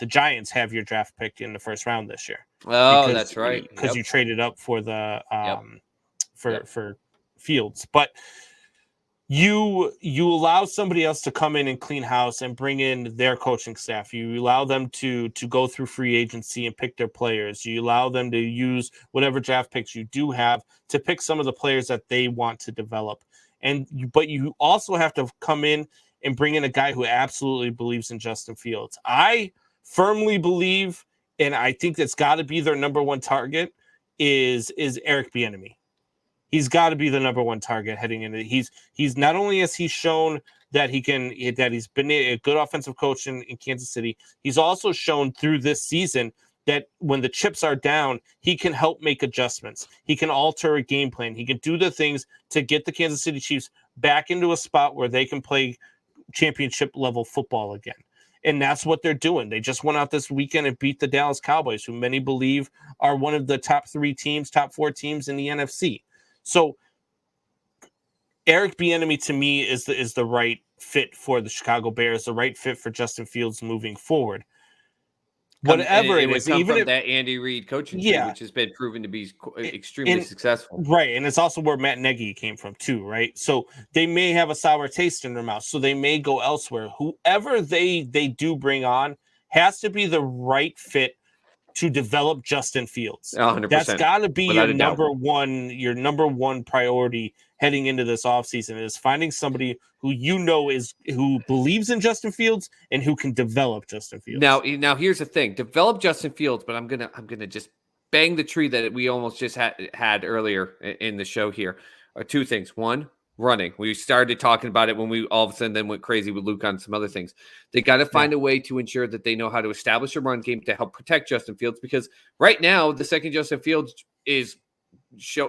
S1: Giants have your draft pick in the first round this year.
S4: Oh, that's right.
S1: Because you traded up for the for Fields, but you allow somebody else to come in and clean house and bring in their coaching staff. You allow them to go through free agency and pick their players. You allow them to use whatever draft picks you do have to pick some of the players that they want to develop. But you also have to come in and bring in a guy who absolutely believes in Justin Fields. I firmly believe, and I think that's got to be their number one target, is Eric Bieniemy. He's got to be the number one target heading into. He's not only has he shown that he's been a good offensive coach in Kansas City, he's also shown through this season that when the chips are down, he can help make adjustments. He can alter a game plan. He can do the things to get the Kansas City Chiefs back into a spot where they can play championship level football again. And that's what they're doing. They just went out this weekend and beat the Dallas Cowboys, who many believe are one of the top 4 teams in the NFC. So Eric Bieniemy to me is the right fit for the Chicago Bears, the right fit for Justin Fields moving forward. Whatever it is,
S4: even if that Andy Reid coaching tree, which has been proven to be extremely successful.
S1: Right. And it's also where Matt Nagy came from too, right? So they may have a sour taste in their mouth, so they may go elsewhere. Whoever they do bring on has to be the right fit to develop Justin Fields.
S4: 100%.
S1: That's got to be your number one priority heading into this offseason, is finding somebody who who believes in Justin Fields and who can develop Justin Fields.
S4: Now here's the thing: develop Justin Fields, but I'm gonna just bang the tree that we almost just had earlier in the show. Here are 2 things. One, running. We started talking about it when we all of a sudden then went crazy with Luke on some other things. They got to find a way to ensure that they know how to establish a run game to help protect Justin Fields, because right now the second Justin Fields is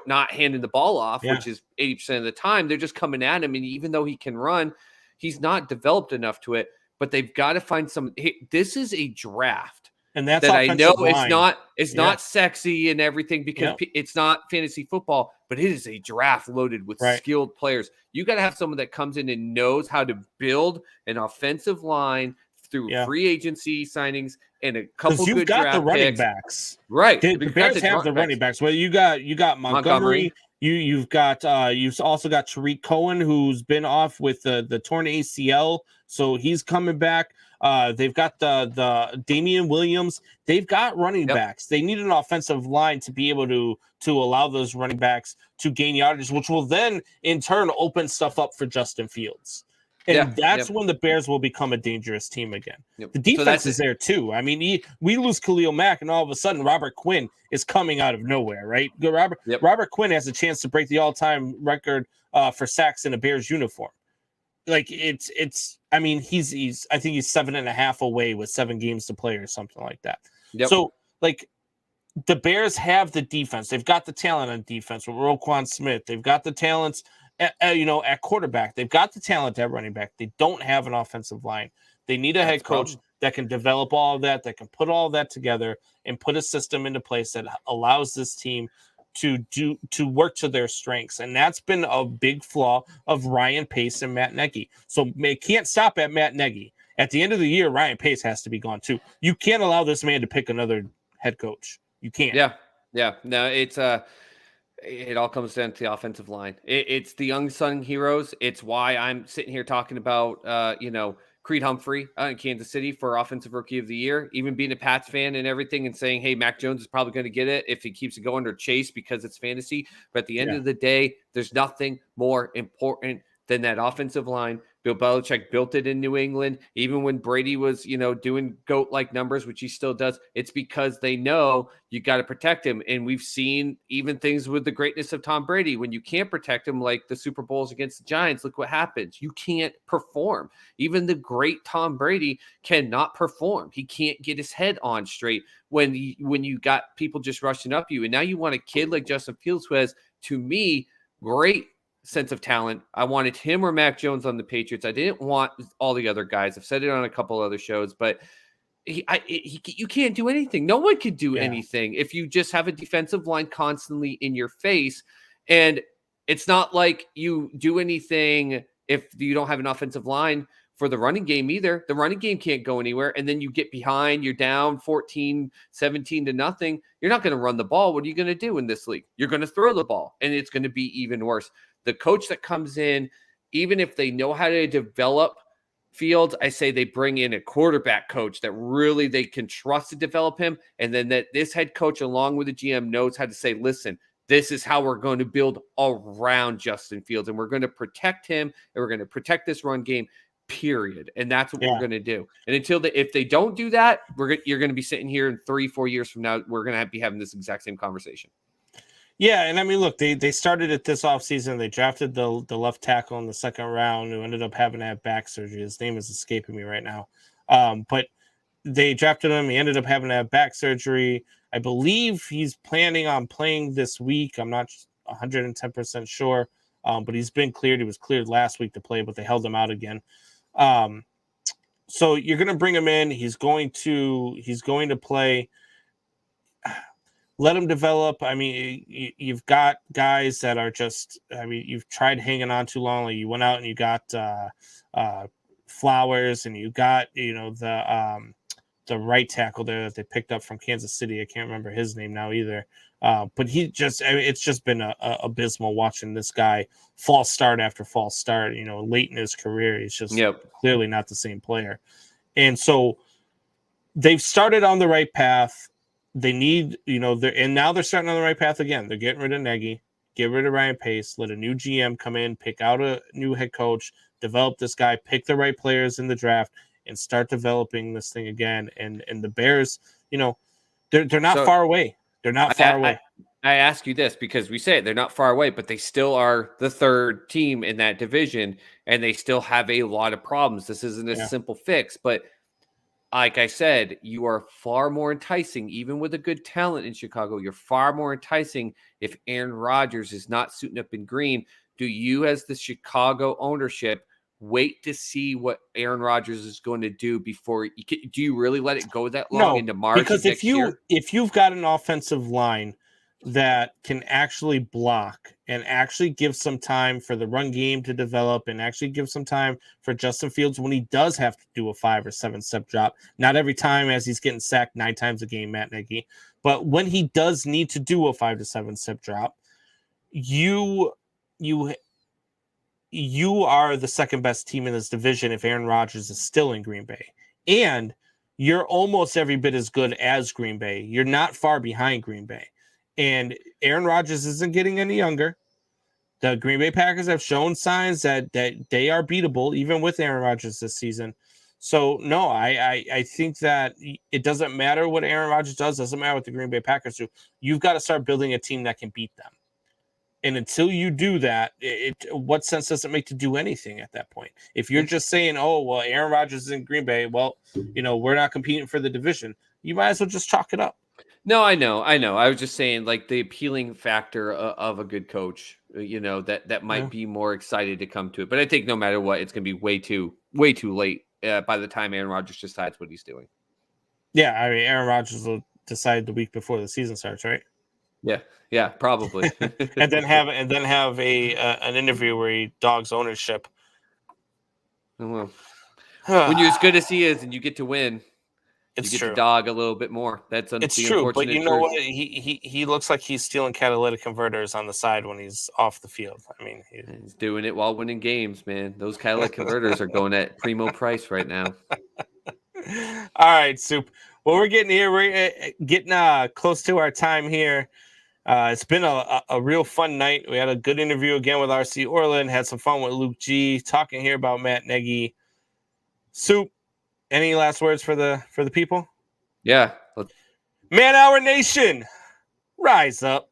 S4: not handing the ball off, which is 80% of the time, they're just coming at him. And even though he can run, he's not developed enough to it. But they've got to find some. This is a draft.
S1: And that's
S4: that I know
S1: line.
S4: it's not sexy and everything, because it's not fantasy football, but it is a draft loaded with skilled players. You got to have someone that comes in and knows how to build an offensive line through free agency signings and a couple good draft picks.
S1: The running backs,
S4: right?
S1: The Bears have the running backs. Well, you got Montgomery. You've also got Tariq Cohen, who's been off with the torn ACL, so he's coming back. They've got the Damian Williams. They've got running backs. They need an offensive line to be able to allow those running backs to gain yardage, which will then in turn open stuff up for Justin Fields. And that's when the Bears will become a dangerous team again. The defense is there too. I mean, we lose Khalil Mack, and all of a sudden Robert Quinn is coming out of nowhere, right? Robert Quinn has a chance to break the all-time record for sacks in a Bears uniform. Like it's. I mean, he's. I think he's 7.5 away with 7 games to play or something like that. So like, the Bears have the defense. They've got the talent on defense with Roquan Smith. They've got the talents at quarterback. They've got the talent at running back. They don't have an offensive line. They need a head coach that can develop all of that can put all of that together and put a system into place that allows this team to work to their strengths. And that's been a big flaw of Ryan Pace and Matt Nagy. So it can't stop at Matt Nagy. At the end of the year, Ryan Pace has to be gone too. You can't allow this man to pick another head coach. You can't.
S4: Yeah. No, it's it all comes down to the offensive line. It's the unsung heroes. It's why I'm sitting here talking about, Creed Humphrey in Kansas City for Offensive Rookie of the Year, even being a Pats fan and everything, and saying, hey, Mac Jones is probably going to get it if he keeps it going, or Chase, because it's fantasy. But at the end of the day, there's nothing more important than that offensive line. Bill Belichick built it in New England. Even when Brady was, doing GOAT-like numbers, which he still does, it's because they know you got to protect him. And we've seen even things with the greatness of Tom Brady. When you can't protect him, like the Super Bowls against the Giants, look what happens. You can't perform. Even the great Tom Brady cannot perform. He can't get his head on straight when you got people just rushing up you. And now you want a kid like Justin Fields, who has, to me, great sense of talent. I wanted him or Mac Jones on the Patriots. I didn't want all the other guys. I've said it on a couple other shows, but you can't do anything. No one could do anything if you just have a defensive line constantly in your face. And it's not like you do anything if you don't have an offensive line for the running game either. The running game can't go anywhere. And then you get behind, you're down 14, 17 to nothing. You're not going to run the ball. What are you going to do in this league? You're going to throw the ball, and it's going to be even worse. The coach that comes in, even if they know how to develop Fields, I say they bring in a quarterback coach that really they can trust to develop him. And then that this head coach, along with the GM, knows how to say, listen, this is how we're going to build around Justin Fields. And we're going to protect him, and we're going to protect this run game, period. And that's what we're going to do. And if they don't do that, you're going to be sitting here in 3-4 years from now, we're going to be having this exact same conversation.
S1: Yeah, and I mean, look, they started it this offseason. They drafted the left tackle in the second round, who ended up having to have back surgery. His name is escaping me right now. But they drafted him. He ended up having to have back surgery. I believe he's planning on playing this week. I'm not 110% sure. but he's been cleared. He was cleared last week to play, but they held him out again. So you're going to bring him in. He's going to play. Let him develop. I mean, you've got guys that are just. I mean, you've tried hanging on too long. Like you went out and you got Flowers, and you got the right tackle there that they picked up from Kansas City. I can't remember his name now either. But it's just been abysmal watching this guy false start after false start. Late in his career, he's just clearly not the same player. And so they've started on the right path. They need, and now they're starting on the right path again. They're getting rid of Nagy, get rid of Ryan Pace, let a new GM come in, pick out a new head coach, develop this guy, pick the right players in the draft, and start developing this thing again. And the Bears, they're not far away. They're not far away.
S4: I ask you this because we say they're not far away, but they still are the third team in that division, and they still have a lot of problems. This isn't a simple fix, but like I said, you are far more enticing, even with a good talent in Chicago. You're far more enticing if Aaron Rodgers is not suiting up in green. Do you, as the Chicago ownership, wait to see what Aaron Rodgers is going to do before do you really let it go that long into March?
S1: Because if you've got an offensive line that can actually block and actually give some time for the run game to develop and actually give some time for Justin Fields when he does have to do a 5 or 7 step drop, not every time as he's getting sacked 9 times a game, Matt Nagy, but when he does need to do a 5 to 7 step drop, you are the second best team in this division if Aaron Rodgers is still in Green Bay. And you're almost every bit as good as Green Bay. You're not far behind Green Bay. And Aaron Rodgers isn't getting any younger. The Green Bay Packers have shown signs that they are beatable, even with Aaron Rodgers this season. So, no, I think that it doesn't matter what Aaron Rodgers does. Doesn't matter what the Green Bay Packers do. You've got to start building a team that can beat them. And until you do that, what sense does it make to do anything at that point? If you're just saying, oh, well, Aaron Rodgers is in Green Bay, well, we're not competing for the division, you might as well just chalk it up.
S4: No, I know. I was just saying, like, the appealing factor of a good coach, that might be more excited to come to it. But I think no matter what, it's going to be way too late by the time Aaron Rodgers decides what he's doing.
S1: Yeah, I mean, Aaron Rodgers will decide the week before the season starts, right?
S4: Yeah, probably.
S1: and then have an interview where he dogs ownership.
S4: Well, when you're as good as he is and you get to win,
S1: it's
S4: you get
S1: true.
S4: to dog a little bit more.
S1: It's true, but you know what? He looks like he's stealing catalytic converters on the side when he's off the field. I mean,
S4: he's doing it while winning games, man. Those catalytic converters are going at primo price right now.
S1: All right, Soup. Well, we're getting close to our time here. It's been a real fun night. We had a good interview again with RC Orlan. Had some fun with Luke G. Talking here about Matt Nagy. Soup. Any last words for the people?
S4: Yeah.
S1: Man Hour Nation, rise up.